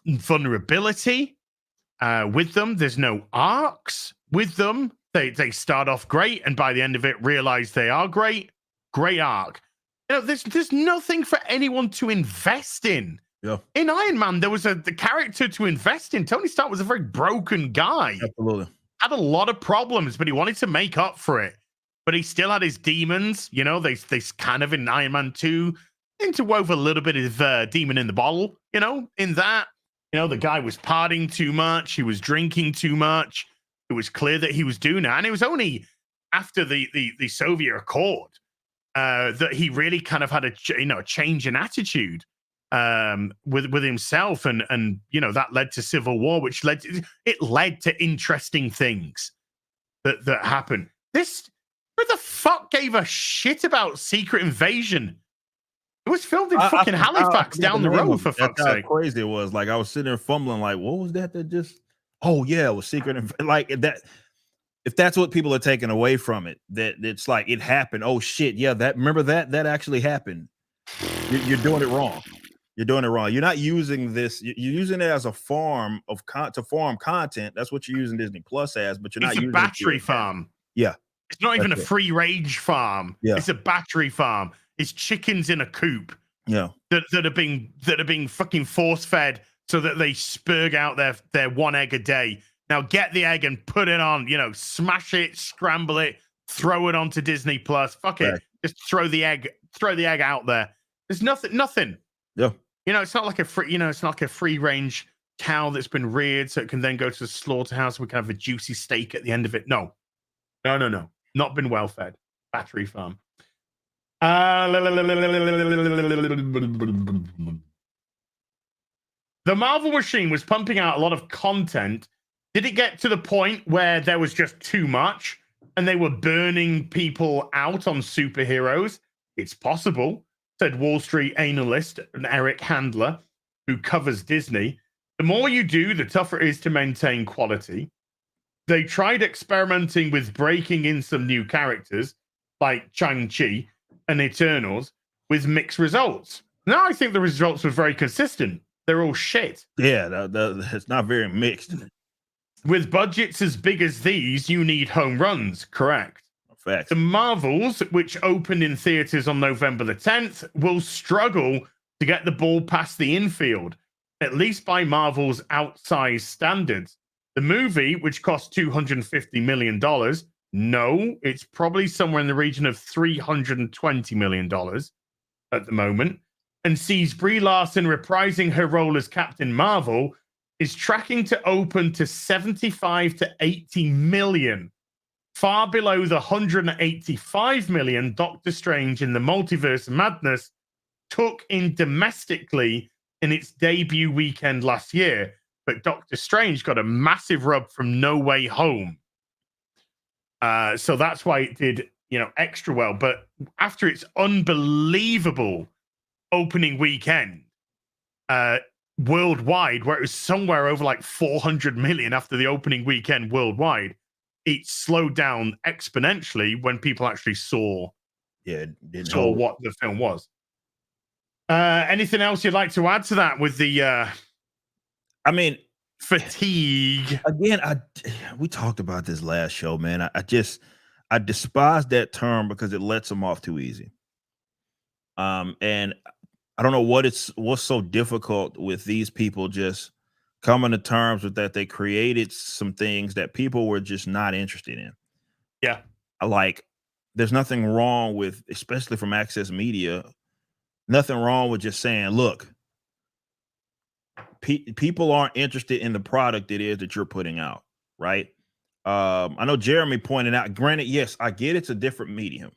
vulnerability with them. There's no arcs with them. They start off great, and by the end of it, realize they are great. Great arc. There's nothing for anyone to invest in. Yeah. In Iron Man, there was the character to invest in. Tony Stark was a very broken guy. Absolutely. Had a lot of problems, but he wanted to make up for it. But he still had his demons. They kind of in Iron Man 2 interwove a little bit of demon in the bottle. In that, the guy was partying too much. He was drinking too much. It was clear that he was doing that. And it was only after the Soviet Accord that he really kind of had a change in attitude with himself. And that led to civil war, which led to interesting things that happened. Who the fuck gave a shit about Secret Invasion? It was filmed in fucking Halifax down the road, for fuck's sake. How crazy it was. Like, I was sitting there fumbling, like, what was that just... Oh, yeah, it was Secret. Like, that... If that's what people are taking away from it, that it's like, it happened. Oh, shit, yeah, remember that actually happened. You're doing it wrong. You're doing it wrong. You're not using this. You're using it as a farm to farm content. That's what you're using Disney Plus as, but you're not using it. It's a battery farm. Yeah. It's not even a free range farm. Yeah. It's a battery farm. It's chickens in a coop. Yeah. That are being fucking force fed so that they spurg out their one egg a day. Now get the egg and put it on, smash it, scramble it, throw it onto Disney Plus. Fuck it. Just throw the egg out there. There's nothing. Yeah. It's not like a free range cow that's been reared so it can then go to the slaughterhouse. We can have a juicy steak at the end of it. No. Not been well fed. Battery farm. The Marvel machine was pumping out a lot of content. Did it get to the point where there was just too much and they were burning people out on superheroes? It's possible, said Wall Street analyst Eric Handler, who covers Disney. The more you do, the tougher it is to maintain quality. They tried experimenting with breaking in some new characters, like Shang-Chi and Eternals, with mixed results. Now I think the results were very consistent. They're all shit. Yeah, it's not very mixed. With budgets as big as these, you need home runs, correct? Facts. The Marvels, which opened in theaters on November the 10th, will struggle to get the ball past the infield, at least by Marvel's outsized standards. The movie, which cost $250 million, no, it's probably somewhere in the region of $320 million at the moment, and sees Brie Larson reprising her role as Captain Marvel, is tracking to open to 75 to 80 million, far below the 185 million Doctor Strange in the Multiverse of Madness took in domestically in its debut weekend last year. But Doctor Strange got a massive rub from No Way Home. So that's why it did, extra well. But after its unbelievable opening weekend, worldwide, where it was somewhere over like 400 million after the opening weekend worldwide, it slowed down exponentially when people actually saw what the film was. Anything else you'd like to add to that with the fatigue? Again, we talked about this last show, man. I despise that term because it lets them off too easy. And I don't know what's so difficult with these people just coming to terms with that. They created some things that people were just not interested in. Yeah. Like, there's nothing wrong with, especially from Access Media, nothing wrong with just saying, look, people aren't interested in the product it is that you're putting out, right? I know Jeremy pointed out, granted, yes, I get it's a different medium.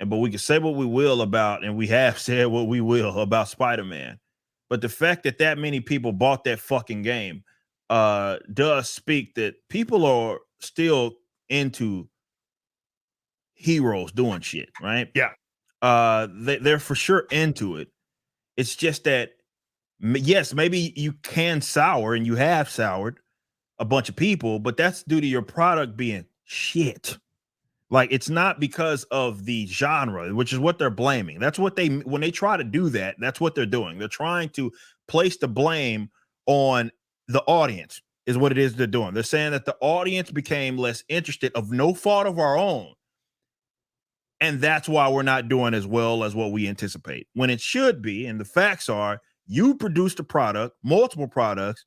But we can say what we will about, and we have said what we will about Spider-Man. But the fact that many people bought that fucking game does speak that people are still into heroes doing shit, right? Yeah. They're for sure into it. It's just that, yes, maybe you can sour, and you have soured a bunch of people, but that's due to your product being shit. Like, it's not because of the genre, which is what they're blaming. That's what when they try to do that, that's what they're doing. They're trying to place the blame on the audience, is what it is they're doing. They're saying that the audience became less interested of no fault of our own. And that's why we're not doing as well as what we anticipate. When it should be, and the facts are, you produced a product, multiple products,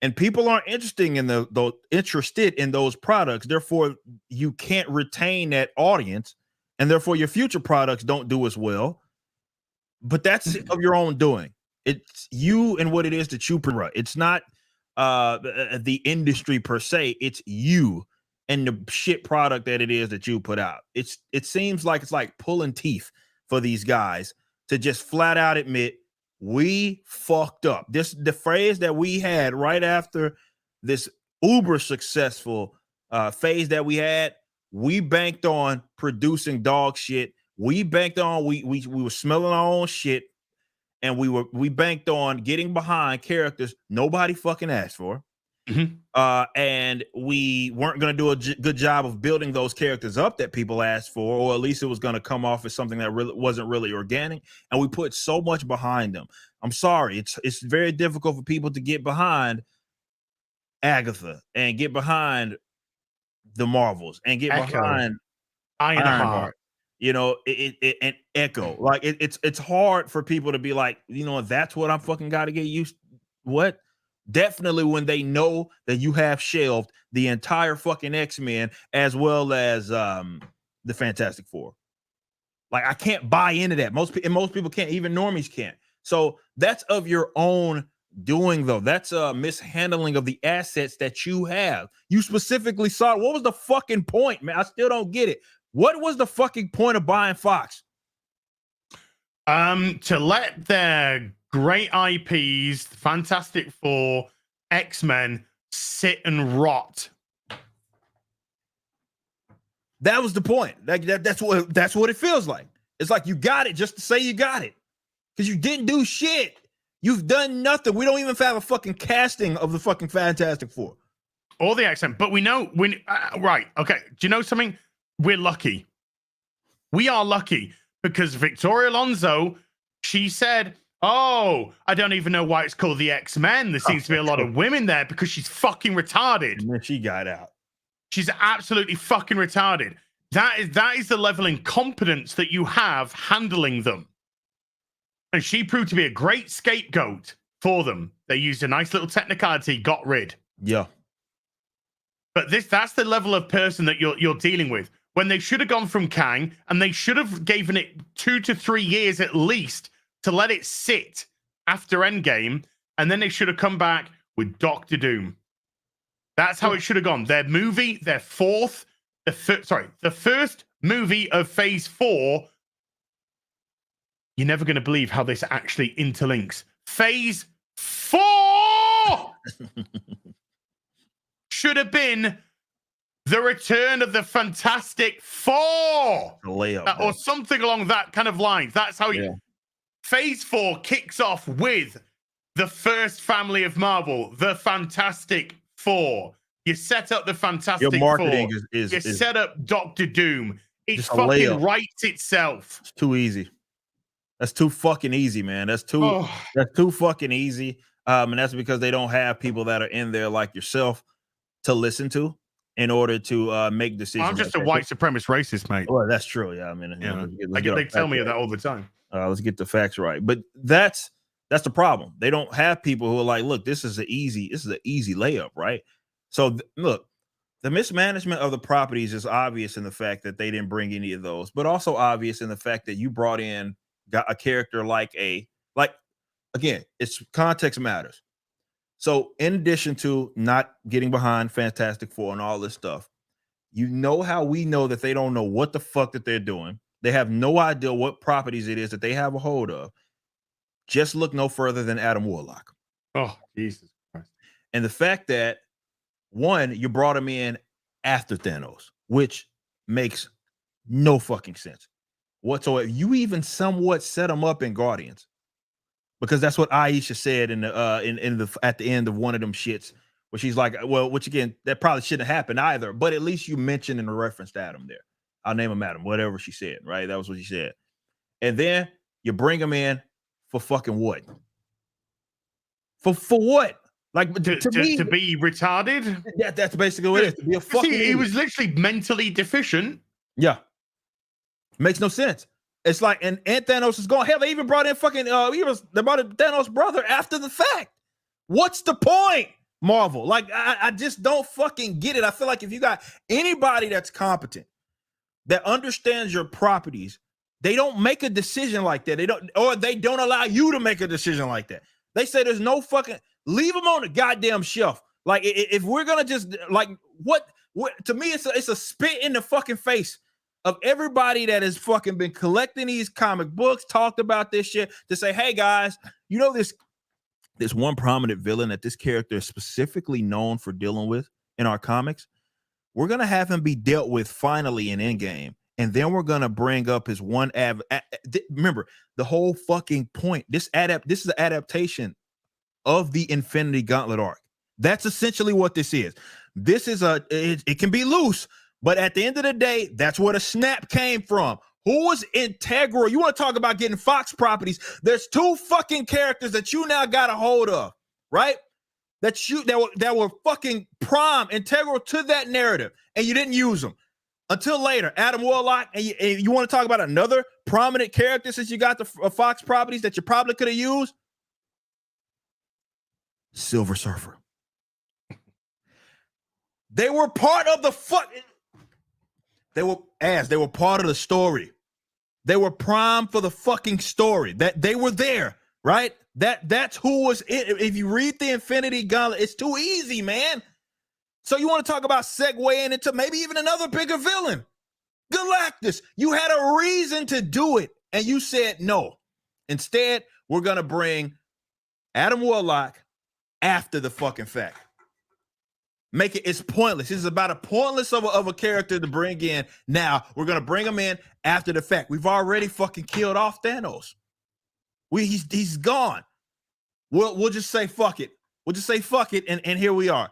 and people aren't interested in those products. Therefore, you can't retain that audience, and therefore your future products don't do as well. But that's of your own doing. It's you and what it is that you promote. It's not the industry per se. It's you and the shit product that it is that you put out. It seems like it's like pulling teeth for these guys to just flat out admit, we fucked up. The phrase that we had right after this uber successful phase that we had, we banked on producing dog shit. We banked on we were smelling our own shit, and we banked on getting behind characters nobody fucking asked for. Mm-hmm. And we weren't going to do a good job of building those characters up that people asked for, or at least it was going to come off as something that really wasn't really organic. And we put so much behind them. I'm sorry, it's very difficult for people to get behind Agatha and get behind the Marvels and get behind Ironheart. And Echo. Like it's hard for people to be like, that's what I'm fucking got to get used. What? Definitely when they know that you have shelved the entire fucking X-Men as well as the Fantastic Four. Like, I can't buy into that. Most people can't, even normies can't. So that's of your own doing, though. That's a mishandling of the assets that you have. You specifically saw it. What was the fucking point, man? I still don't get it. What was the fucking point of buying Fox? To let their great IPs, Fantastic Four, X-Men, sit and rot. That was the point. That's what it feels like. It's like you got it just to say you got it, because you didn't do shit. You've done nothing. We don't even have a fucking casting of the fucking Fantastic Four or the X-Men. But we know right. Okay. Do you know something? We're lucky. We are lucky because Victoria Alonso, she said, oh, I don't even know why it's called the X-Men. There seems to be a lot of women there because she's fucking retarded. And then she got out. She's absolutely fucking retarded. That is the level of incompetence that you have handling them. And she proved to be a great scapegoat for them. They used a nice little technicality, got rid. Yeah. But that's the level of person that you're dealing with. When they should have gone from Kang, and they should have given it 2 to 3 years at least to let it sit after Endgame, and then they should have come back with Doctor Doom. That's how it should have gone. The first movie of Phase 4. You're never going to believe how this actually interlinks. Phase 4 should have been the return of the Fantastic Four, layup, or something along that kind of lines. That's how yeah. Phase 4 kicks off with the first family of Marvel, the Fantastic Four. You set up the Fantastic Your marketing Four. is You set up Doctor Doom. It just a fucking layup. writes itself. It's too easy. That's too fucking easy, man. That's too fucking easy. And that's because they don't have people that are in there like yourself to listen to in order to make decisions. I'm just a white supremacist racist, mate. Well, that's true. Yeah, I mean, they tell me that all the time. Let's get the facts right. But that's the problem. They don't have people who are like, look, this is an easy layup, right? So look, the mismanagement of the properties is obvious in the fact that they didn't bring any of those, but also obvious in the fact that you brought in a character like again, it's context matters. So in addition to not getting behind Fantastic Four and all this stuff, you know how we know that they don't know what the fuck that they're doing. They have no idea what properties it is that they have a hold of. Just look no further than Adam Warlock. Oh, Jesus Christ. And the fact that, one, you brought him in after Thanos, which makes no fucking sense whatsoever. You even somewhat set him up in Guardians, because that's what Aisha said in the at the end of one of them shits, where she's like, well, which again, that probably shouldn't happen either, but at least you mentioned and referenced Adam there. I'll name him Adam, whatever she said, right? That was what she said. And then you bring him in for fucking what? For what? Like to be retarded? That's basically what it is. To be a fucking he was literally mentally deficient. Yeah. Makes no sense. It's like, and Thanos is gone. Hell, they even brought in fucking they brought in Thanos' brother after the fact. What's the point, Marvel? Like, I just don't fucking get it. I feel like if you got anybody that's competent, that understands your properties, they don't make a decision like that. They don't allow you to make a decision like that. They say there's no fucking, leave them on the goddamn shelf. Like, if we're gonna just like what to me, it's a spit in the fucking face of everybody that has fucking been collecting these comic books, talked about this shit, to say, hey guys, you know this one prominent villain that this character is specifically known for dealing with in our comics. We're gonna have him be dealt with finally in Endgame, and then we're gonna bring up his one remember the whole fucking point. This is the adaptation of the Infinity Gauntlet arc. That's essentially what this is. This is it can be loose, but at the end of the day, that's where the snap came from. Who was integral? You want to talk about getting Fox properties? There's two fucking characters that you now got a hold of, right? That were fucking integral to that narrative, and you didn't use them until later. Adam Warlock, and you want to talk about another prominent character since you got the Fox properties that you probably could have used? Silver Surfer. They were part of the They were part of the story. They were primed for the fucking story. That they were there, right? That's who was it. If you read the Infinity Gauntlet, it's too easy, man. So you want to talk about segueing into maybe even another bigger villain, Galactus. You had a reason to do it, and you said no. Instead, we're gonna bring Adam Warlock after the fucking fact. It's pointless. This is about a pointless of a character to bring in. Now we're gonna bring him in after the fact. We've already fucking killed off Thanos. He's gone. We'll just say fuck it. We'll just say fuck it, and here we are,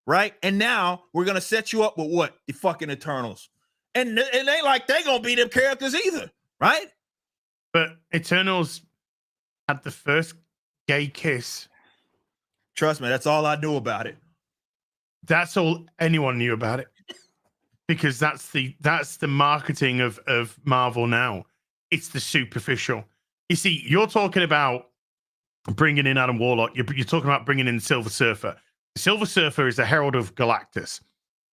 right? And now we're gonna set you up with what? The fucking Eternals, and they gonna be them characters either, right? But Eternals had the first gay kiss. Trust me, that's all I knew about it. That's all anyone knew about it, because that's the marketing of Marvel now. It's the superficial. You see, you're talking about bringing in Adam Warlock. You're talking about bringing in Silver Surfer. Silver Surfer is the herald of Galactus.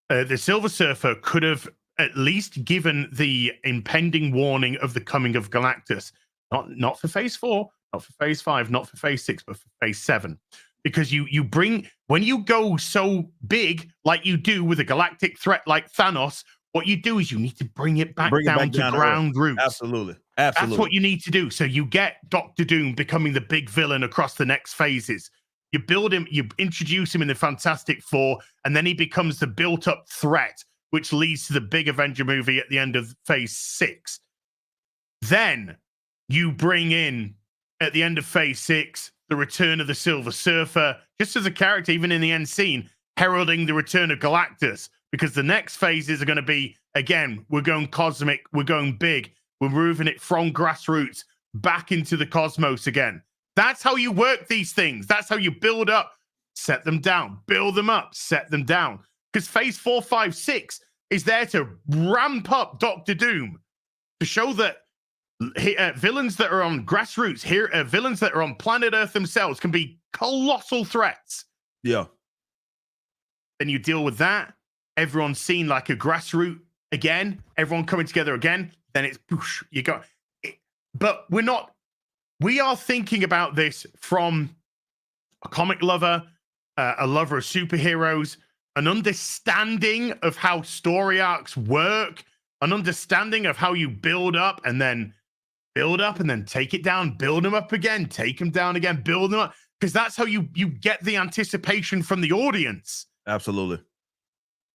The Silver Surfer could have at least given the impending warning of the coming of Galactus. Not for Phase 4, not for Phase 5, not for Phase 6, but for Phase 7. Because you bring, when you go so big like you do with a galactic threat like Thanos, what you do is you need to bring it back down to ground roots. Absolutely. That's what you need to do. So you get Doctor Doom becoming the big villain across the next phases. You build him, you introduce him in the Fantastic Four, and then he becomes the built-up threat which leads to the big Avenger movie at the end of Phase 6. Then you bring in, at the end of Phase 6, the return of the Silver Surfer, just as a character, even in the end scene, heralding the return of Galactus, because the next phases are going to be, again, we're going cosmic, we're going big, we're moving it from grassroots back into the cosmos again. That's how you work these things. That's how you build up, set them down, build them up, set them down. Because Phase 4, 5, 6 is there to ramp up Doctor Doom, to show that villains that are on grassroots, villains that are on planet Earth themselves can be colossal threats. Yeah. Then you deal with that. Everyone's seen like a grassroots again. Everyone coming together again. Then it's poosh, you go. But we are thinking about this from a comic lover, a lover of superheroes, an understanding of how story arcs work, an understanding of how you build up and then take it down, build them up again, take them down again, build them up. Because that's how you get the anticipation from the audience. Absolutely.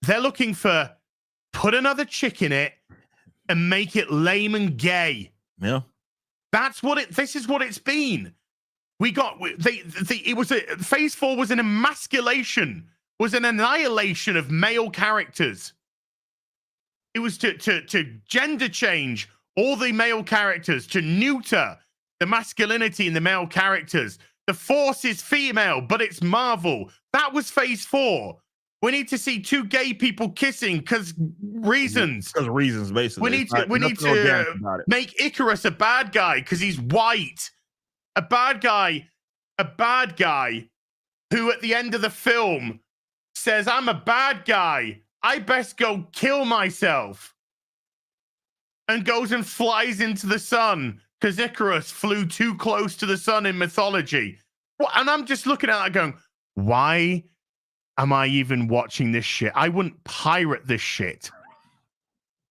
They're looking for put another chick in it and make it lame and gay. Yeah. This is what it's been. It was Phase 4 was an emasculation, was an annihilation of male characters. It was to gender change all the male characters, to neuter the masculinity in the male characters. The Force is female, but it's Marvel. That was Phase 4. We need to see two gay people kissing because reasons. Because reasons, basically. We need to make Icarus a bad guy because he's white. A bad guy who at the end of the film says, I'm a bad guy. I best go kill myself. And goes and flies into the sun because Icarus flew too close to the sun in mythology. And I'm just looking at that going, why am I even watching this shit? I wouldn't pirate this shit.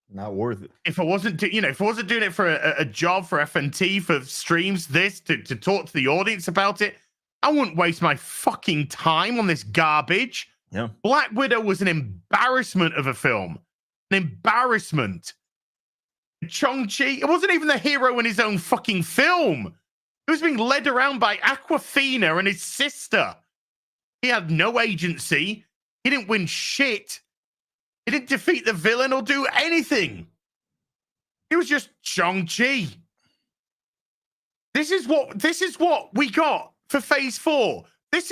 Not worth it. If I wasn't, if I wasn't doing it for a job for FNT, for streams, to talk to the audience about it, I wouldn't waste my fucking time on this garbage. Yeah. Black Widow was an embarrassment of a film. An embarrassment. Shang-Chi, it wasn't even the hero in his own fucking film. He was being led around by Aquafina and his sister. He had no agency. He didn't win shit. He didn't defeat the villain or do anything. He was just Shang-Chi. This is what we got for Phase 4. This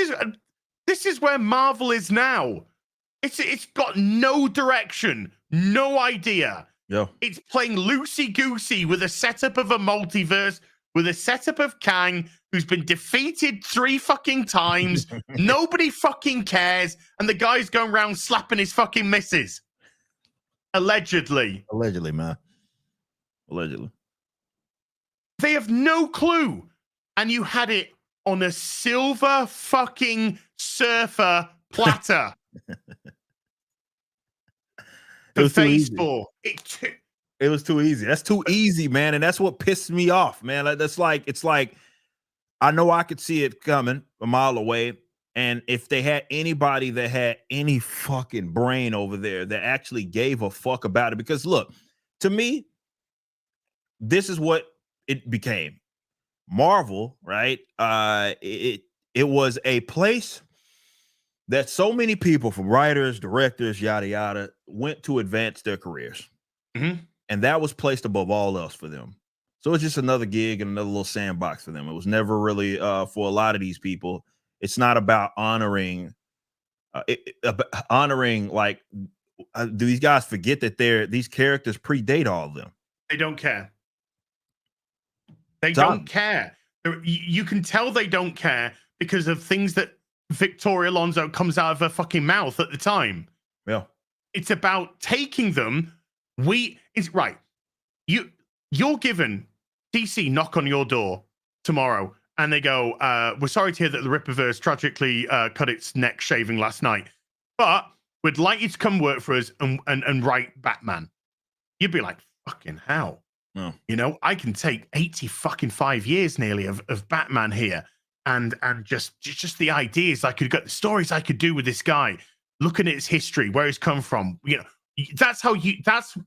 is where Marvel is now. It's got no direction, no idea. Yeah. It's playing loosey-goosey with a setup of a multiverse, with a setup of Kang, who's been defeated 3 fucking times. Nobody fucking cares. And the guy's going around slapping his fucking missus. Allegedly. Allegedly, man. Allegedly. They have no clue. And you had it on a silver fucking surfer platter. It was Phase too 4. It was too easy. That's too easy, man. And that's what pissed me off, man. It's like, I know I could see it coming a mile away. And if they had anybody that had any fucking brain over there that actually gave a fuck about it, because look, to me, this is what it became. Marvel, right? It was a place that so many people, from writers, directors, yada yada, went to advance their careers. Mm-hmm. And that was placed above all else for them. So it's just another gig and another little sandbox for them. It was never really, for a lot of these people, it's not about honoring, like, do these guys forget that these characters predate all of them? They don't care. They don't care. You can tell they don't care because of things that Victoria Alonso comes out of her fucking mouth at the time. Yeah. It's about taking them. It's right. You're given DC knock on your door tomorrow and they go, we're sorry to hear that the Rippaverse tragically cut its neck shaving last night, but we'd like you to come work for us and write Batman. You'd be like, fucking hell. Oh. I can take 80 fucking 5 years nearly of Batman here. And just the ideas I could get, the stories I could do with this guy, looking at his history, where he's come from, That's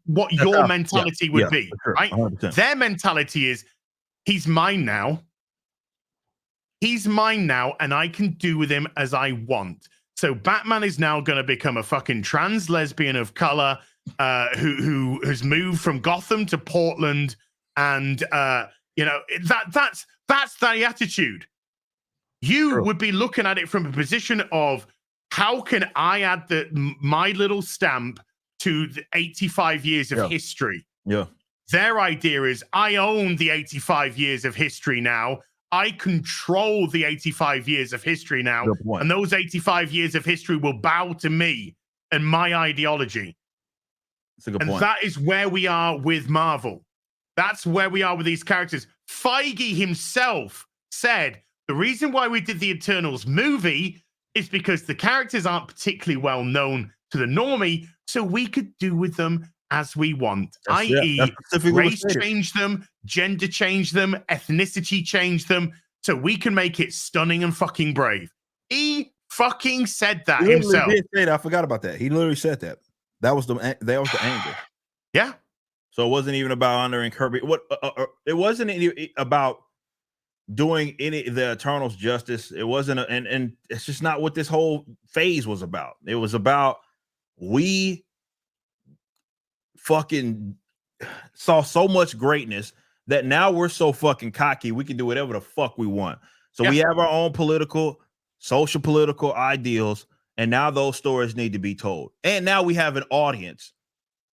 what your mentality would be, sure, right? 100%. Their mentality is, he's mine now. He's mine now, and I can do with him as I want. So Batman is now going to become a fucking trans lesbian of color who has moved from Gotham to Portland, and that's the attitude. You would be looking at it from a position of, how can I add my little stamp to the 85 years of history? Yeah. Their idea is, I own the 85 years of history now. I control the 85 years of history now. And those 85 years of history will bow to me and my ideology. That's a good point. And that is where we are with Marvel. That's where we are with these characters. Feige himself said, the reason why we did the Eternals movie is because the characters aren't particularly well known to the normie, so we could do with them as we want, i.e. race change them, gender change them, ethnicity change them, so we can make it stunning and fucking brave. He fucking said that himself. Did say that. I forgot about that. He literally said that. That was the angle. Yeah. So it wasn't even about honoring Kirby. It wasn't about doing the Eternals justice. It wasn't, and it's just not what this whole phase was about. It was about, we fucking saw so much greatness that now we're so fucking cocky we can do whatever the fuck we want. So we have our own social political ideals, and now those stories need to be told. And now we have an audience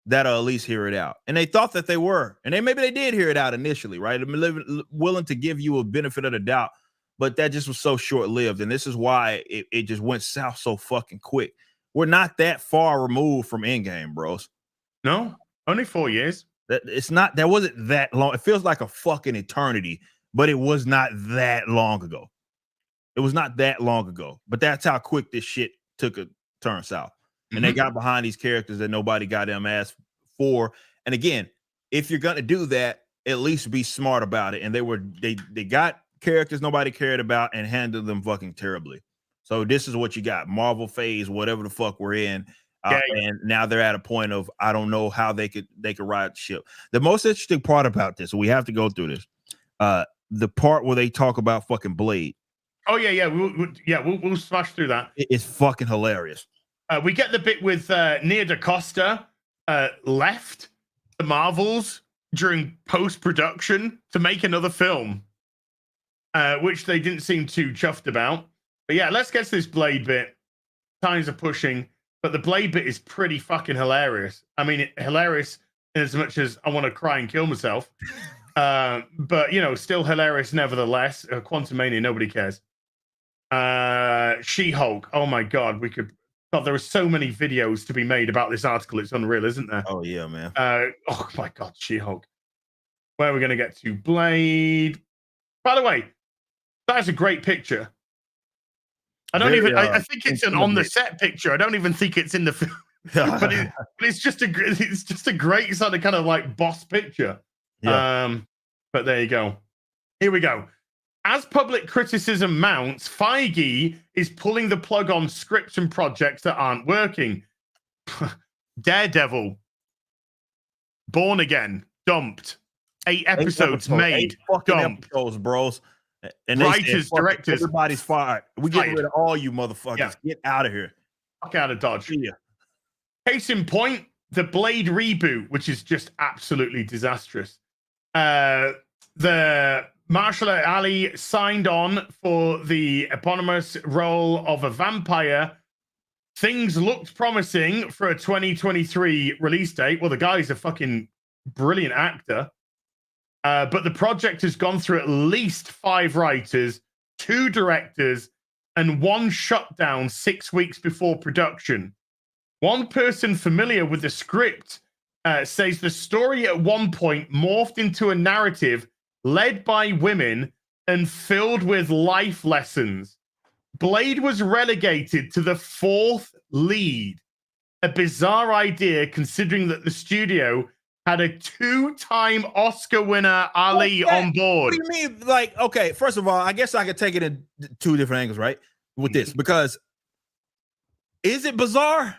that'll at least hear it out. And they thought that they were, and maybe they did hear it out initially, right? I'm willing to give you a benefit of the doubt, but that just was so short-lived. And this is why it just went south so fucking quick. We're not that far removed from Endgame, bros. No, only 4 years. That wasn't that long. It feels like a fucking eternity, but it was not that long ago. It was not that long ago, but that's how quick this shit took a turn south. And they got behind these characters that nobody got them asked for. And again, if you're gonna do that, at least be smart about it. And they got characters nobody cared about and handled them fucking terribly. So this is what you got. Marvel phase, whatever the fuck we're in. And now they're at a point of, I don't know how they could ride the ship. The most interesting part about this, we have to go through this. The part where they talk about fucking Blade. Oh yeah. We'll smash through that. It's fucking hilarious. We get the bit with Nia DaCosta left the Marvels during post-production to make another film, which they didn't seem too chuffed about. But yeah, let's get to this Blade bit. Times are pushing, but the Blade bit is pretty fucking hilarious. I mean, hilarious in as much as I want to cry and kill myself. But, still hilarious nevertheless. Quantumania, nobody cares. She-Hulk. Oh my God, God, there are so many videos to be made about this article. It's unreal, isn't there? Oh, yeah, man. Oh, my God, She-Hulk. Where are we going to get to? Blade. By the way, that is a great picture. I think it's an on-the-set picture. I don't even think it's in the film. but it's just a great sort of kind of like boss picture. Yeah. But there you go. Here we go. As public criticism mounts, Feige is pulling the plug on scripts and projects that aren't working. Daredevil, Born Again, dumped. 8 episodes made, 8 fucking episodes, bros. And writers, directors, everybody's fired. We getting rid of all you motherfuckers. Yeah. Get out of here. Fuck out of Dodge. Yeah. Case in point, the Blade reboot, which is just absolutely disastrous. The Mahershala Ali signed on for the eponymous role of a vampire. Things looked promising for a 2023 release date. Well, the guy's a fucking brilliant actor. But the project has gone through at least 5 writers, 2 directors, and 1 shutdown 6 weeks before production. One person familiar with the script says the story at one point morphed into a narrative led by women and filled with life lessons. Blade was relegated to the 4th lead. A bizarre idea considering that the studio had a 2-time Oscar winner Ali on board. What do you mean? Like, okay, first of all, I guess I could take it in 2 different angles, right? With this, because is it bizarre?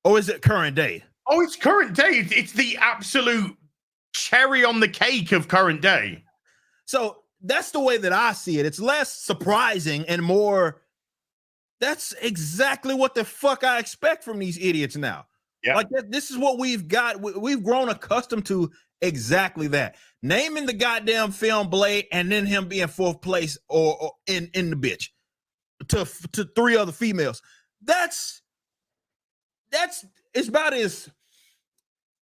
Or is it current day? Oh, it's current day. It's the absolute cherry on the cake of current day. So that's the way that I see it. It's less surprising and more, that's exactly what the fuck I expect from these idiots now. Yeah. Like this is what we've got. We've grown accustomed to exactly that. Naming the goddamn film Blade and then him being fourth place or in the bitch to 3 other females. That's it's about as,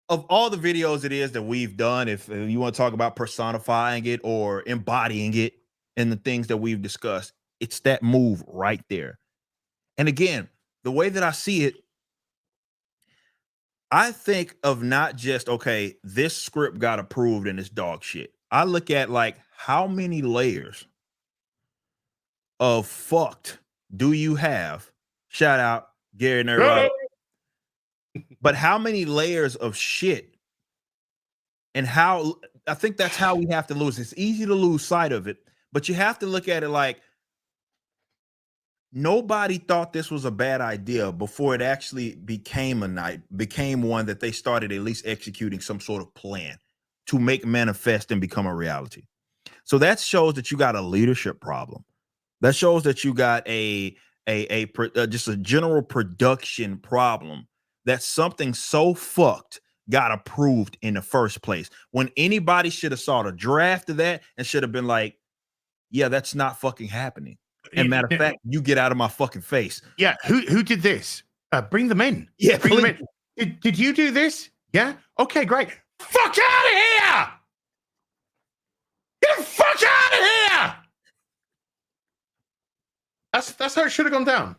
of all the videos it is that we've done, if you want to talk about personifying it or embodying it in the things that we've discussed, it's that move right there. And again, the way that I see it, I think of not just, okay, this script got approved and it's dog shit. I look at like how many layers of fucked do you have? Shout out Gary and everybody. But how many layers of shit, and how, I think that's how we have to lose. It's easy to lose sight of it, but you have to look at it like nobody thought this was a bad idea before it actually became one that they started at least executing some sort of plan to make manifest and become a reality. So that shows that you got a leadership problem. That shows that you got just a general production problem. That something so fucked got approved in the first place, when anybody should have saw the draft of that and should have been like, yeah, that's not fucking happening. And matter of fact, you get out of my fucking face. Yeah, who did this? Bring them in. Yeah, bring them in. Did you do this? Yeah. Okay, great. Fuck out of here! Get the fuck out of here! That's how it should have gone down.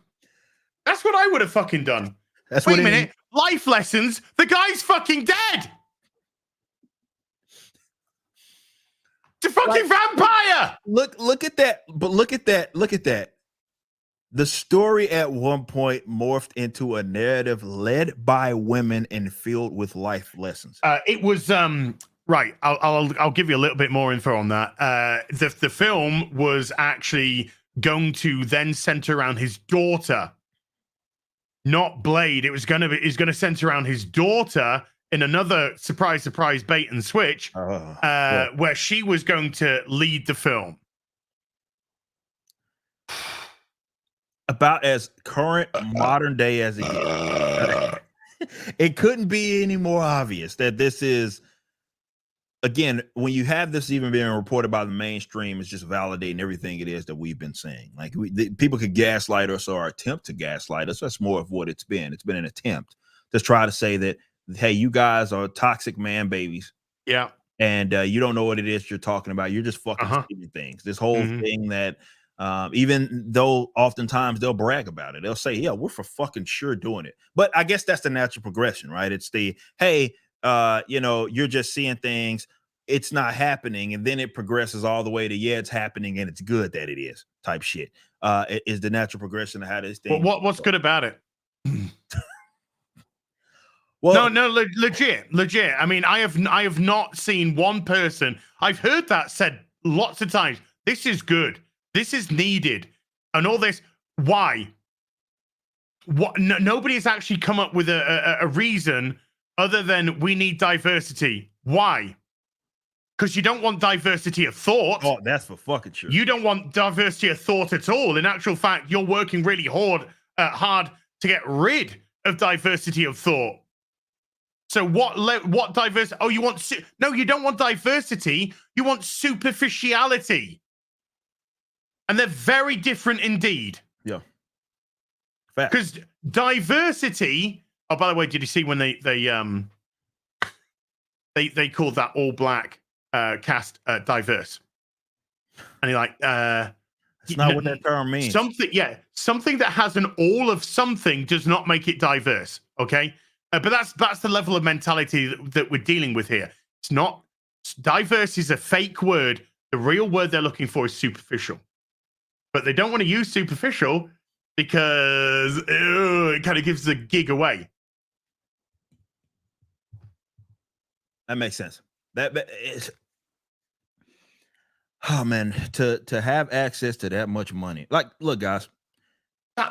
That's what I would have fucking done. Wait a minute. Life lessons. The guy's fucking dead. It's a fucking vampire. Look at that. But look at that. The story at one point morphed into a narrative led by women and filled with life lessons. It was right. I'll give you a little bit more info on that. The film was actually going to then center around his daughter, not Blade. It was going to center around his daughter in another surprise bait and switch, where she was going to lead the film. About as current modern day as it gets. It couldn't be any more obvious that this is, again, when you have this even being reported by the mainstream, it's just validating everything it is that we've been saying. Like people could gaslight us or attempt to gaslight us. That's more of what it's been. It's been an attempt to try to say that, hey, you guys are toxic man babies. Yeah. And you don't know what it is you're talking about. You're just fucking stealing things. This whole thing that, even though oftentimes they'll brag about it, they'll say, yeah, we're for fucking sure doing it. But I guess that's the natural progression, right? It's the, hey, you're just seeing things, it's not happening, and then it progresses all the way to, yeah, it's happening and it's good that it is type shit. It is the natural progression of how this thing. What's good about it? Well, no, legit. I mean, I have not seen one person. I've heard that said lots of times. This is good. This is needed, and all this. Why? What? No, nobody has actually come up with a reason other than we need diversity. Why? Because you don't want diversity of thought. Oh, that's for fucking sure. You don't want diversity of thought at all. In actual fact, you're working really hard to get rid of diversity of thought. So what diversity? Oh, you want no, you don't want diversity. You want superficiality, and they're very different indeed. Yeah, because diversity. Oh, by the way, did you see when they called that all black cast diverse? And you're like, that's not what that term means. Something that has an all of something does not make it diverse. Okay. But that's the level of mentality that we're dealing with here. It's not diverse is a fake word. The real word they're looking for is superficial. But they don't want to use superficial because it kind of gives the gig away. That makes sense. That is, oh man, to have access to that much money. Like, look, guys.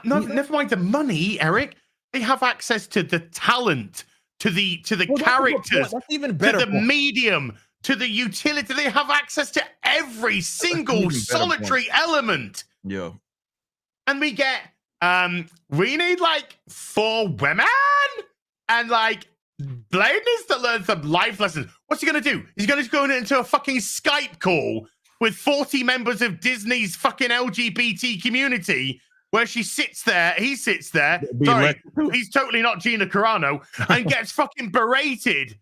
Never mind the money, Eric. They have access to the talent, to the characters, that's even to better. the medium, to the utility. They have access to every single solitary element. Yeah. And we get we need like 4 women, and like Blade needs to learn some life lessons. What's he gonna do? He's gonna go into a fucking Skype call with 40 members of Disney's fucking LGBT community, where she sits there, he sits there. Sorry, he's totally not Gina Carano, and gets fucking berated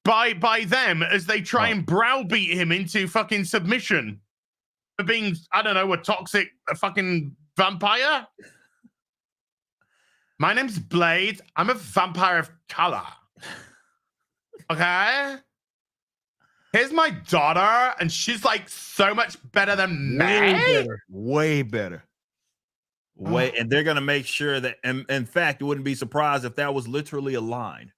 by them as they try and browbeat him into fucking submission for being, I don't know, a fucking vampire. My name's Blade. I'm a vampire of color. Okay? Here's my daughter, and she's like so much better than me. Way better. And they're gonna make sure that, and in fact, you wouldn't be surprised if that was literally a line.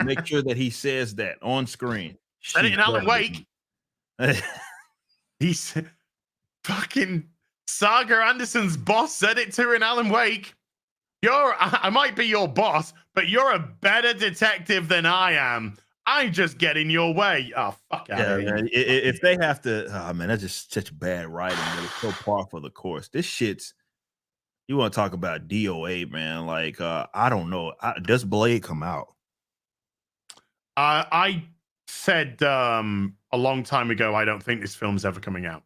Make sure that he says that on screen. Said it in Alan Wake. He's fucking Saga Anderson's boss said it to her in Alan Wake. I might be your boss, but you're a better detective than I am. I just get in your way. Oh, fuck out of here. If they have to, oh man, that's just such bad writing. But it's so par for the course. This shit's, you want to talk about DOA, man. Like, I don't know. Does Blade come out? I said a long time ago, I don't think this film's ever coming out.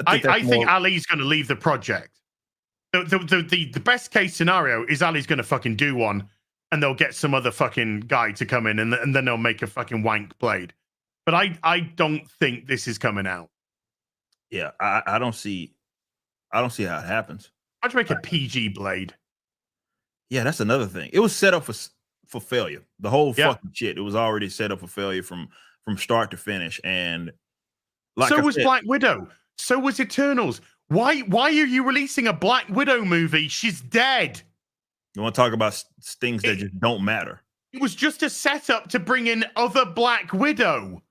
I think Ali's going to leave the project. The best case scenario is Ali's going to fucking do one, and they'll get some other fucking guy to come in, and then they'll make a fucking wank Blade. But I don't think this is coming out. Yeah, I don't see how it happens. How'd you make a PG Blade? Yeah, that's another thing. It was set up for failure. The whole fucking shit. It was already set up for failure from start to finish. And like so was Black Widow. So was Eternals. Why are you releasing a Black Widow movie? She's dead. You want to talk about things that just don't matter? It was just a setup to bring in other Black Widow.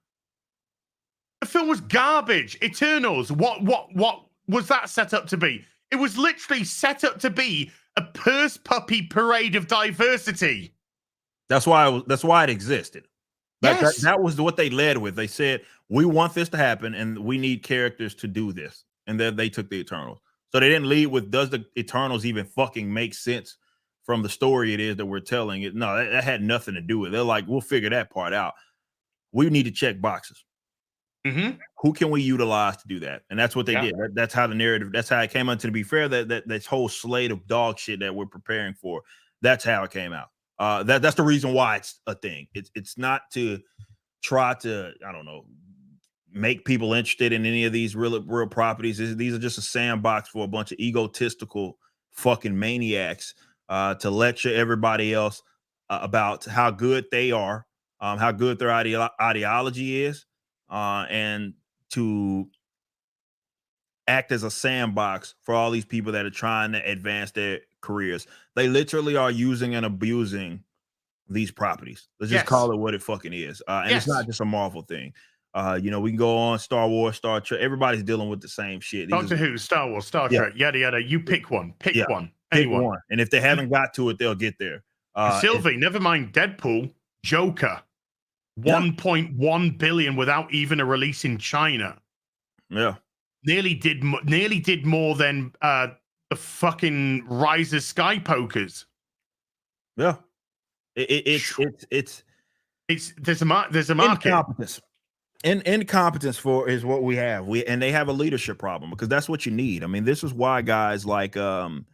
The film was garbage. Eternals. What was that set up to be? It was literally set up to be a purse puppy parade of diversity. That's why it existed. Yes. That was what they led with. They said, we want this to happen, and we need characters to do this. And then they took the Eternals. So they didn't lead with, does the Eternals even fucking make sense from the story it is that we're telling it? No, that had nothing to do with it. They're like, we'll figure that part out. We need to check boxes. Mm-hmm. Who can we utilize to do that? And that's what they did. That's how the narrative, that's how it came out. To be fair, that this whole slate of dog shit that we're preparing for, that's how it came out. That's the reason why it's a thing. It's not to try to, I don't know, make people interested in any of these real properties. These are just a sandbox for a bunch of egotistical fucking maniacs to lecture everybody else about how good they are, how good their ideology is, and to act as a sandbox for all these people that are trying to advance their careers. They literally are using and abusing these properties. Let's just call it what it fucking is. And it's not just a Marvel thing. We can go on Star Wars, Star Trek. Everybody's dealing with the same shit. Doctor Who, Star Wars, Star Trek, yada yada. You pick one. Pick one. Anyone. And if they haven't got to it, they'll get there. Sylvie, never mind Deadpool, Joker, 1.1 billion without even a release in China. Yeah, nearly did more than the fucking Rise of Skypokers. Yeah, it's there's a market. Incompetence. Incompetence is what we have. And they have a leadership problem, because that's what you need. I mean, this is why guys like Jim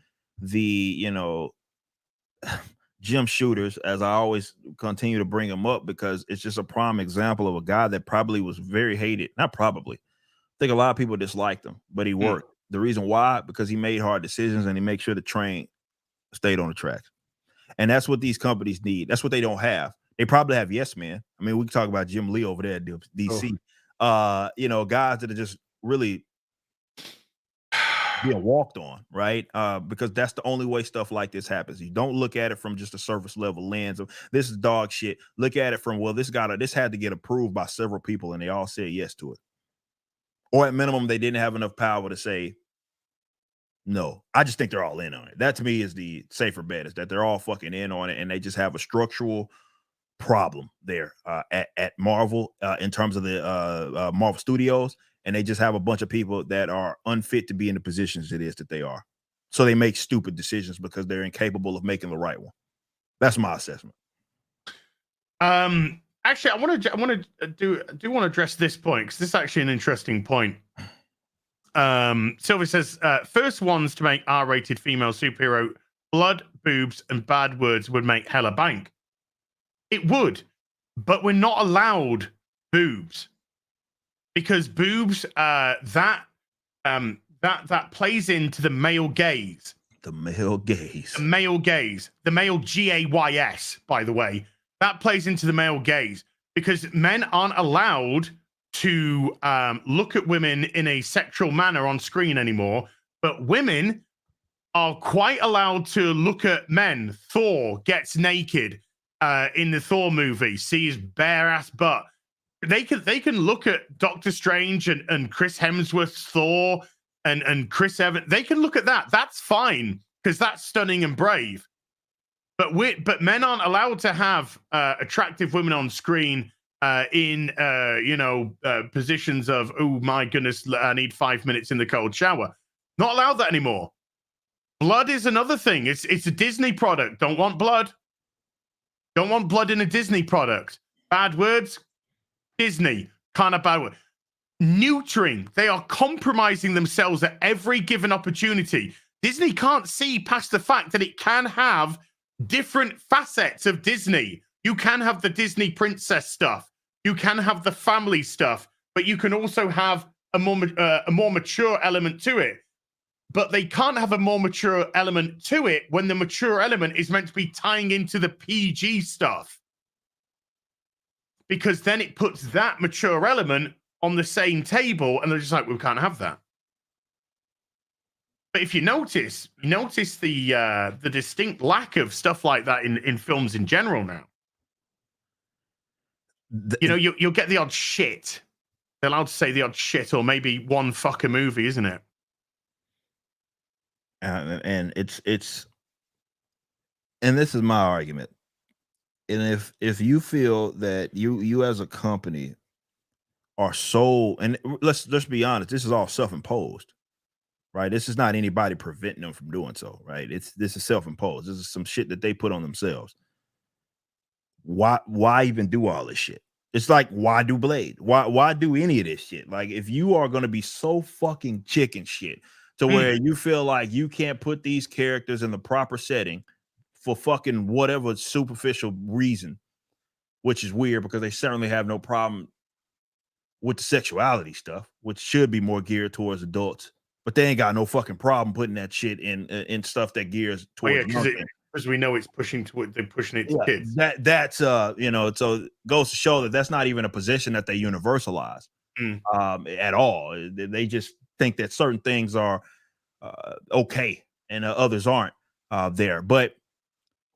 Shooters, as I always continue to bring him up, because it's just a prime example of a guy that probably was very hated. Not probably. I think a lot of people disliked him, but he worked. The reason why, because he made hard decisions and he made sure the train stayed on the tracks. And that's what these companies need. That's what they don't have. They probably have yes man. I mean, we can talk about Jim Lee over there at DC. Guys that are just really being walked on, right? Because that's the only way stuff like this happens. You don't look at it from just a surface level lens of this is dog shit. Look at it from, well, this had to get approved by several people and they all said yes to it. Or at minimum, they didn't have enough power to say No, I just think they're all in on it. That to me is the safer bet, is that they're all fucking in on it, and they just have a structural problem there at Marvel in terms of the Marvel Studios, and they just have a bunch of people that are unfit to be in the positions it is that they are. So they make stupid decisions because they're incapable of making the right one. That's my assessment. Actually, I want to address this point, because this is actually an interesting point. Silver says first ones to make R-rated female superhero, blood, boobs, and bad words would make hella bank. It would, but we're not allowed boobs, because boobs that plays into the male gaze. The male gaze. The male gaze. The male gays, by the way. That plays into the male gaze, because men aren't allowed to look at women in a sexual manner on screen anymore, but women are quite allowed to look at men. Thor gets naked in the Thor movie, see his bare ass butt. They can look at Doctor Strange and Chris Hemsworth's Thor and Chris Evans. They can look at that. That's fine, because that's stunning and brave. But men aren't allowed to have attractive women on screen in positions of, oh my goodness, I need 5 minutes in the cold shower. Not allowed that anymore. Blood is another thing. It's a Disney product. Don't want blood. Don't want blood in a Disney product. Bad words, Disney. Kind of bad word. Neutering. They are compromising themselves at every given opportunity. Disney can't see past the fact that it can have different facets of Disney. You can have the Disney princess stuff. You can have the family stuff, but you can also have a more mature element to it. But they can't have a more mature element to it when the mature element is meant to be tying into the PG stuff. Because then it puts that mature element on the same table, and they're just like, we can't have that. But if you notice the distinct lack of stuff like that in films in general now. You'll get the odd shit. They're allowed to say the odd shit, or maybe one fucker movie, isn't it? And it's and this is my argument. And if you feel that you as a company are so, and let's be honest, this is all self-imposed, right? This is not anybody preventing them from doing so, right? This is self-imposed. This is some shit that they put on themselves. Why even do all this shit? It's like, why do Blade? Why do any of this shit? Like, if you are going to be so fucking chicken shit to where you feel like you can't put these characters in the proper setting for fucking whatever superficial reason, which is weird because they certainly have no problem with the sexuality stuff, which should be more geared towards adults, but they ain't got no fucking problem putting that shit in stuff that gears towards because we know it's pushing it to kids. That's so it goes to show that that's not even a position that they universalize at all. They just think that certain things are okay and others aren't there. But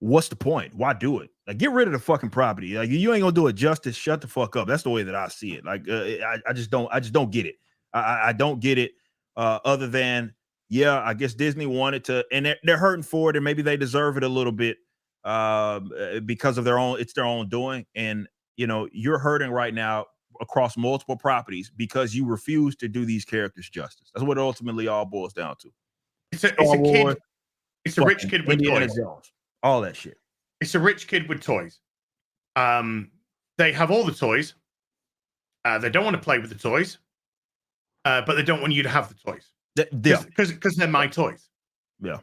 what's the point? Why do it? Like, get rid of the fucking property. Like, you ain't gonna do it justice. Shut the fuck up. That's the way that I see it. Like, I just don't get it. I don't get it. Other than, yeah, I guess Disney wanted to, and they're hurting for it, and maybe they deserve it a little bit because of it's their own doing. And you're hurting right now across multiple properties because you refuse to do these characters justice. That's what it ultimately all boils down to. It's a kid. It's a rich kid with Indiana toys. Jones, all that shit. It's a rich kid with toys. They have all the toys. They don't want to play with the toys, but they don't want you to have the toys. Because they're my toys. Yeah.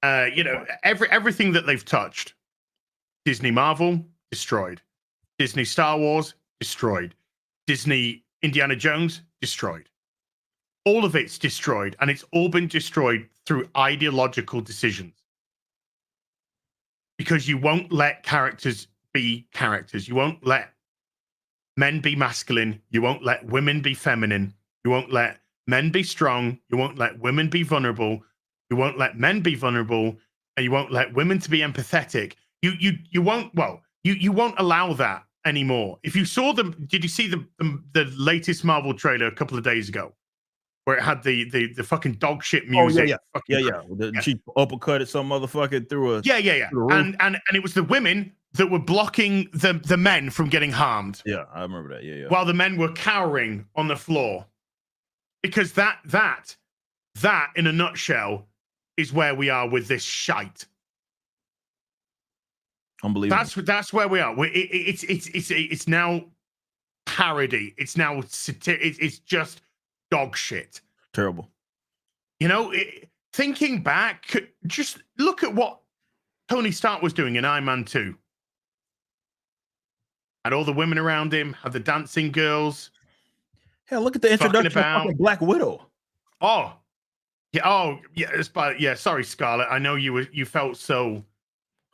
Everything that they've touched, Disney Marvel, destroyed. Disney Star Wars, destroyed. Disney Indiana Jones, destroyed. All of it's destroyed, and it's all been destroyed through ideological decisions. Because you won't let characters be characters. You won't let men be masculine. You won't let women be feminine. You won't let men be strong. You won't let women be vulnerable. You won't let men be vulnerable, and you won't let women to be empathetic. You won't allow that anymore. If you saw them, did you see the latest Marvel trailer a couple of days ago? where it had the fucking dog shit Oh music. yeah. She uppercutted some motherfucker through a yeah. through the roof. And it was the women that were blocking the men from getting harmed. Yeah, I remember that. Yeah. While the men were cowering on the floor, because that in a nutshell is where we are with this shite. Unbelievable. That's where we are. It's now parody. It's now it's just dog shit. Terrible. You know, thinking back, just look at what Tony Stark was doing in Iron Man 2. Had all the women around him, had the dancing girls. Hell, look at the introduction of fucking Black Widow. Oh, yeah. Sorry, Scarlett. I know you felt so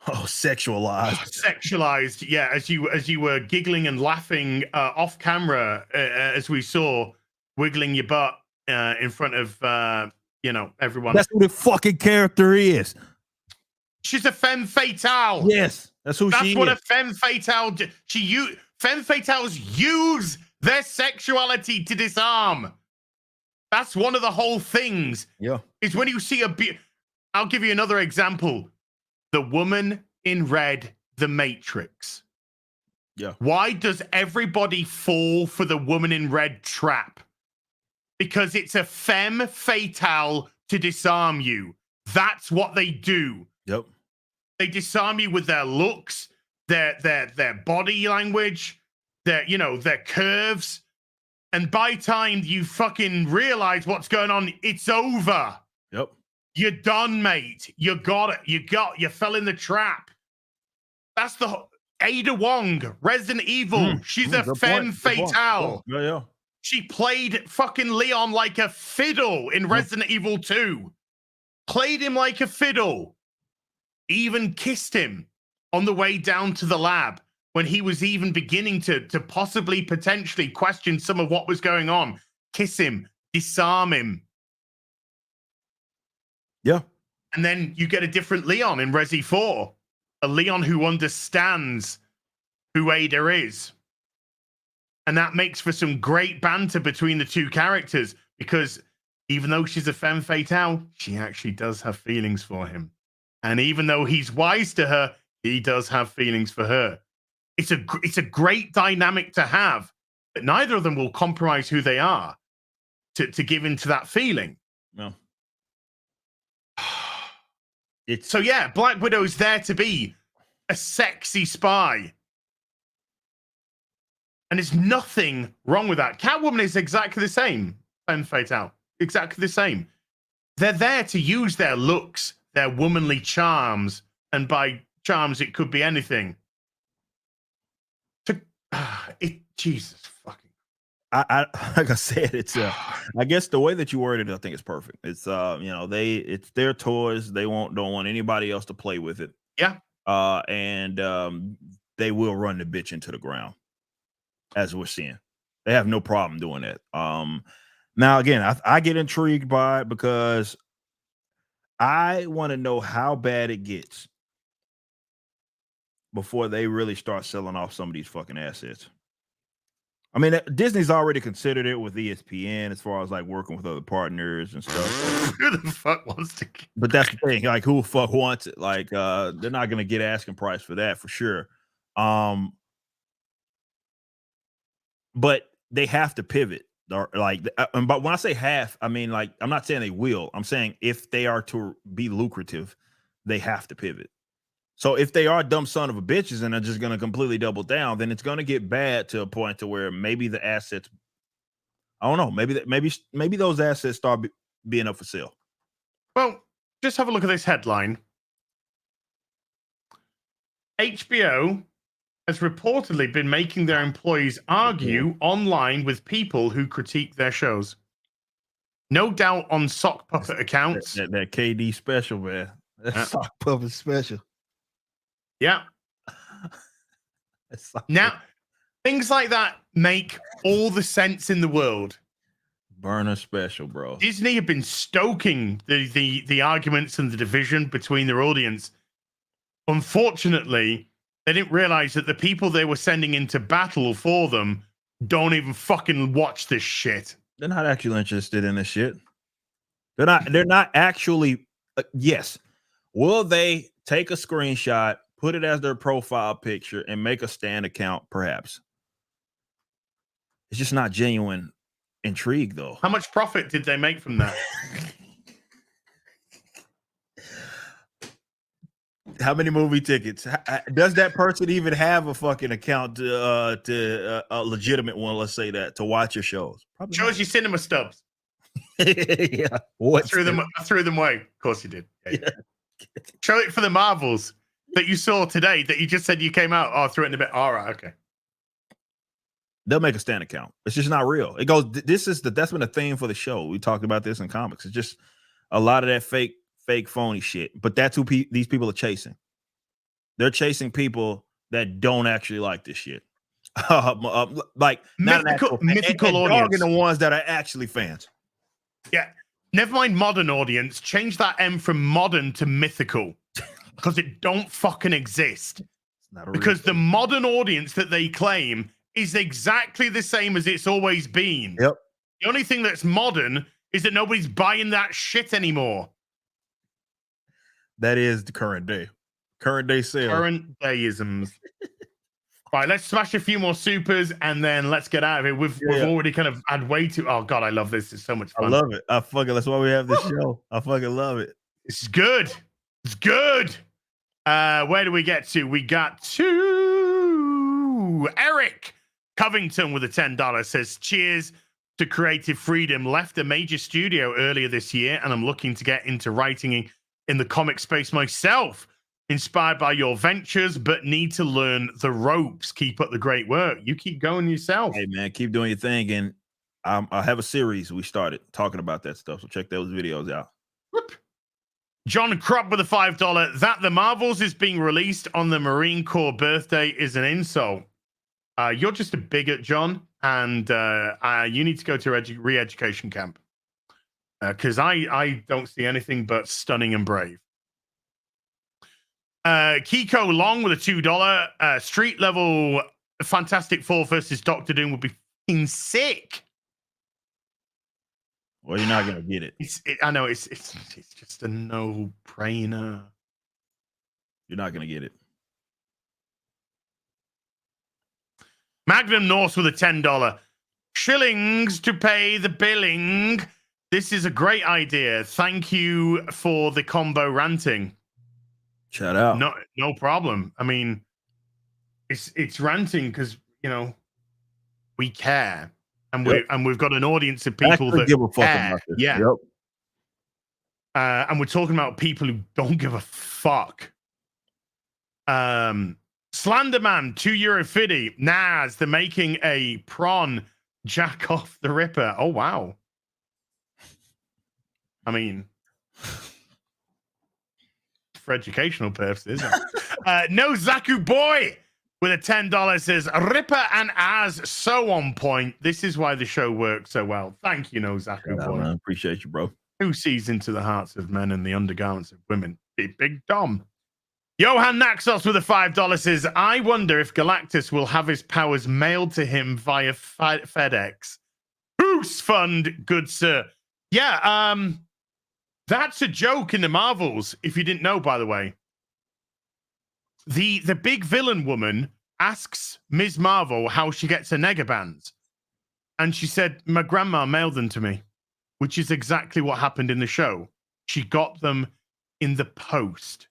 sexualized. Yeah, as you were giggling and laughing off camera, as we saw, wiggling your butt in front of everyone. That's who the fucking character is. She's a femme fatale. Yes, that's who she is. That's what a femme fatale. Femme fatales use their sexuality to disarm. That's one of the whole things. Yeah, is when you see I'll give you another example. The woman in red, The Matrix. Yeah. Why does everybody fall for the woman in red trap? Because it's a femme fatale to disarm you. That's what they do. Yep. They disarm you with their looks, their body language, their curves. And by time you fucking realize what's going on, it's over. Yep. You're done, mate. You got it. You fell in the trap. That's the Ada Wong, Resident Evil. She's a femme fatale. Yeah. She played fucking Leon like a fiddle in Resident Evil 2. Played him like a fiddle. Even kissed him on the way down to the lab when he was even beginning to possibly, potentially question some of what was going on. Kiss him, disarm him. Yeah. And then you get a different Leon in Resi 4. A Leon who understands who Ada is. And that makes for some great banter between the two characters, because even though she's a femme fatale, she actually does have feelings for him. And even though he's wise to her, he does have feelings for her. It's a great dynamic to have, but neither of them will compromise who they are to give into that feeling. No. So yeah, Black Widow's there to be a sexy spy. And there's nothing wrong with that. Catwoman is exactly the same. Femme fatale. Exactly the same. They're there to use their looks, their womanly charms, and by charms it could be anything. Jesus fucking. I like I said, it's I guess the way that you worded it, I think it's perfect. It's it's their toys. They don't want anybody else to play with it. Yeah. And they will run the bitch into the ground, as we're seeing. They have no problem doing that. Now again, I get intrigued by it because I want to know how bad it gets before they really start selling off some of these fucking assets. I mean, Disney's already considered it with ESPN as far as like working with other partners and stuff. Who the fuck wants to? But that's the thing. Like, who the fuck wants it? Like, they're not going to get asking price for that for sure. But they have to pivot. But when I say half, I mean, like, I'm not saying they will. I'm saying if they are to be lucrative, they have to pivot. So if they are dumb son of a bitches and are just going to completely double down, then it's going to get bad to a point to where maybe the assets, I don't know, maybe those assets start being up for sale. Well, just have a look at this headline. HBO has reportedly been making their employees argue online with people who critique their shows. No doubt on sock puppet accounts. That KD special, man. That sock puppet special. Yeah. Now, things like that make all the sense in the world. Burner special, bro. Disney have been stoking the arguments and the division between their audience. Unfortunately, they didn't realize that the people they were sending into battle for them don't even fucking watch this shit. They're not actually interested in this shit. They're not actually. Yes. Will they take a screenshot, put it as their profile picture, and make a Stan account? Perhaps. It's just not genuine intrigue, though. How much profit did they make from that? How many movie tickets? Does that person even have a fucking account to a legitimate one? Let's say that to watch your shows. Probably shows you cinema stubs. Yeah. What? I threw them away. Of course you did. Yeah. Show it for the Marvels that you saw today that you just said you came out. Oh, I threw it in a bit. All right. Okay. They'll make a Stan account. It's just not real. It goes. That's been a theme for the show. We talked about this in comics. It's just a lot of that fake phony shit. But that's who these people are chasing. They're chasing people that don't actually like this shit. Like mythical audience, and the ones that are actually fans. Yeah. Never mind modern audience. Change that M from modern to mythical because it don't fucking exist. Because the modern audience that they claim is exactly the same as it's always been. Yep. The only thing that's modern is that nobody's buying that shit anymore. That is the current day. Current day sales. Current dayisms. Right, let's smash a few more supers and then let's get out of here. We've already kind of had way too. Oh God, I love this. It's so much fun. I love it. That's why we have this show. I fucking love it. It's good. It's good. Where do we get to? We got to Eric Covington with a $10 says, cheers to creative freedom. Left a major studio earlier this year and I'm looking to get into writing in the comic space myself. Inspired by your ventures, but need to learn the ropes. Keep up the great work. You keep going yourself. Hey, man, keep doing your thing. And I have a series we started talking about that stuff. So check those videos out. Whoop. John Krupp with a $5. That the Marvels is being released on the Marine Corps birthday is an insult. You're just a bigot, John. And you need to go to re-education camp. Because I don't see anything but stunning and brave. Kiko Long with a $2 street level Fantastic Four versus Doctor Doom would be fucking sick. Well, you're not gonna get it. I know it's just a no-brainer. You're not gonna get it. Magnum Norse with a $10 shillings to pay the billing. This is a great idea. Thank you for the combo ranting. Shout out. No problem. I mean, it's ranting because we care, and we've got an audience of people that give a fuck care. About this. Yeah. Yep. And we're talking about people who don't give a fuck. Slenderman, €2.50. Naz, they're making a prawn Jack off the Ripper. Oh wow. I mean, for educational purposes. No Zaku Boy with a $10 says Ripper and Az so on point. This is why the show works so well. Thank you, No Zaku Boy. Man, appreciate you, bro. Who sees into the hearts of men and the undergarments of women? Big Dom. Johan Naxos with a $5 says, I wonder if Galactus will have his powers mailed to him via FedEx. Boost fund, good sir. Yeah, that's a joke in the Marvels, if you didn't know, by the way. The big villain woman asks Ms. Marvel how she gets her negabands. And she said, my grandma mailed them to me, which is exactly what happened in the show. She got them in the post.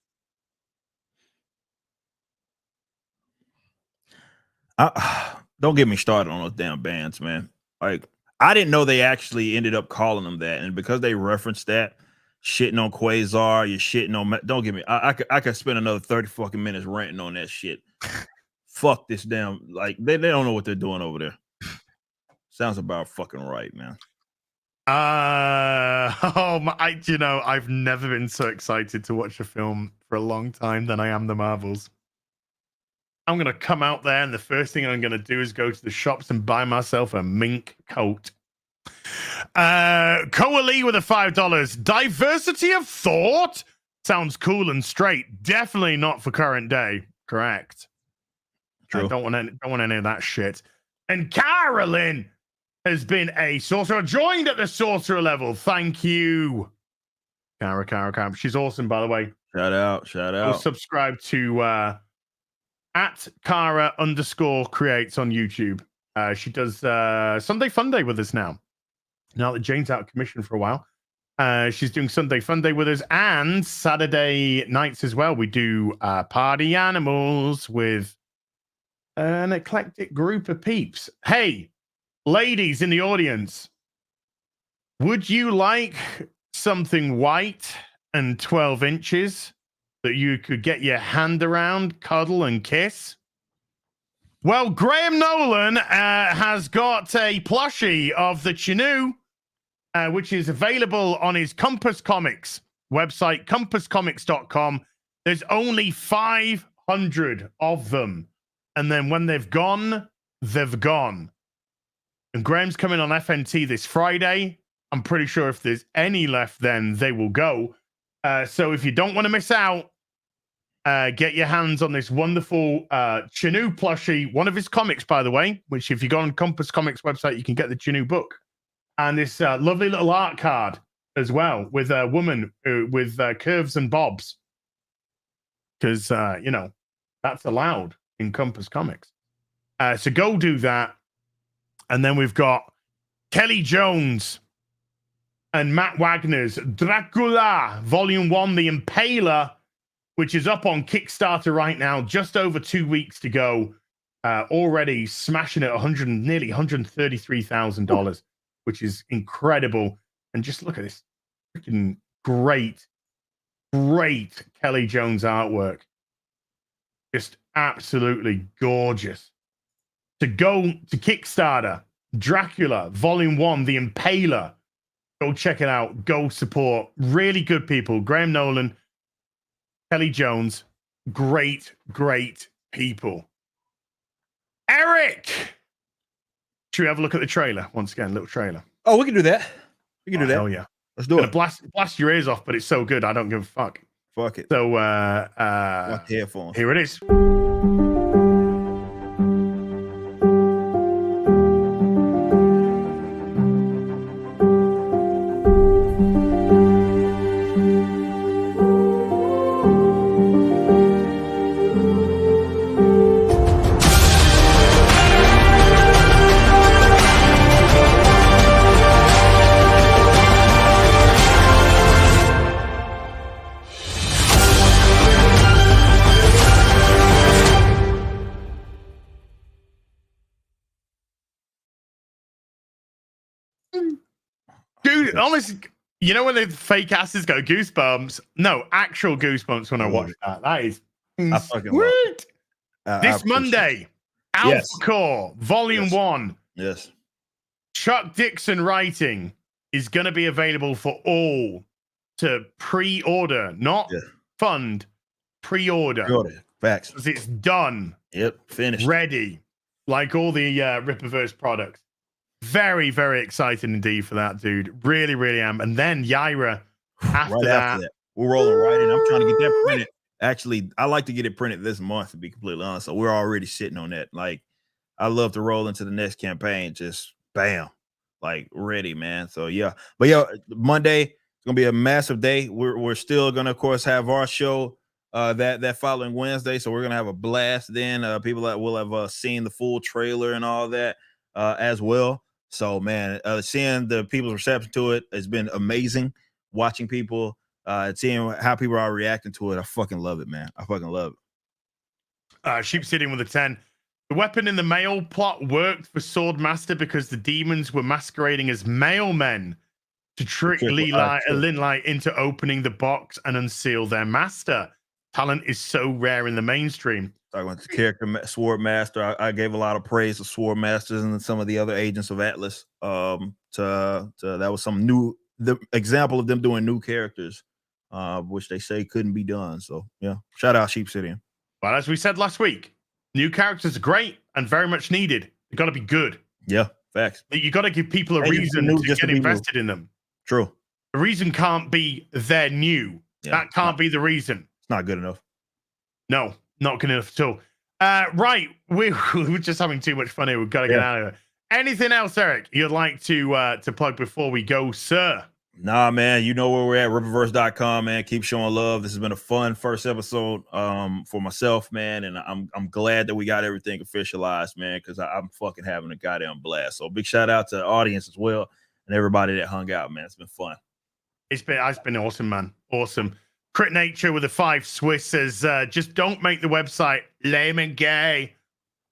Don't get me started on those damn bands, man. Like, I didn't know they actually ended up calling them that. And because they referenced that, shitting on Quasar, you're shitting on. Don't get me. I could spend another 30 fucking minutes ranting on that shit. Fuck this damn. Like they don't know what they're doing over there. Sounds about fucking right, man. I've never been so excited to watch a film for a long time than I am the Marvels. I'm gonna come out there, and the first thing I'm gonna do is go to the shops and buy myself a mink coat. Coalee with a $5. Diversity of thought sounds cool and straight. Definitely not for current day. Correct. True. I don't want any of that shit. And Carolyn has been a sorcerer, joined at the sorcerer level. Thank you, Kara. She's awesome, by the way. Shout out. Go subscribe to at Kara_creates on YouTube. She does Sunday Funday with us now. Now that Jane's out of commission for a while, she's doing Sunday Funday with us, and Saturday nights as well. We do Party Animals with an eclectic group of peeps. Hey, ladies in the audience, would you like something white and 12 inches that you could get your hand around, cuddle, and kiss? Well, Graham Nolan has got a plushie of the Chinoo, which is available on his Compass Comics website, compasscomics.com. There's only 500 of them. And then when they've gone, they've gone. And Graham's coming on FNT this Friday. I'm pretty sure if there's any left, then they will go. So if you don't want to miss out, get your hands on this wonderful Chinoo plushie, one of his comics, by the way, which if you go on Compass Comics website, you can get the Chinoo book. And this lovely little art card as well with a woman with curves and bobs. Because, that's allowed in Compass Comics. So go do that. And then we've got Kelly Jones and Matt Wagner's Dracula, Volume 1, The Impaler, which is up on Kickstarter right now, just over 2 weeks to go. Already smashing it nearly $133,000, which is incredible. And just look at this freaking great Kelly Jones artwork. Just absolutely gorgeous. To go to Kickstarter, Dracula, Volume 1, The Impaler. Go check it out. Go support. Really good people. Graham Nolan, Kelly Jones. Great people. Eric! Should we have a look at the trailer? Once again, little trailer. Oh, we can do that. We can do that. Oh, yeah. Let's do it. Blast your ears off, but it's so good. I don't give a fuck. Fuck it. So, headphones. Here it is. Dude, honestly, you know when the fake asses go goosebumps? No, actual goosebumps when I watch that. That is sweet. This Monday, Alpha Core, Volume 1. Yes. Chuck Dixon writing is going to be available for all to pre-order, not fund, pre-order. Facts. Because it's done. Yep, finished. Ready. Like all the Rippaverse products. Very, very excited indeed for that, dude. Really, really am. And then Yaira after that. We're rolling right in. I'm trying to get that printed. Actually, I like to get it printed this month, to be completely honest. So we're already sitting on that. Like, I love to roll into the next campaign. Just bam. Like, ready, man. So yeah. But yeah, Monday, it's gonna be a massive day. We're still gonna, of course, have our show that following Wednesday. So we're gonna have a blast then. People that will have seen the full trailer and all that as well. So, man, seeing the people's reception to it has been amazing. Watching people, seeing how people are reacting to it, I fucking love it, man. I fucking love it. Sheep sitting with a 10. The weapon in the mail plot worked for Swordmaster because the demons were masquerading as mailmen to trick Linlight into opening the box and unseal their master. Talent is so rare in the mainstream. I went to character Swordmaster. I gave a lot of praise to Swordmasters and some of the other agents of Atlas. That was the example of them doing new characters, which they say couldn't be done. So yeah, shout out Sheep City. Well, as we said last week, new characters are great and very much needed. You got to be good. Yeah, facts. You got to give people a reason to get invested in them. True. The reason can't be they're new. Yeah, that can't be the reason. It's not good enough. No. Not good enough at all. Right, we're just having too much fun here. We've got to get out of here. Anything else, Eric, you'd like to plug before we go, sir? Nah, man, you know where we're at, ripperverse.com, man. Keep showing love. This has been a fun first episode for myself, man, and I'm glad that we got everything officialized, man, because I'm fucking having a goddamn blast. So big shout out to the audience as well and everybody that hung out, man. It's been fun. It's been awesome, man. Awesome. Crit Nature with the 5 Swiss says, just don't make the website lame and gay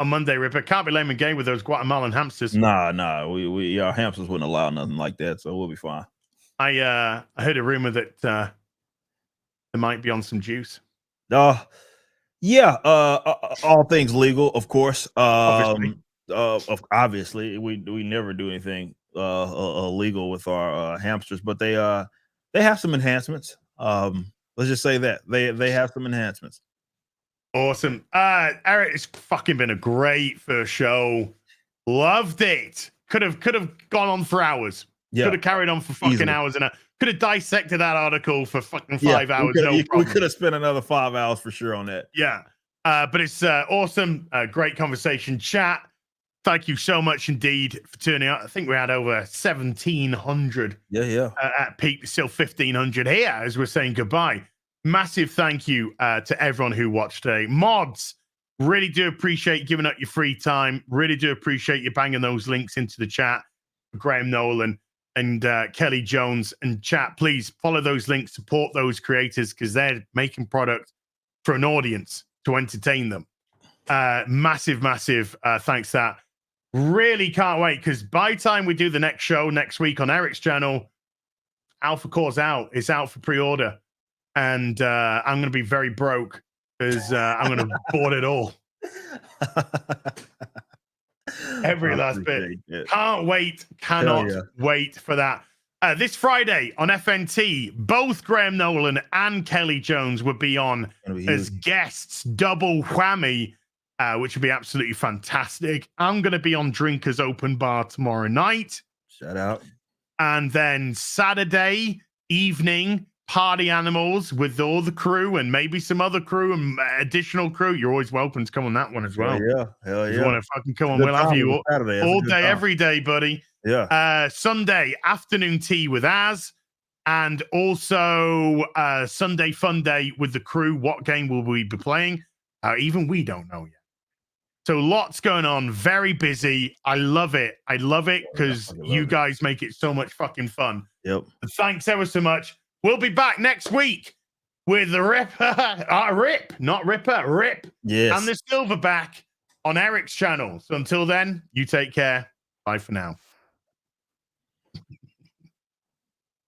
on Monday, Ripper. Can't be lame and gay with those Guatemalan hamsters. Nah. We our hamsters wouldn't allow nothing like that, so we'll be fine. I heard a rumor that they might be on some juice. Yeah, all things legal, of course. Obviously, we never do anything illegal with our hamsters, but they have some enhancements. Let's just say that they have some enhancements. Awesome. Eric, it's fucking been a great first show. Loved it. Could have gone on for hours. Yeah. Could have carried on for fucking Easily. hours, and could have dissected that article for fucking 5 hours. We could have spent another 5 hours for sure on that. Yeah. But it's awesome. Great conversation. Chat. Thank you so much indeed for turning out. I think we had over 1,700. Yeah. At peak, still 1,500 here as we're saying goodbye. Massive thank you to everyone who watched today. Mods, really do appreciate giving up your free time. Really do appreciate you banging those links into the chat. Graham Nolan and Kelly Jones and chat. Please follow those links, support those creators because they're making product for an audience to entertain them. Massive thanks to that. Really can't wait because by the time we do the next show next week on Eric's channel, Alpha Core's out. It's out for pre-order. And I'm going to be very broke because I'm going to board it all. Every last bit. Can't wait. Cannot wait for that. This Friday on FNT, both Graham Nolan and Kelly Jones will be on as guests, double whammy, which would be absolutely fantastic. I'm going to be on Drinkers Open Bar tomorrow night. Shout out. And then Saturday evening, Party Animals with all the crew and maybe some other crew and additional crew. You're always welcome to come on that one as well. Hell yeah. If you want to fucking come on, we'll have you all day, every day, buddy. Yeah. Sunday, afternoon tea with Az. And also Sunday fun day with the crew. What game will we be playing? Even we don't know yet. So lots going on. Very busy. I love it. I love it because you guys make it so much fucking fun. Yep. And thanks ever so much. We'll be back next week with the Rip. Yes. And the Silverback on Eric's channel. So until then, you take care. Bye for now.